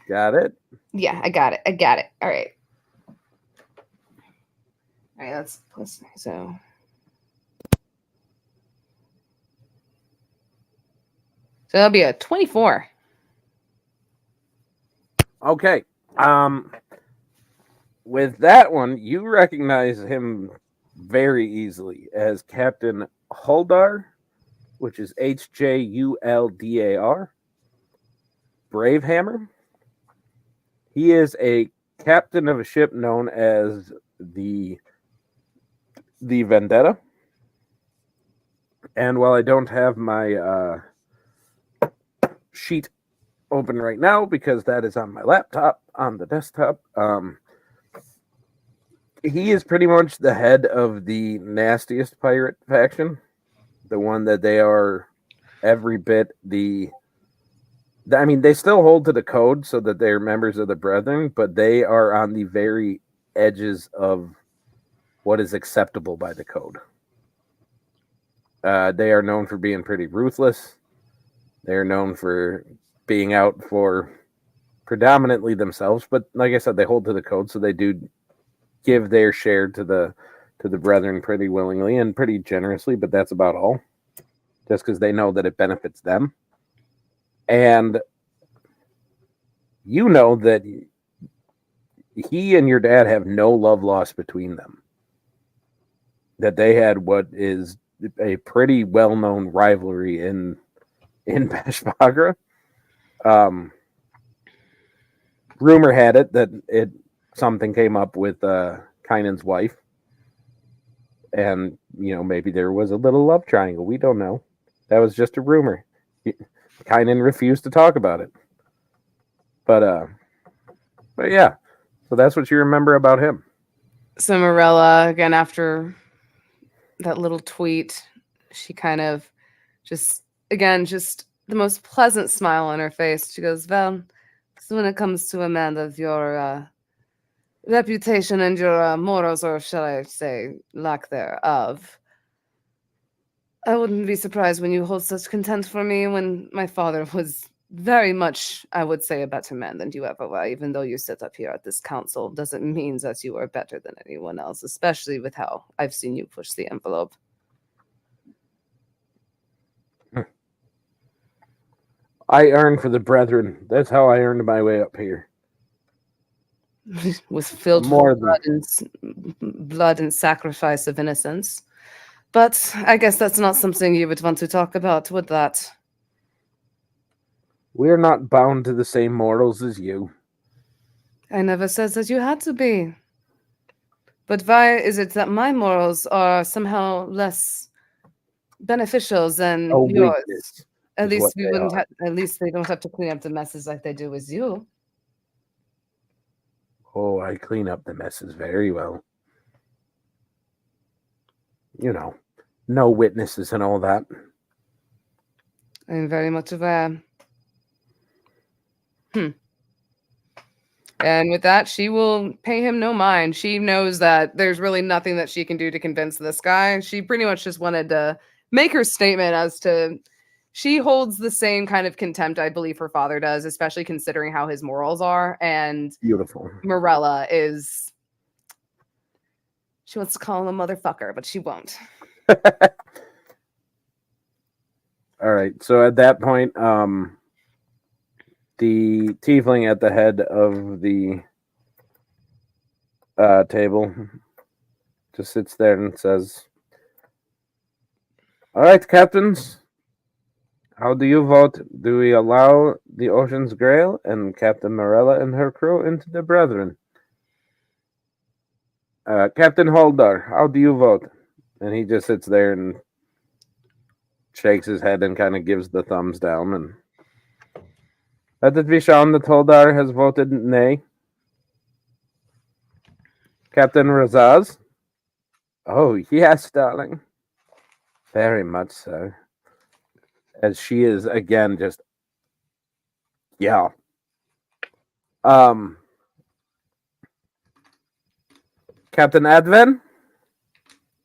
Got it?
Yeah, I got it. All right. All right, let's so. So that'll be a 24.
Okay. With that one, you recognize him very easily as Captain Huldar, which is Huldar. Bravehammer. He is a captain of a ship known as the Vendetta. And while I don't have my sheet open right now because that is on my laptop on the desktop, he is pretty much the head of the nastiest pirate faction, the one that they are every bit I mean, they still hold to the code so that they're members of the Brethren, but they are on the very edges of what is acceptable by the code. They are known for being pretty ruthless. They're known for being out for predominantly themselves, but like I said, they hold to the code, so they do give their share to the Brethren pretty willingly and pretty generously, but that's about all. Just because they know that it benefits them. And you know that he and your dad have no love lost between them. That they had what is a pretty well-known rivalry in Bashbagra. Rumor had it that something came up with Kainen's wife. And, maybe there was a little love triangle. We don't know. That was just a rumor. Kainen refused to talk about it. But yeah. So that's what you remember about him.
So Morella, again, after that little tweet, she kind of just the most pleasant smile on her face. She goes, well, so when it comes to a man of your reputation and your morals, or shall I say lack thereof, I wouldn't be surprised when you hold such contempt for me, when my father was very much, I would say, a better man than you ever were. Even though you sit up here at this council, doesn't mean that you are better than anyone else, especially with how I've seen you push the envelope.
I earned for the Brethren. That's how I earned my way up here.
Was filled with blood and sacrifice of innocence. But I guess that's not something you would want to talk about, would that?
We're not bound to the same morals as you.
I never said that you had to be. But why is it that my morals are somehow less beneficial than yours? At least we wouldn't have. At least they don't have to clean up the messes like they do with you.
Oh, I clean up the messes very well. No witnesses and all that.
I'm very much aware. And with that, she will pay him no mind. She knows that there's really nothing that she can do to convince this guy. She pretty much just wanted to make her statement as to she holds the same kind of contempt I believe her father does, especially considering how his morals are. And
beautiful.
Morella is, she wants to call him a motherfucker, but she won't.
All right. So at that point, the tiefling at the head of the table just sits there and says, all right, captains, how do you vote? Do we allow the Ocean's Grail and Captain Morella and her crew into the Brethren? Captain Holdar, how do you vote? And he just sits there and shakes his head and kind of gives the thumbs down. And let it be shown that Holdar has voted nay. Captain Razaz? Oh, yes, darling. Very much so. As she is, again, just... Yeah. Captain Adven?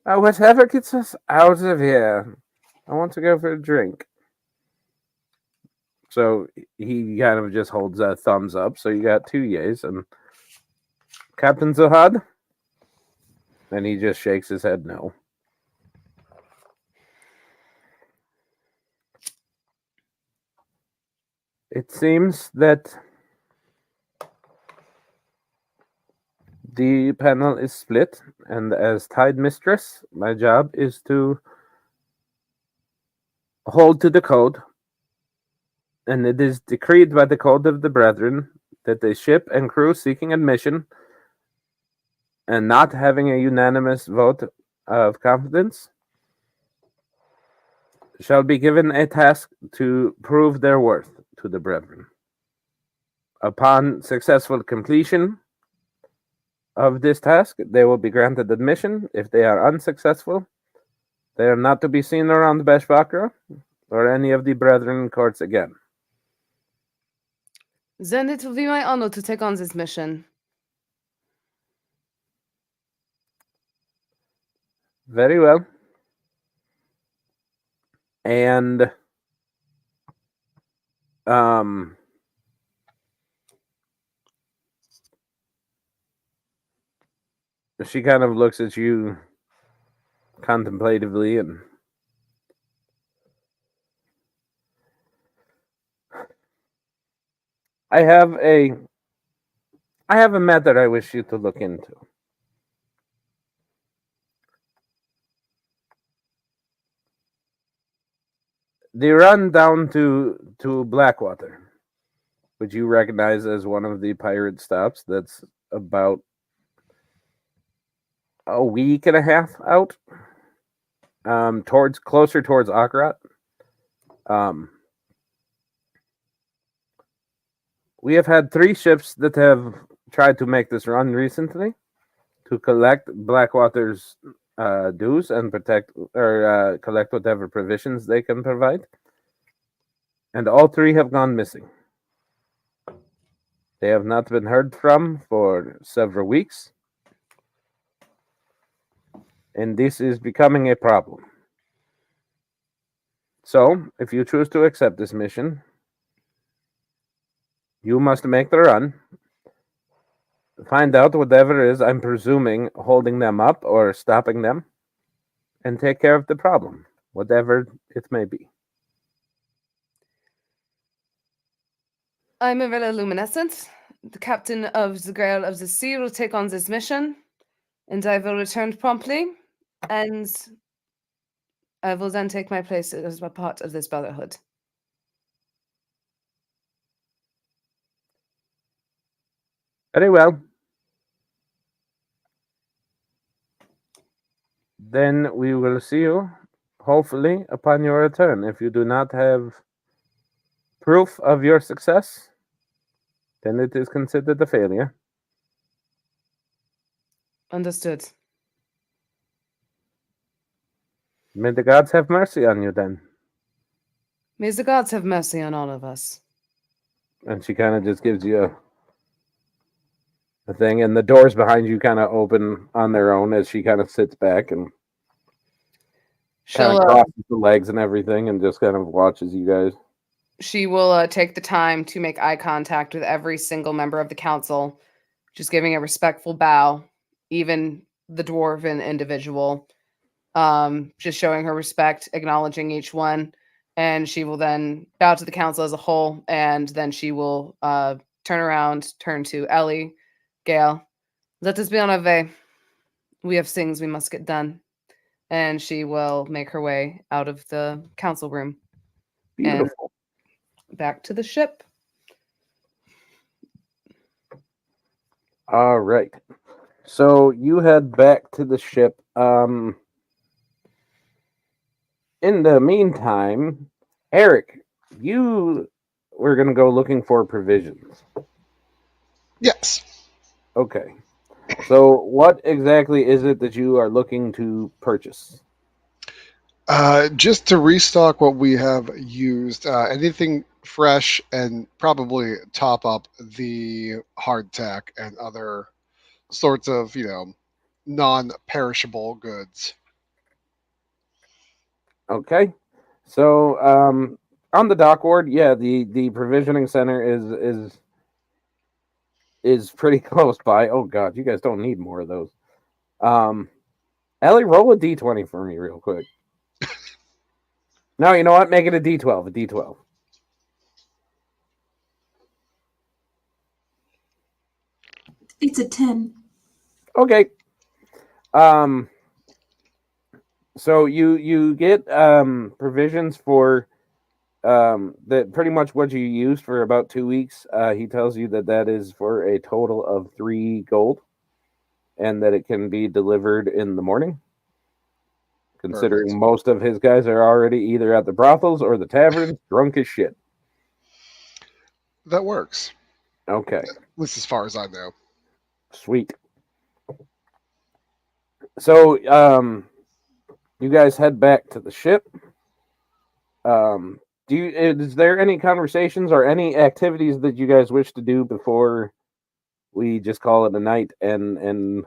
Whatever gets us out of here. I want to go for a drink. So he kind of just holds a thumbs up. So you got 2 yays. And Captain Zohad? And he just shakes his head no. It seems that the panel is split, and as Tide Mistress, my job is to hold to the code, and it is decreed by the Code of the Brethren that the ship and crew seeking admission and not having a unanimous vote of confidence shall be given a task to prove their worth to the brethren. Upon successful completion of this task, they will be granted admission. If they are unsuccessful, they are not to be seen around Beshvakra or any of the brethren courts again.
Then it will be my honor to take on this mission.
Very well. And she kind of looks at you contemplatively and I have a matter I wish you to look into. The run down to Blackwater, which you recognize as one of the pirate stops, that's about a week and a half out, closer towards Akrat. We have had 3 ships that have tried to make this run recently to collect Blackwater's dues and collect whatever provisions they can provide. And all 3 have gone missing. They have not been heard from for several weeks. And this is becoming a problem. So, if you choose to accept this mission, you must make the run, find out whatever is, I'm presuming, holding them up or stopping them, and take care of the problem, whatever it may be.
I'm Mirella Luminescent, the captain of the Grail of the Sea, will take on this mission, and I will return promptly, and I will then take my place as a part of this brotherhood.
Very well. Then we will see you, hopefully, upon your return. If you do not have proof of your success, then it is considered a failure.
Understood.
May the gods have mercy on you then.
May the gods have mercy on all of us.
And she kind of just gives you a thing, and the doors behind you kind of open on their own as she kind of sits back and kind of crosses the legs and everything and just kind of watches you guys.
She will take the time to make eye contact with every single member of the council, just giving a respectful bow, even the dwarven individual, just showing her respect, acknowledging each one, and she will then bow to the council as a whole, and then she will turn to Ellie, Gale, let us be on our way. We have things we must get done. And she will make her way out of the council room.
Beautiful.
And back to the ship.
All right. So you head back to the ship. In the meantime, Eric, you were going to go looking for provisions.
Yes.
Okay. So what exactly is it that you are looking to purchase?
Just to restock what we have used, anything fresh, and probably top up the hardtack and other sorts of, non-perishable goods.
Okay. So on the dock ward, yeah, the provisioning center is pretty close by. Oh god, you guys don't need more of those. Ellie, roll a d20 for me real quick. No, you know what? Make it a d12. A d12.
It's a 10.
Okay. So you get provisions for that pretty much what you used for about 2 weeks. He tells you that is for a total of 3 gold, and that it can be delivered in the morning. Considering
Perfect.
most of his guys are already either at the brothels or the taverns, drunk as shit.
That works.
Okay.
At least as far as I know.
Sweet. So, you guys head back to the ship. Is there any conversations or any activities that you guys wish to do before we just call it a night and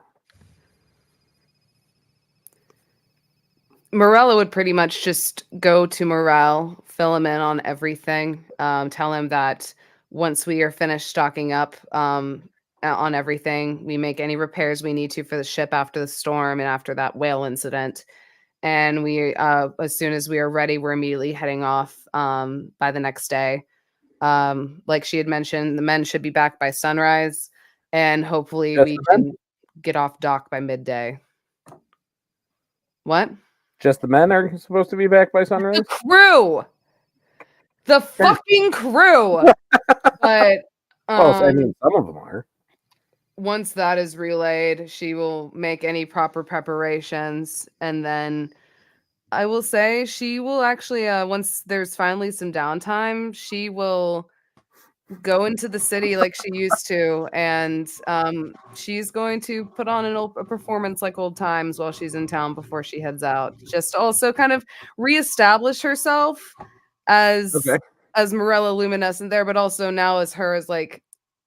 Morella would pretty much just go to Morel, fill him in on everything, tell him that once we are finished stocking up on everything, we make any repairs we need to for the ship after the storm and after that whale incident. And we, as soon as we are ready, we're immediately heading off by the next day. Like she had mentioned, the men should be back by sunrise, and hopefully
Just
we
the men?
can get off dock by midday. What?
just the men are supposed to be back by sunrise?
The crew, the fucking crew. But
Well, I mean, some of them are.
once that is relayed, she will make any proper preparations, and then I will say she will actually, once there's finally some downtime, she will go into the city like she used to, and she's going to put on a performance like old times while she's in town before she heads out. Just also kind of reestablish herself as Morella Luminescent there, but also now as her as like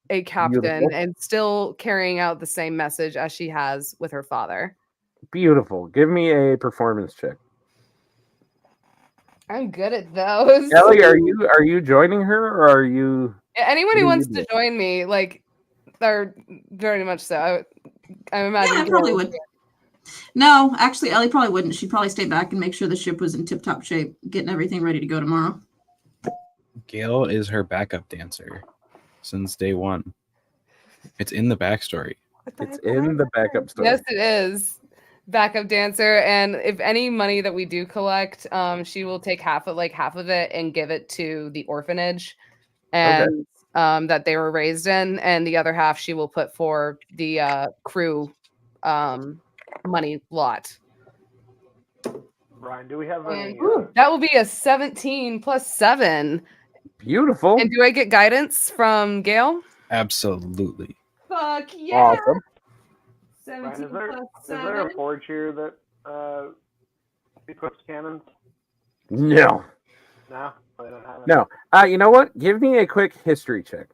a captain
Beautiful.
and still carrying out the same message as she has with her father.
Beautiful. Give me a performance check.
I'm good at those.
Ellie, are you joining her, or are you?
Anyone
what
who
are
wants
you
to
doing?
join me, like, they're very much so. I imagine.
Yeah, I probably would. No, actually, Ellie probably wouldn't. She'd probably stay back and make sure the ship was in tip-top shape, getting everything ready to go tomorrow.
Gail is her backup dancer since day one. It's in the backstory.
It's in the backup story.
Yes, it is. Backup dancer, and if any money that we do collect, she will take half of it and give it to the orphanage, and that they were raised in, and the other half she will put for the crew money lot.
Ryan, do we have any?
And, that will be a 17 plus 7.
Beautiful.
And do I get guidance from Gail?
Absolutely.
Fuck yeah!
Awesome.
17
Ryan,
plus
is there
7.
a forge here that equips cannons?
No.
No, I don't have it.
No. You know what? Give me a quick history check.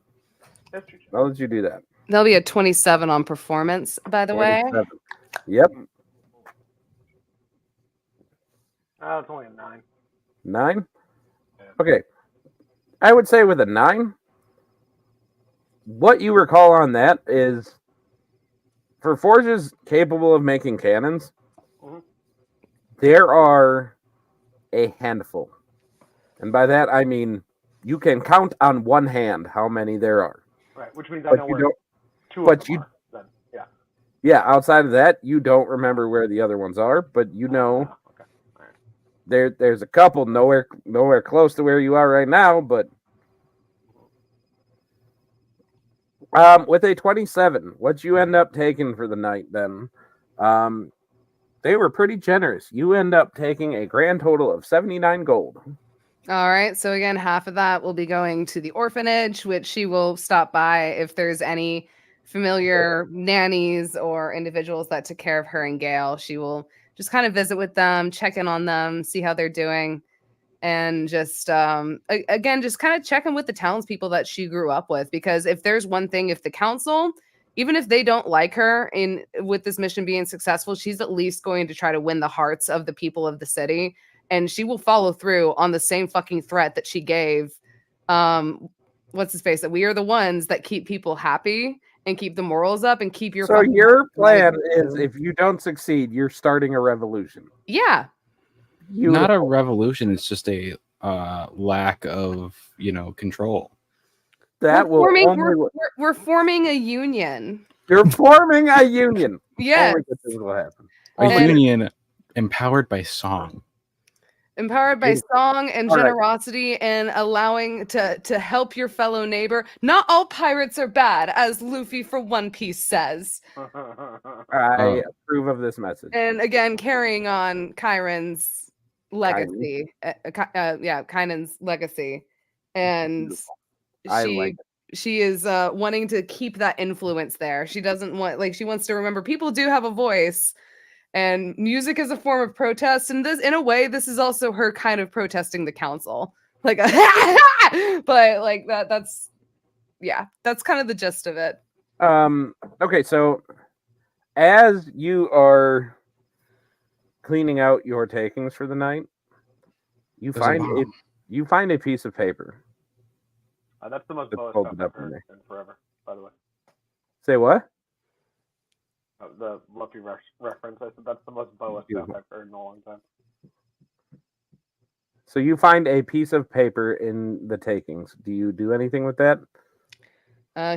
History check.
I'll let you do that.
There'll be a 27 on performance, by the way.
27. Yep.
It's only a 9.
9? Okay. I would say with a 9, what you recall on that is for forges capable of making cannons, there are a handful. And by that, I mean you can count on one hand how many there are.
Right, which means I
But
know
you
where
don't-
2
but
of them
you-
are. Then, yeah.
Yeah, outside of that, you don't remember where the other ones are, but you know
Okay. All right.
there's a couple nowhere close to where you are right now, but with a 27, what you end up taking for the night then, they were pretty generous. You end up taking a grand total of 79 gold.
All right. So again, half of that will be going to the orphanage, which she will stop by if there's any familiar nannies or individuals that took care of her and Gail. She will just kind of visit with them, check in on them, see how they're doing, and just again, just kind of check in with the townspeople that she grew up with. Because if there's one thing, if the council, even if they don't like her with this mission being successful, she's at least going to try to win the hearts of the people of the city. And she will follow through on the same fucking threat that she gave. What's his face? That we are the ones that keep people happy and keep the morals up and keep your.
So your plan is, if you don't succeed, you're starting a revolution.
Yeah.
Not a revolution. It's just a lack of control.
That
we're forming a union.
You're forming a union.
Yes.
This will happen.
A union empowered by song.
Empowered by song and
All right.
generosity and allowing to help your fellow neighbor. Not all pirates are bad, as Luffy for One Piece says.
I approve of this message.
And again, carrying on Chiron's legacy. Kainen's legacy. And
I like
she is wanting to keep that influence there. She doesn't want, she wants to remember people do have a voice. And music is a form of protest, and this, in a way, this is also her kind of protesting the council, but that's kind of the gist of it.
Okay, so as you are cleaning out your takings for the night, you find a piece of paper.
That's the most
That's
bonus
folded
stuff
up
I've
in
heard in forever, by the way.
Say what?
The Luffy reference. I said that's the most boa stuff I've heard in a long time.
So you find a piece of paper in the takings. Do you do anything with that?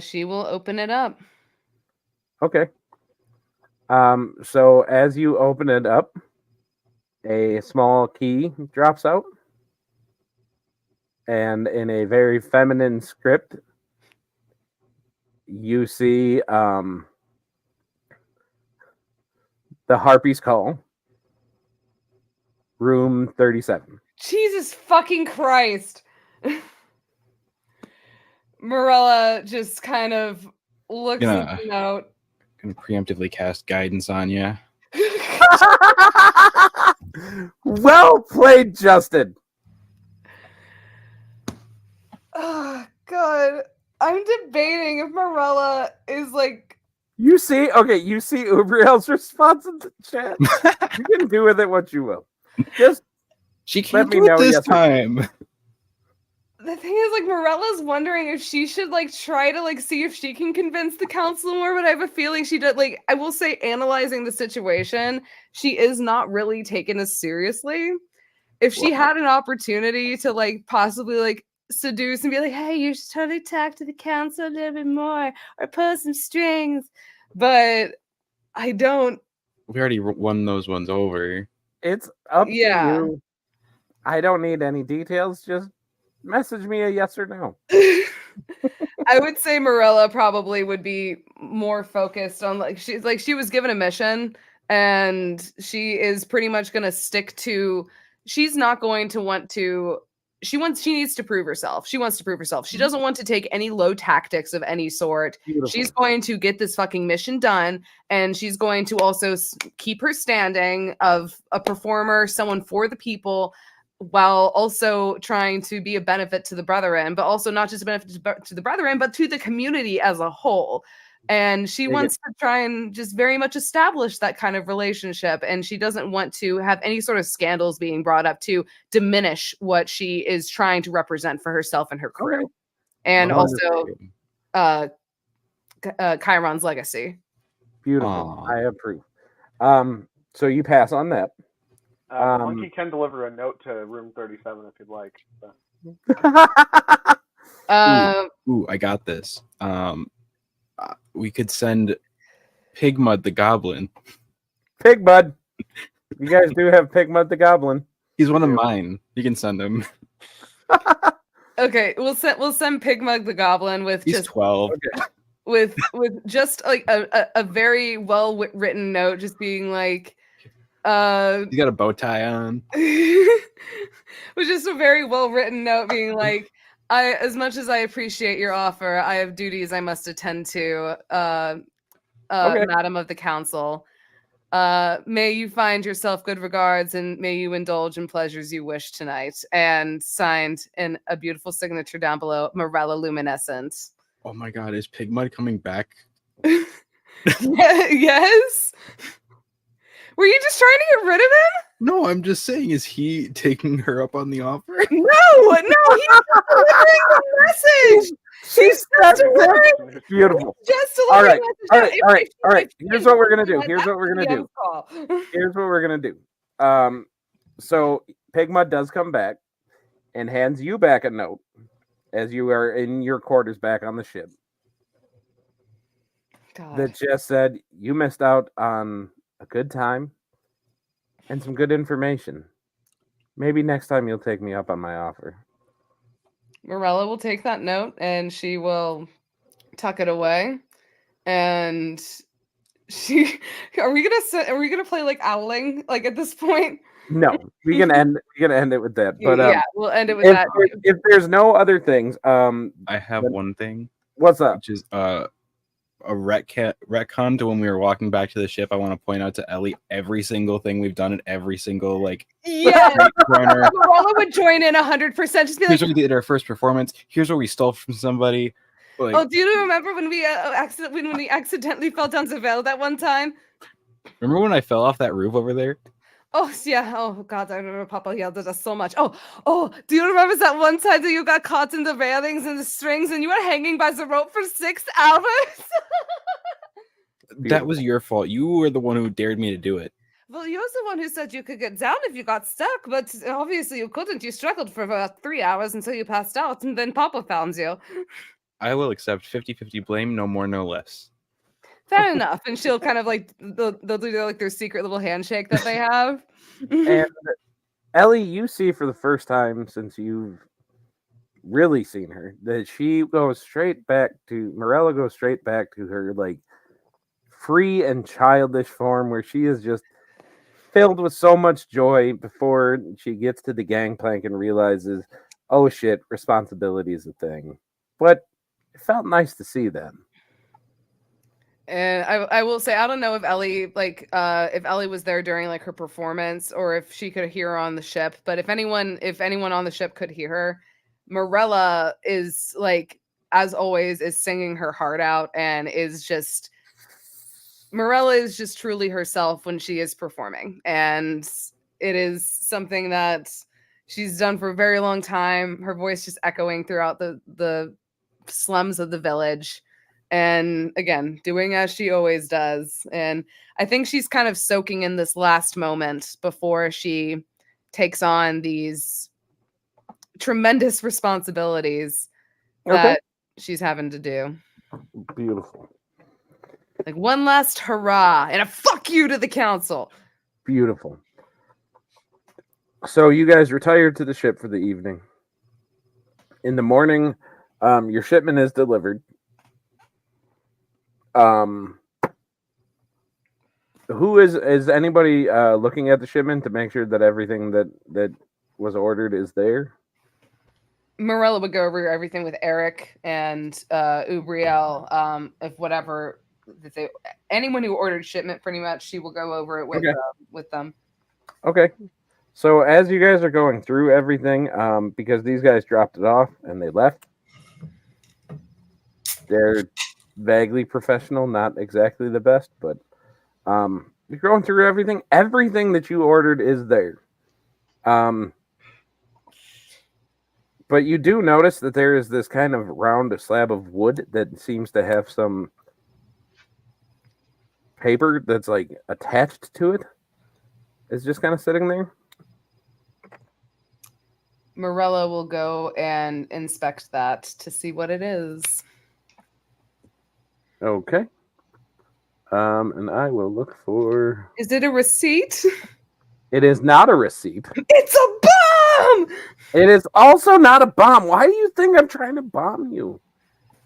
She will open it up.
Okay. So as you open it up, a small key drops out. And in a very feminine script, you see the Harpy's Call, room 37.
Jesus fucking Christ. Morella just kind of looks at the note.
Gonna preemptively cast guidance on you.
Well played, Justin.
Oh, God. I'm debating if Morella is like...
You see Ubriel's response in the chat. You can do with it what you will. Just
she can't do it this time.
The thing is, Morella's wondering if she should try to see if she can convince the council more, but I have a feeling she does. I will say, analyzing the situation, she is not really taken as seriously. If she had an opportunity to possibly seduce and be like, hey, you should totally talk to the council a little bit more or pull some strings, but I don't.
We already won those ones over.
It's up to you. I don't need any details. Just message me a yes or no.
I would say Morella probably would be more focused on she was given a mission, and she is pretty much going to stick to. She's not going to want to. She needs to prove herself. She wants to prove herself. She doesn't want to take any low tactics of any sort.
Beautiful.
She's going to get this fucking mission done, and she's going to also keep her standing of a performer, someone for the people, while also trying to be a benefit to the Brethren, but also not just a benefit to the Brethren, but to the community as a whole. And she wants to try and just very much establish that kind of relationship. And she doesn't want to have any sort of scandals being brought up to diminish what she is trying to represent for herself and her crew. And also Chiron's legacy.
Beautiful. I approve. So you pass on that.
Monkey can deliver a note to room 37 if you'd like.
Ooh, I got this. We could send Pigmud the Goblin.
Pigmud. You guys do have Pigmud the Goblin.
He's one of mine. You can send him.
Okay, we'll send Pigmud the Goblin with
He's
just
12.
Okay.
with just a very well written note, just being like,
you got a bow tie on.
with just a very well written note being like, as much as I appreciate your offer, I have duties I must attend to, Madam of the Council. May you find yourself good regards, and may you indulge in pleasures you wish tonight. And signed in a beautiful signature down below, Morella Luminescent.
Oh my God, is Pigmud coming back?
Yes. Were you just trying to get rid of him?
No, I'm just saying, is he taking her up on the offer?
No, he's just delivering the message. She's just delivering.
Beautiful.
Just
All
delivering
right. All right. Here's what we're gonna do. Here's what we're gonna do. So Pigmud does come back and hands you back a note as you are in your quarters back on the ship.
God.
That just said you missed out on a good time and some good information. Maybe next time you'll take me up on my offer.
Morella will take that note and she will tuck it away. And she are we gonna play like owling like at this point?
No, we can end it with that. But
yeah, we'll end it with
if,
that.
if there's no other things,
I have one thing.
What's up?
Which is a retcon to when we were walking back to the ship. I want to point out to Ellie every single thing we've done at every single
Yeah,
corner.
Morella would join in 100%. Just be like,
Here's where we did our first performance. Here's where we stole from somebody. Like,
oh, do you remember when we accidentally fell down the well that one time?
remember when I fell off that roof over there?
Oh yeah. Oh God, I remember Papa yelled at us so much. Oh, do you remember that one time that you got caught in the railings and the strings and you were hanging by the rope for 6 hours?
That was your fault. You were the one who dared me to do it.
Well, you're the one who said you could get down if you got stuck, but obviously you couldn't. You struggled for about 3 hours until you passed out, and then Papa found you.
I will accept 50-50 blame, no more, no less.
Fair enough. And she'll kind of like they'll do like their secret little handshake that they have.
And Ellie, you see for the first time since you've really seen her that she goes straight back to Morella goes straight back to her like free and childish form where she is just filled with so much joy before she gets to the gangplank and realizes, oh shit, responsibility is a thing. But it felt nice to see them.
And I will say I don't know if Ellie was there during like her performance or if she could hear her on the ship, but if anyone on the ship could hear her, Morella is like as always is singing her heart out and Morella is just truly herself when she is performing, and it is something that she's done for a very long time. Her voice just echoing throughout the slums of the village. And again, doing as she always does. And I think she's kind of soaking in this last moment before she takes on these tremendous responsibilities that she's having to do.
Beautiful.
Like one last hurrah and a fuck you to the council.
Beautiful. So you guys retired to the ship for the evening. In the morning, your shipment is delivered. Who is anybody looking at the shipment to make sure that everything that was ordered is there?
Morella would go over everything with Eric and Ubriel. If whatever anyone who ordered shipment, pretty much she will go over it with them.
Okay. So as you guys are going through everything, because these guys dropped it off and they left, they're vaguely professional, not exactly the best, but you're going through everything. Everything that you ordered is there. But you do notice that there is this kind of round slab of wood that seems to have some paper that's like attached to it. It's just kind of sitting there.
Morella will go and inspect that to see what it is.
Okay. And I will look for...
Is it a receipt?
It is not a receipt.
It's a bomb!
It is also not a bomb. Why do you think I'm trying to bomb you?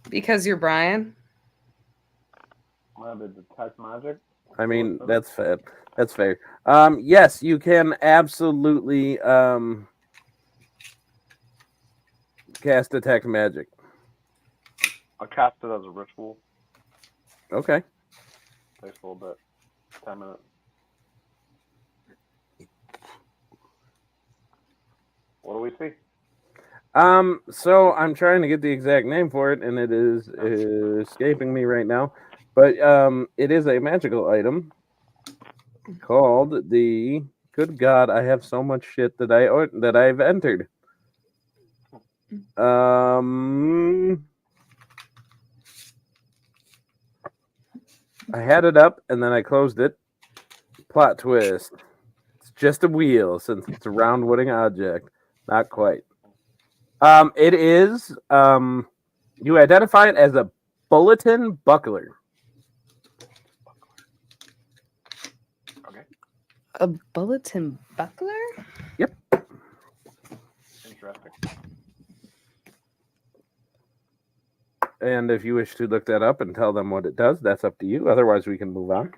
Because you're Brian.
To detect magic?
I mean, that's fair. That's fair. Yes, you can absolutely cast detect magic.
I'll cast it as a ritual.
Okay.
Takes a little bit. 10 minutes. What do we see?
So I'm trying to get the exact name for it, and it is escaping me right now. But it is a magical item called the... Good God, I have so much shit that I've entered. I had it up and then I closed it. Plot twist. It's just a wheel since it's a round wooden object. Not quite. It is you identify it as a bulletin buckler.
A bulletin buckler?
Yep.
interesting.
And if you wish to look that up and tell them what it does, that's up to you. Otherwise, we can move on.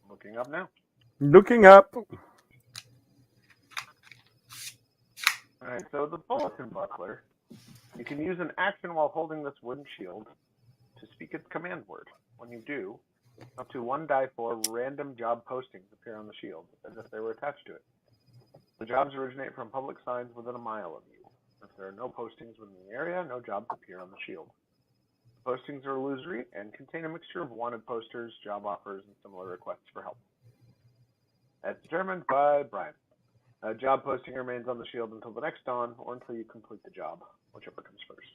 Looking up now.
Looking up.
All right, so the bulletin buckler. You can use an action while holding this wooden shield to speak its command word. When you do, up to 1 die 4 random job postings appear on the shield, as if they were attached to it. The jobs originate from public signs within a mile of you. If there are no postings within the area, no jobs appear on the shield. The postings are illusory and contain a mixture of wanted posters, job offers, and similar requests for help. As determined by Brian. A job posting remains on the shield until the next dawn, or until you complete the job, whichever comes first.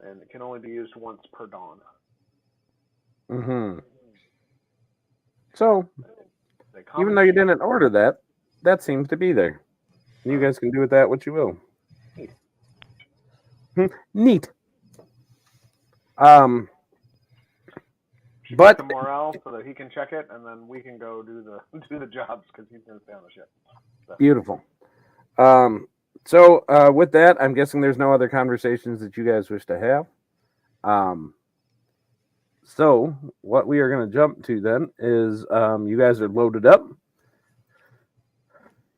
And it can only be used once per dawn.
Mm-hmm. So,
They
even though you didn't order that, that seems to be there. You guys can do with that what you will. Neat.
But the morale so that he can check it, and then we can go do the jobs because he's going to stay on the ship. So.
Beautiful. So with that, I'm guessing there's no other conversations that you guys wish to have. So what we are going to jump to then is you guys are loaded up.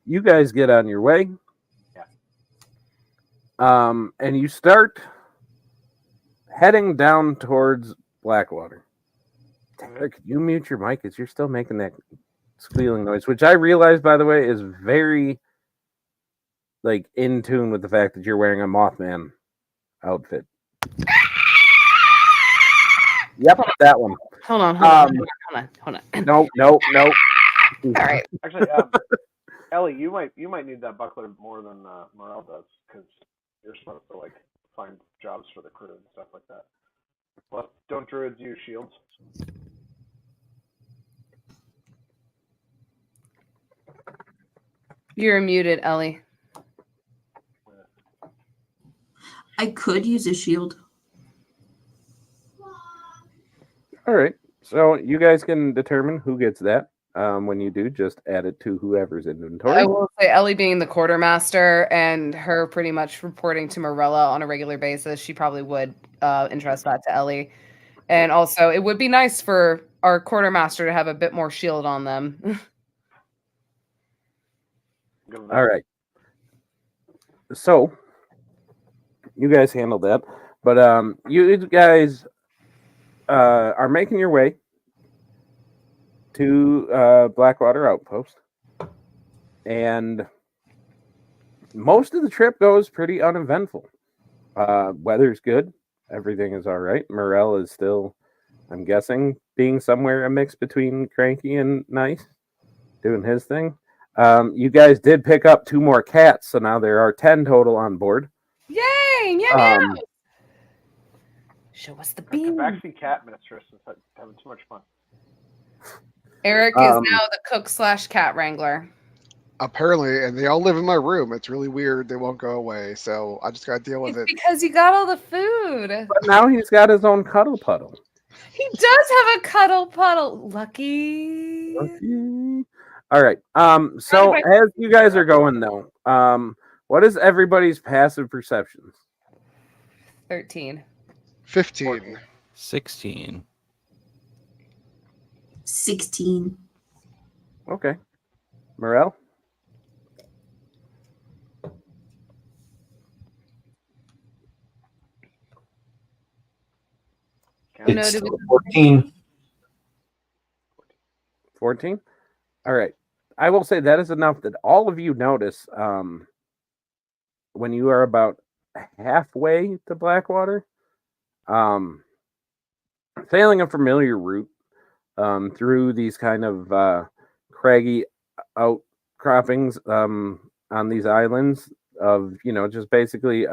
You guys get on your way.
Yeah.
And you start heading down towards Blackwater. Could you mute your mic? Because you're still making that squealing noise, which I realize, by the way, is very like in tune with the fact that you're wearing a Mothman outfit. Yep, that one.
Hold on.
No.
All right.
Actually, Ellie, you might need that buckler more than Morel does because you're supposed to like find jobs for the crew and stuff like that. Well, don't druids use shields?
You're muted, Ellie.
I could use a shield.
All right. So you guys can determine who gets that. When you do, just add it to whoever's inventory.
I will say Ellie being the quartermaster and her pretty much reporting to Morella on a regular basis, she probably would entrust that to Ellie. And also, it would be nice for our quartermaster to have a bit more shield on them.
All right. So you guys handled that, but you guys are making your way to Blackwater Outpost, and most of the trip goes pretty uneventful. Weather's good. Everything is all right. Morel is still, I'm guessing, being somewhere a mix between cranky and nice, doing his thing. You guys did pick up 2 more cats, so now there are 10 total on board.
Yay! Yeah. Show us the beam.
The backseat cat mistress is having too much fun.
Eric is now the cook/cat wrangler.
Apparently, and they all live in my room. It's really weird. They won't go away, so I just got to deal with it.
Because you got all the food.
But now he's got his own cuddle puddle.
He does have a cuddle puddle. Lucky.
All right. So as you guys are going though, what is everybody's passive perceptions?
13.
15.
16.
16.
Okay. Morel?
It's 14.
14? All right. I will say that is enough that all of you notice when you are about halfway to Blackwater, sailing a familiar route through these kind of craggy outcroppings on these islands of, just basically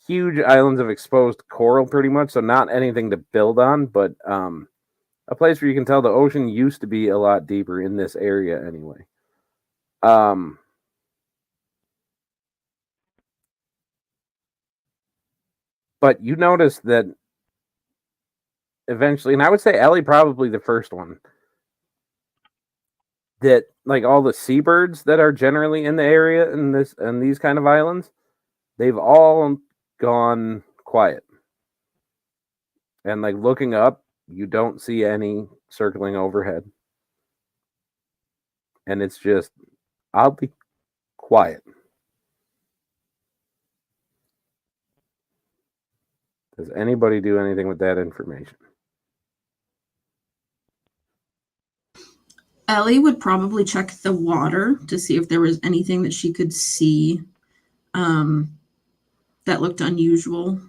huge islands of exposed coral pretty much, so not anything to build on, but a place where you can tell the ocean used to be a lot deeper in this area anyway. But you notice that eventually, and I would say Ellie probably the first one, that like all the seabirds that are generally in the area in these kind of islands, they've all gone quiet. And like looking up, you don't see any circling overhead. And it's just oddly quiet. Does anybody do anything with that information?
Ellie would probably check the water to see if there was anything that she could see that looked unusual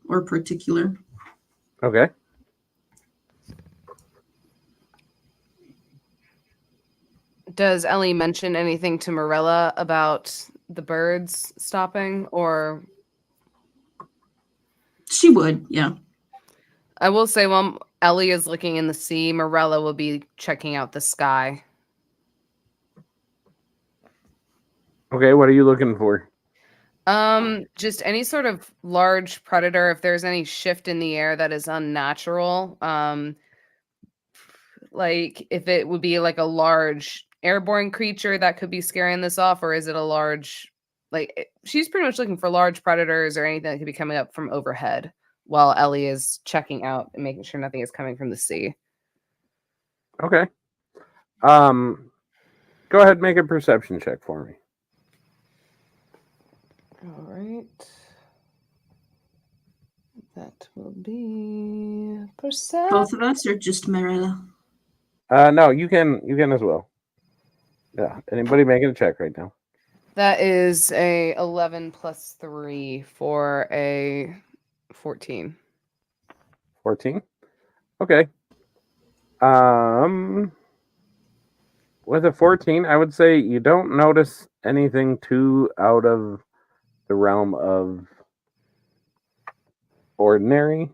or particular.
Okay.
Does Ellie mention anything to Morella about the birds stopping, or?
She would, yeah.
I will say while Ellie is looking in the sea, Morella will be checking out the sky.
Okay, what are you looking for?
Just any sort of large predator, if there's any shift in the air that is unnatural. Like if it would be like a large airborne creature that could be scaring this off, or is it a large, she's pretty much looking for large predators or anything that could be coming up from overhead while Ellie is checking out and making sure nothing is coming from the sea.
Okay. Go ahead and make a perception check for me.
All right. That will be percent.
Both of us, or just Marilla?
No, you can as well. Yeah. Anybody making a check right now?
That is a 11 plus 3 for a 14.
14. Okay. With a 14, I would say you don't notice anything too out of the realm of ordinary,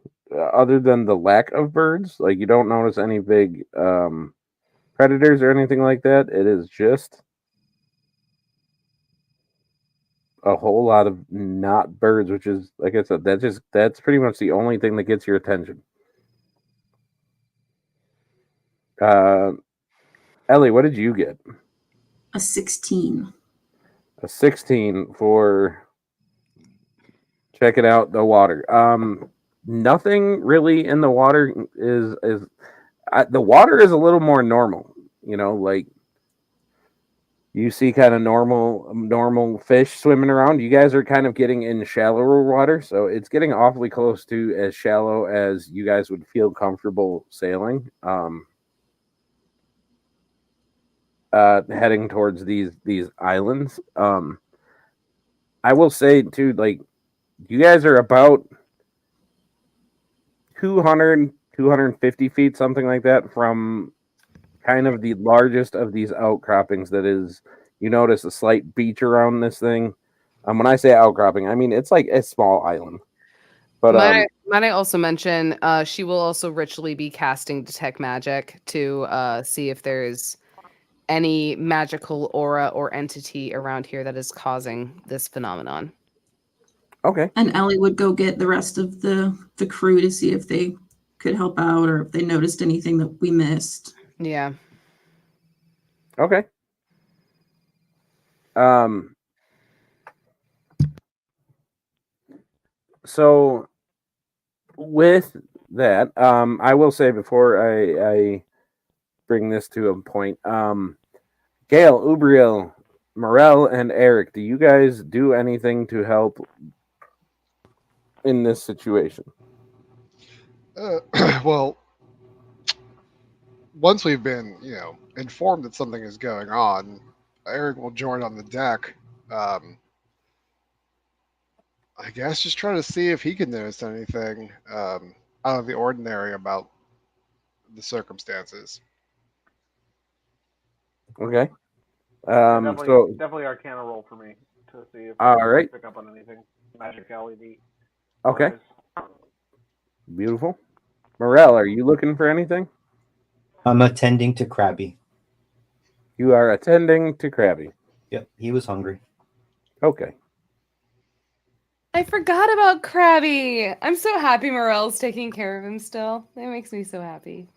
other than the lack of birds. Like you don't notice any big predators or anything like that. It is just a whole lot of not birds, which is, like I said, that's pretty much the only thing that gets your attention. Ellie, what did you get?
A 16.
A 16 for checking out the water. Nothing really in the water is the water is a little more normal, like you see kind of normal fish swimming around. You guys are kind of getting in shallower water, so it's getting awfully close to as shallow as you guys would feel comfortable sailing. Heading towards these islands. I will say too, like you guys are about 250 feet, something like that, from kind of the largest of these outcroppings. That is, you notice a slight beach around this thing. When I say outcropping, I mean it's like a small island. But
might I also mention, she will also ritually be casting detect magic to see if there's any magical aura or entity around here that is causing this phenomenon.
Okay.
And Ellie would go get the rest of the crew to see if they could help out or if they noticed anything that we missed.
Yeah.
Okay. So with that, I will say before I bring this to a point, Gail, Ubriel, Morel, and Eric, do you guys do anything to help in this situation?
Well, once we've been, informed that something is going on, Eric will join on the deck. I guess just try to see if he can notice anything out of the ordinary about the circumstances.
Okay.
Definitely Arcana roll for me to see if I can pick up on anything. Magic LED.
Okay. Beautiful. Morel, are you looking for anything?
I'm attending to Krabby.
You are attending to Krabby.
Yep, he was hungry.
Okay.
I forgot about Krabby. I'm so happy Morel's taking care of him still. That makes me so happy.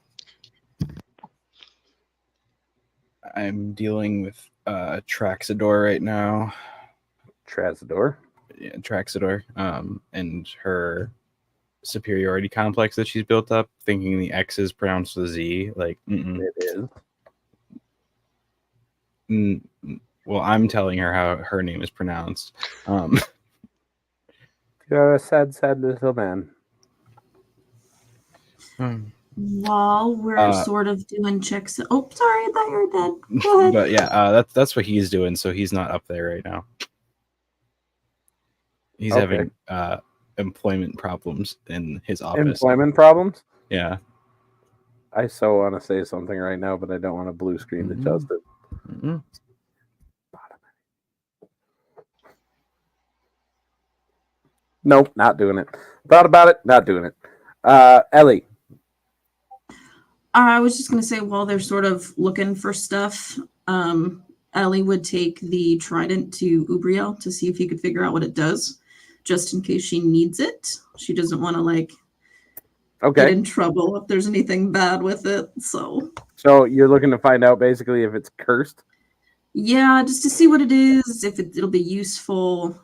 I'm dealing with Traxador right now.
Traxador?
Yeah, Traxador. And her superiority complex that she's built up, thinking the X is pronounced with a Z. Like,
It is.
Well, I'm telling her how her name is pronounced.
You're a sad, sad little man.
While we're sort of doing checks. Oh, sorry, I thought you were dead. Go ahead.
But yeah, that's what he's doing. So he's not up there right now. He's having employment problems in his office.
Employment problems?
Yeah.
I so want to say something right now, but I don't want a blue screen to adjust it. Nope, not doing it. Thought about it, not doing it. Ellie.
I was just going to say, while they're sort of looking for stuff, Ellie would take the trident to Ubriel to see if he could figure out what it does, just in case she needs it. She doesn't want to, get in trouble if there's anything bad with it. So
you're looking to find out basically if it's cursed?
Yeah, just to see what it is, if it'll be useful.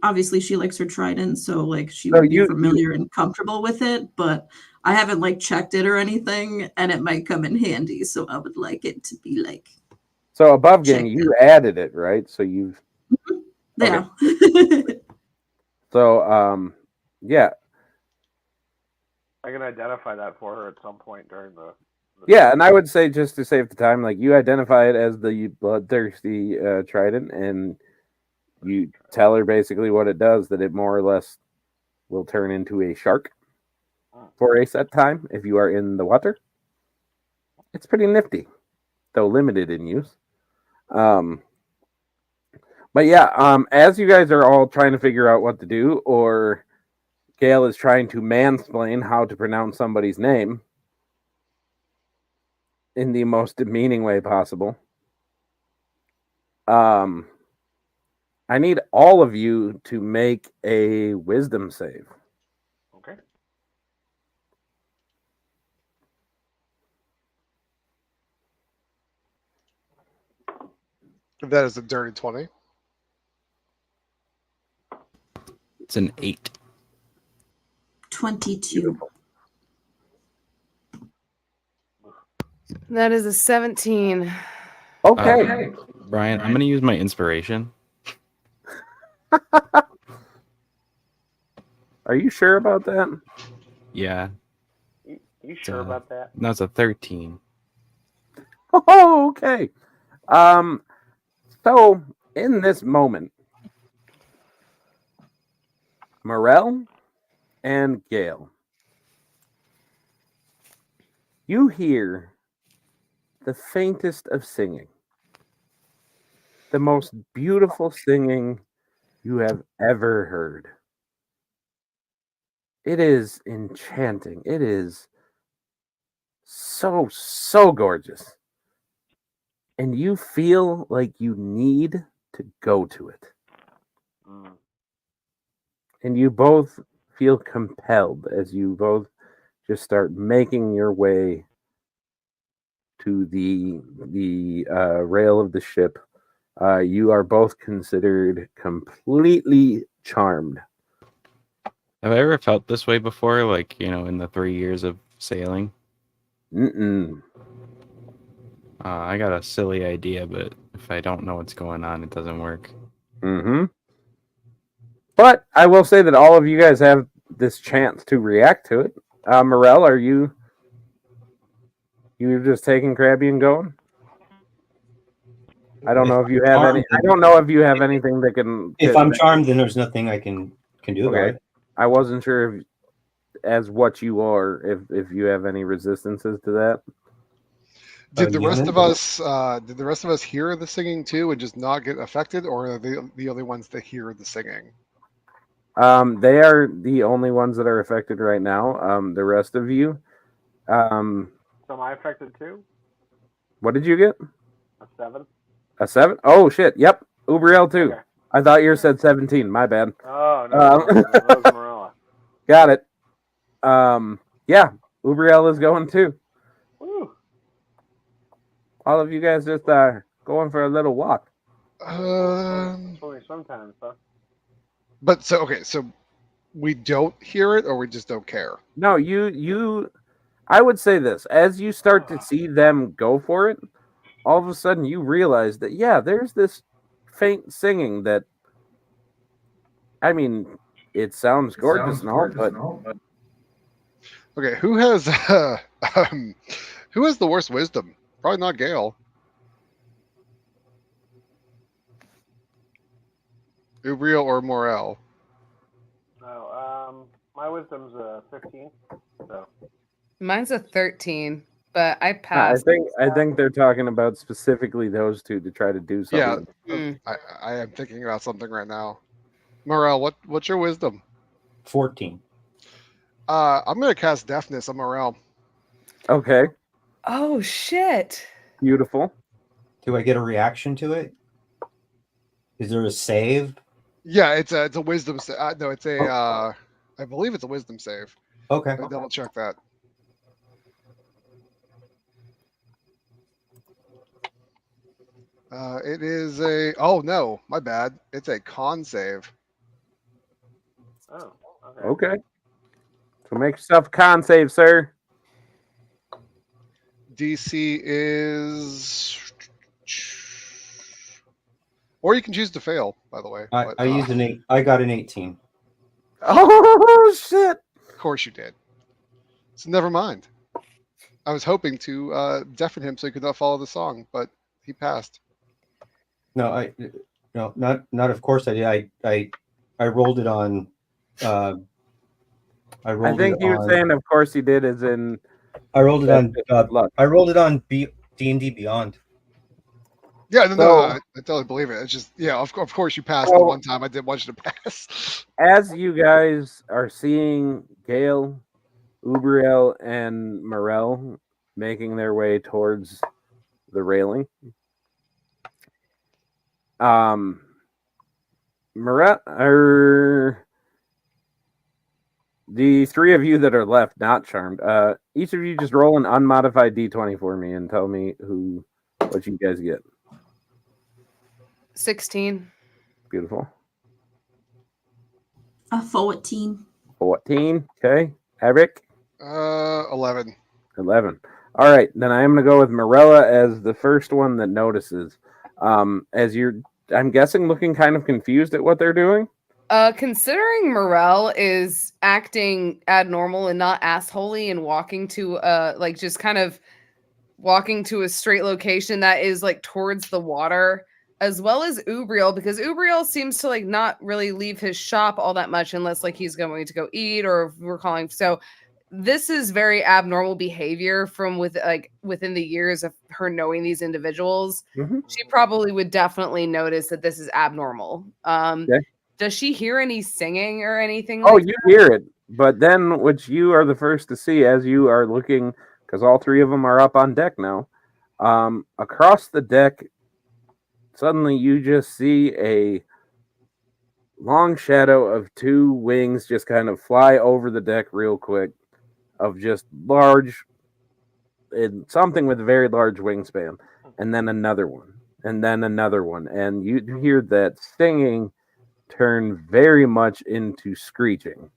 Obviously, she likes her trident, so she would be familiar and comfortable with it. But I haven't checked it or anything, and it might come in handy. So I would like it to be
So above game, you added it, right? So you've
yeah.
So yeah.
I can identify that for her at some point during the
yeah, and I would say, just to save the time, you identify it as the bloodthirsty trident, and you tell her basically what it does, that it more or less will turn into a shark for a set time if you are in the water. It's pretty nifty, though limited in use. But yeah, as you guys are all trying to figure out what to do, or Gail is trying to mansplain how to pronounce somebody's name in the most demeaning way possible, I need all of you to make a wisdom save.
Okay.
That is a dirty 20.
It's an 8.
22.
That is a 17.
Okay.
Brian, I'm going to use my inspiration.
Are you sure about that?
Yeah.
You sure about that?
No, it's a 13.
Oh, okay. So in this moment, Morel and Gale, you hear the faintest of singing, the most beautiful singing you have ever heard. It is enchanting. It is so, so gorgeous. And you feel like you need to go to it. And you both feel compelled as you both just start making your way to the rail of the ship. You are both considered completely charmed.
Have I ever felt this way before? In the 3 years of sailing? I got a silly idea, but if I don't know what's going on, it doesn't work.
But I will say that all of you guys have this chance to react to it. Morel, are you just taking Krabby and going? I don't know if you have any. I don't know if you have anything that can.
If I'm charmed, then there's nothing I can do about it.
I wasn't sure if, as what you are, if you have any resistances to that.
Did the rest of us hear the singing too and just not get affected, or are they the only ones that hear the singing?
They are the only ones that are affected right now. The rest of you.
So am I affected too?
What did you get?
A 7.
A 7? Oh shit! Yep, Ubriel too.
Okay.
I thought yours said 17. My bad.
Oh that was Morella.
Got it. Yeah, Ubriel is going too.
Woo.
All of you guys just going for a little walk.
It's only sometimes, huh?
But so we don't hear it, or we just don't care.
No, you. I would say this: as you start to see them go for it, all of a sudden you realize that there's this faint singing that. I mean, it sounds gorgeous and all, but
okay, who has the worst wisdom? Probably not Gale. Ubriel or Morel?
No, my wisdom's 15. So.
Mine's a 13, but I
I
passed.
think they're talking about specifically those two to try to do something.
Yeah, I am thinking about something right now. Morel, what's your wisdom?
14.
I'm gonna cast deafness on Morel.
Okay.
Oh shit!
Beautiful.
Do I get a reaction to it? Is there a save?
Yeah, it's a wisdom. No, it's a. I believe it's a wisdom save.
Okay.
Let me double check that. It is a. Oh no, my bad. It's a con save.
Oh.
Okay. So make yourself a con save, sir.
DC is. Or you can choose to fail, by the way.
I used an 8. I got an 18.
Oh shit!
Of course you did. So never mind. I was hoping to deafen him so he could not follow the song, but he passed.
No, not. Of course I did. I rolled it on. I
think you were saying, of course, he did, as in.
I rolled it on.
Luck.
I rolled it on D&D Beyond.
Yeah, no, I totally believe it. It's just, of course you passed the one time I did want you to pass.
As you guys are seeing Gale, Ubriel, and Morel making their way towards the railing, the three of you that are left, not charmed, each of you just roll an unmodified D20 for me and tell me what you guys get.
16.
Beautiful.
14.
14. Okay. Eric?
11.
11. All right. Then I am going to go with Morella as the first one that notices. As you're, I'm guessing, looking kind of confused at what they're doing.
Considering Morel is acting abnormal and not assholey and walking to just kind of walking to a straight location that is like towards the water, as well as Ubriel, because Ubriel seems to like not really leave his shop all that much unless like he's going to go eat or if we're calling. So this is very abnormal behavior from within the years of her knowing these individuals.
Mm-hmm.
She probably would definitely notice that this is abnormal.
Okay.
Does she hear any singing or anything?
Oh,
like
you
that?
hear it. But then, which you are the first to see as you are looking, because all three of them are up on deck now. Across the deck, suddenly you just see a long shadow of two wings just kind of fly over the deck real quick, of just large, something with a very large wingspan, and then another one, and then another one. And you hear that singing turn very much into screeching.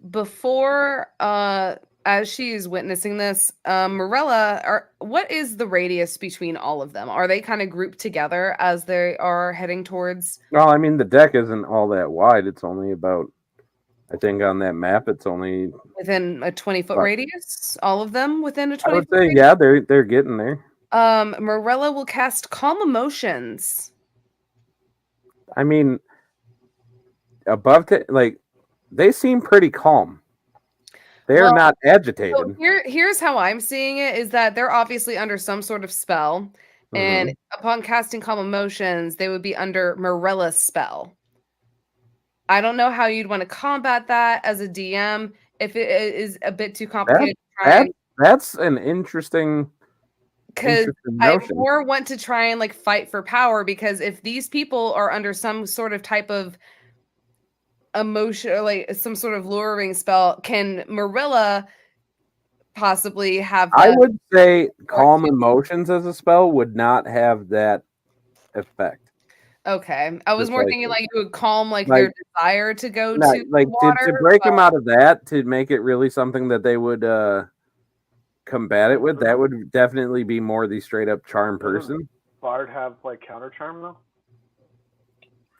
Before, as she is witnessing this, Morella, what is the radius between all of them? Are they kind of grouped together as they are heading towards?
Well, I mean, the deck isn't all that wide. It's only about, I think on that map, it's only
within a 20-foot radius. All of them within a 20-foot
I would say,
radius?
yeah, they're getting there.
Morella will cast Calm Emotions.
I mean, they seem pretty calm. They're not agitated.
So here's how I'm seeing it is that they're obviously under some sort of spell. And upon casting Calm Emotions, they would be under Morella's spell. I don't know how you'd want to combat that as a DM. If it is a bit too complicated to try.
That's an interesting
because I
notion.
more want to try and like fight for power, because if these people are under some sort of type of emotion or like some sort of luring spell, can Marilla possibly have
I
that?
would say calm emotions as a spell would not have that effect.
Okay, I was more thinking like you would calm like their desire to go
No,
to
like
water.
to break them out of that, to make it really something that they would combat it with. That would definitely be more the straight up charm person.
Bard have like counter charm though?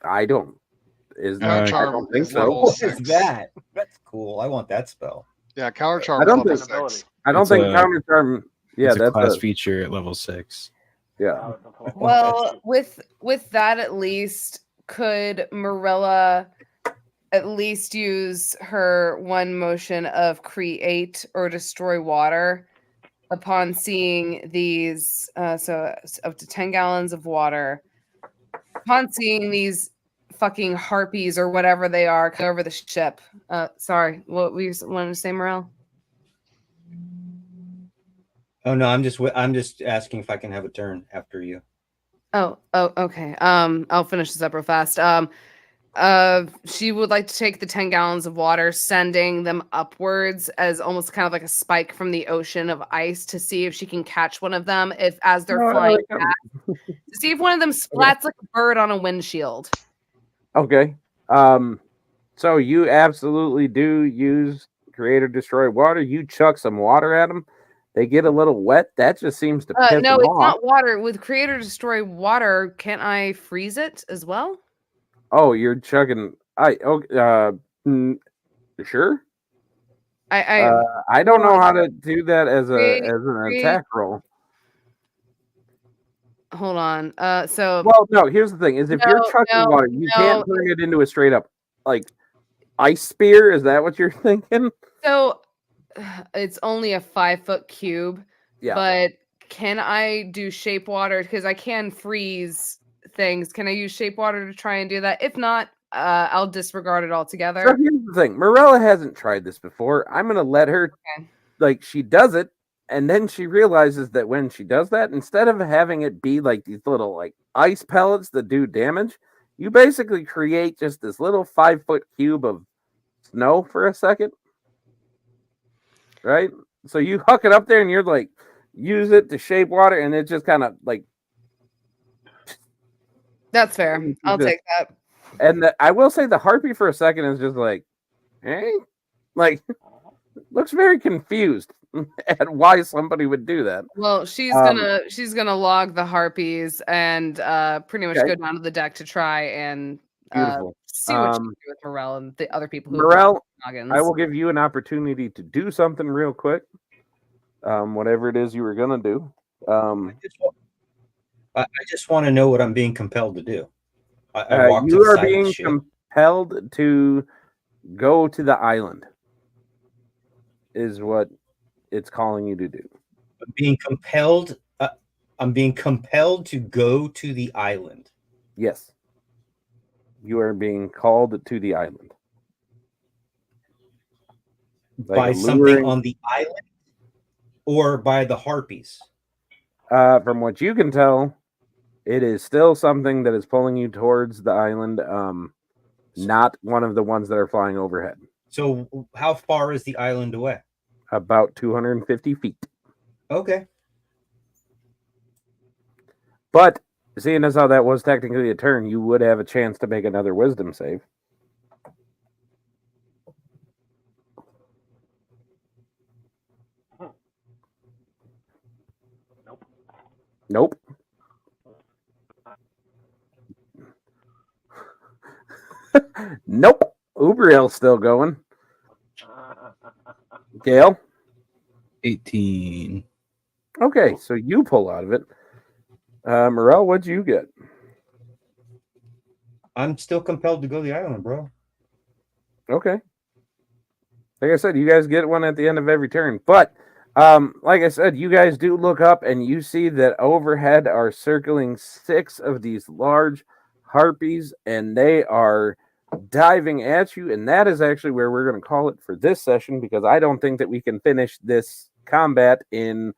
I don't.
Counter
I
charm
don't think
is
so.
level
What is
6.
that? That's cool. I want that spell.
Yeah, counter charm
I
is
don't
level
think-
6.
I don't
It's
think
a-
counter charm. Yeah,
it's a
that's
class
a
feature at level 6.
yeah.
Well, with that at least, could Marilla at least use her one motion of create or destroy water upon seeing these? So up to 10 gallons of water. Upon seeing these fucking harpies or whatever they are come over the ship. Sorry, what we wanted to say, Morel?
Oh no, I'm just asking if I can have a turn after you.
Oh, okay. I'll finish this up real fast. She would like to take the 10 gallons of water, sending them upwards as almost kind of like a spike from the ocean of ice to see if she can catch one of them if as they're flying past, to see if one of them splats like a bird on a windshield.
Okay. So you absolutely do use create or destroy water. You chuck some water at them. They get a little wet. That just seems to piss
No,
them
it's
off.
not water. With create or destroy water, can I freeze it as well?
Oh, you're chugging. Sure. I don't know how to do that as an attack roll.
Hold on. So
Well, no. Here's the thing: is if you're chucking water, you can't
no.
turn it into a straight up like ice spear. Is that what you're thinking?
So it's only a 5-foot cube.
Yeah.
But can I do shape water? Because I can freeze things. Can I use shape water to try and do that? If not, I'll disregard it altogether.
So here's the thing: Morella hasn't tried this before. I'm gonna let her.
Okay.
Like she does it, and then she realizes that when she does that, instead of having it be like these little like ice pellets that do damage, you basically create just this little 5-foot cube of snow for a second. Right? So you huck it up there and you're like, use it to shape water, and it just kind of like.
That's fair. I'll take that.
And I will say the harpy for a second is just like, hey, like, looks very confused at why somebody would do that.
Well, she's gonna log the harpies and pretty much go down to the deck to try and
Beautiful.
see what she can do with Morel and the other people who
Morel,
noggins.
I will give you an opportunity to do something real quick. Whatever it is you were gonna do.
I just want to know what I'm being compelled to do. I walk to
you
the
are
side of the
being
ship.
compelled to go to the island. Is what it's calling you to do.
I'm being compelled. I'm being compelled to go to the island.
Yes. You are being called to the island.
By something on the island or by the harpies?
From what you can tell, it is still something that is pulling you towards the island, not one of the ones that are flying overhead.
So how far is the island away?
About 250 feet.
Okay.
But seeing as how that was technically a turn, you would have a chance to make another wisdom save. Nope. Nope. Ubriel's still going. Gale?
18.
Okay, so you pull out of it. Morel, what'd you get?
I'm still compelled to go to the island, bro.
Okay. Like I said, you guys get one at the end of every turn. But like I said, you guys do look up and you see that overhead are circling 6 of these large harpies, and they are diving at you. And that is actually where we're going to call it for this session, because I don't think that we can finish this combat in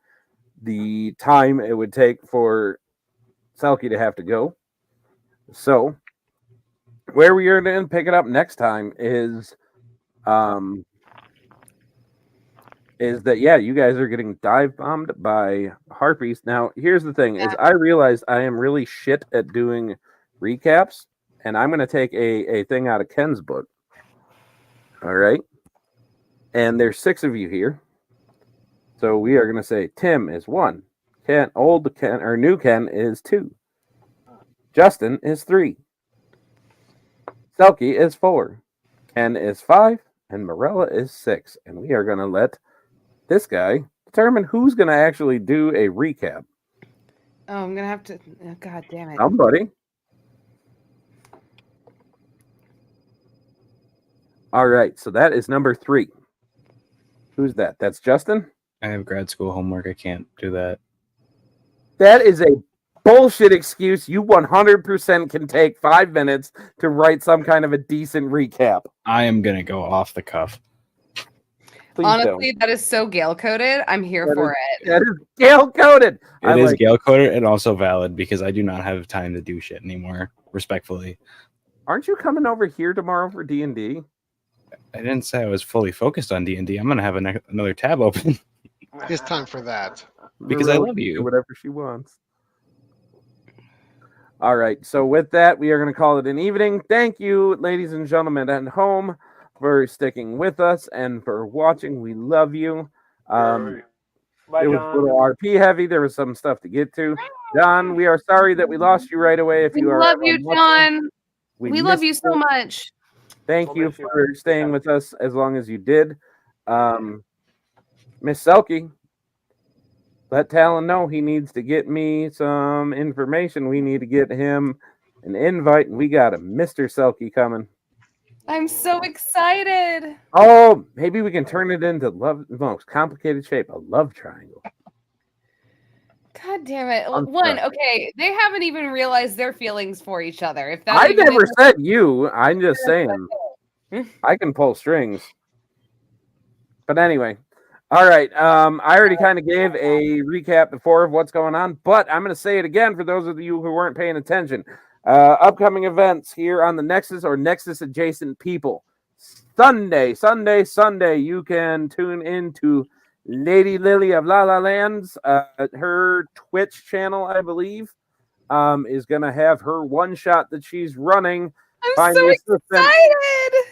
the time it would take for Selkie to have to go. So where we are going to pick it up next time is that you guys are getting dive bombed by harpies. Now, here's the thing: is I realized I am really shit at doing recaps, and I'm going to take a thing out of Ken's book. All right, and there's 6 of you here, so we are going to say Tim is 1, Ken, old Ken or new Ken is 2, Justin is 3, Selkie is 4, Ken is 5, and Morella is 6, and we are going to let this guy determine who's going to actually do a recap.
Oh, I'm going to have to... Oh, God damn it.
Somebody. All right, so that is number 3. Who's that? That's Justin?
I have grad school homework. I can't do that.
That is a bullshit excuse. You 100% can take 5 minutes to write some kind of a decent recap.
I am going to go off the cuff.
Please
Honestly,
don't.
that is so Gale coded. I'm here
That
for
is-
it.
That is Gale coded.
It is Gale coded and also valid because I do not have time to do shit anymore, respectfully.
Aren't you coming over here tomorrow for D&D?
I didn't say I was fully focused on D&D. I'm going to have another tab open
It's time for that.
because I
Morella
love
can do
you.
whatever she wants. All right. So with that, we are going to call it an evening. Thank you, ladies and gentlemen at home, for sticking with us and for watching. We love you.
Bye,
It was a
John.
little RP heavy. There was some stuff to get to. John, we are sorry that we lost you right away. If
We
you are
love you, John. We love
missed
you so
you.
much.
Thank you for staying with us as long as you did. Miss Selkie, let Talon know he needs to get me some information. We need to get him an invite, and we got a Mr. Selkie coming.
I'm so excited.
Oh, maybe we can turn it into the most complicated shape, a love triangle.
God damn it.
I'm
One,
sorry.
okay, they haven't even realized their feelings for each other. If that
I
even
never
is-
said you. I'm just saying I can pull strings. But anyway, all right. I already kind of gave a recap before of what's going on, but I'm going to say it again for those of you who weren't paying attention. Upcoming events here on the Nexus or Nexus adjacent people. Sunday, you can tune into Lady Lily of La La Lands. Her Twitch channel, I believe, is going to have her one shot that she's running.
I'm so excited.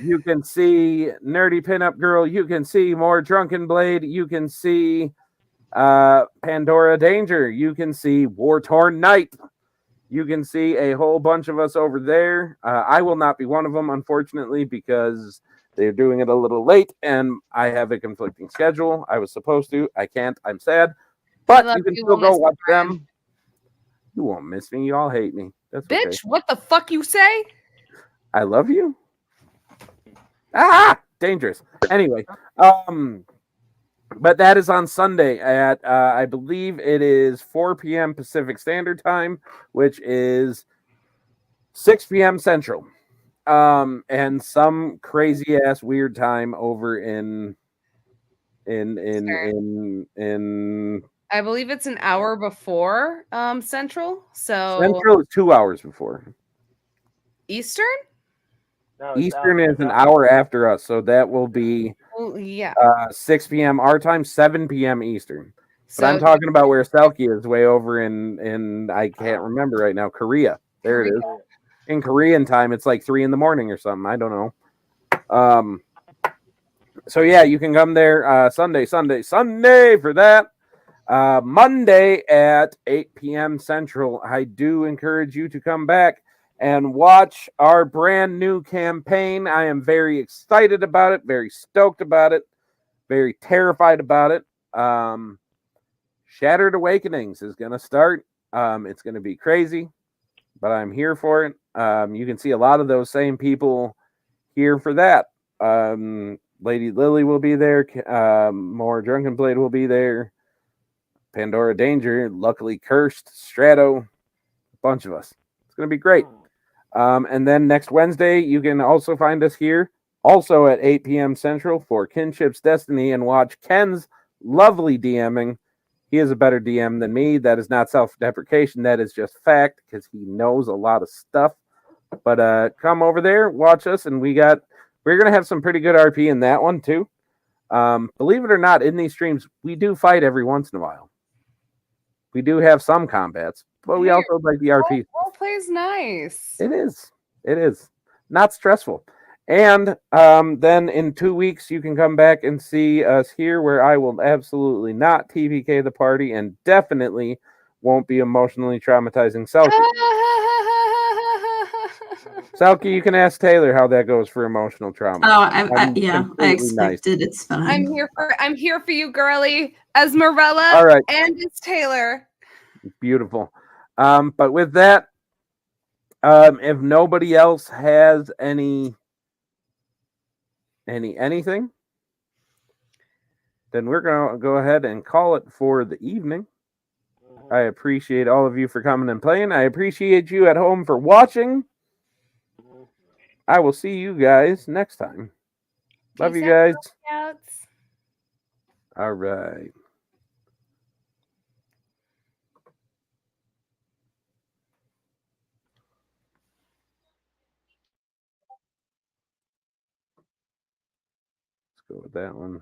You can see Nerdy Pinup Girl. You can see more Drunken Blade. You can see Pandora Danger. You can see War Torn Knight. You can see a whole bunch of us over there. I will not be one of them, unfortunately, because they're doing it a little late and I have a conflicting schedule. I was supposed to. I can't. I'm sad. But
love
you can
you.
still
We'll
go
miss you,
watch
Brian.
them. You won't miss me. You all hate me. That's
Bitch,
okay.
what the fuck you say?
I love you. Ah, dangerous. Anyway, but that is on Sunday at I believe it is 4 p.m. Pacific Standard Time, which is 6 p.m. Central. And some crazy ass weird time over in
I believe it's an hour before Central. So
Central is 2 hours before.
Eastern?
No, it's
Eastern
out-
is an hour after us, so that will be
Well, yeah.
6 p.m. our time, 7 p.m. Eastern. But
So
I'm talking about where Selkie is, way over in I can't remember right now, Korea. There it is. In Korean time, it's like 3 a.m. or something. I don't know. So yeah, you can come there Sunday for that. Monday at 8 p.m. Central. I do encourage you to come back and watch our brand new campaign. I am very excited about it, very stoked about it, very terrified about it. Shattered Awakenings is going to start. It's going to be crazy, but I'm here for it. You can see a lot of those same people here for that. Lady Lily will be there. More Drunken Blade will be there. Pandora Danger, Luckily Cursed, Strato, a bunch of us. It's going to be great. And then next Wednesday, you can also find us here, also at 8 p.m. Central for Kinship's Destiny, and watch Ken's lovely DMing. He is a better DM than me. That is not self-deprecation. That is just fact, because he knows a lot of stuff. But come over there, watch us, and we're gonna have some pretty good RP in that one too. Believe it or not, in these streams, we do fight every once in a while. We do have some combats, but we also like the RP.
Role play's nice.
It is. It is not stressful. And then in 2 weeks, you can come back and see us here, where I will absolutely not TPK the party, and definitely won't be emotionally traumatizing Selkie. Selkie, you can ask Taylor how that goes for emotional trauma.
Oh, I
completely
expected.
nice.
It's fine.
I'm here for you, girly. Esmerella.
All right.
And it's Taylor.
Beautiful. But with that, if nobody else has anything, then we're gonna go ahead and call it for the evening. I appreciate all of you for coming and playing. I appreciate you at home for watching. I will see you guys next time. Love you guys. All right. Let's go with that one.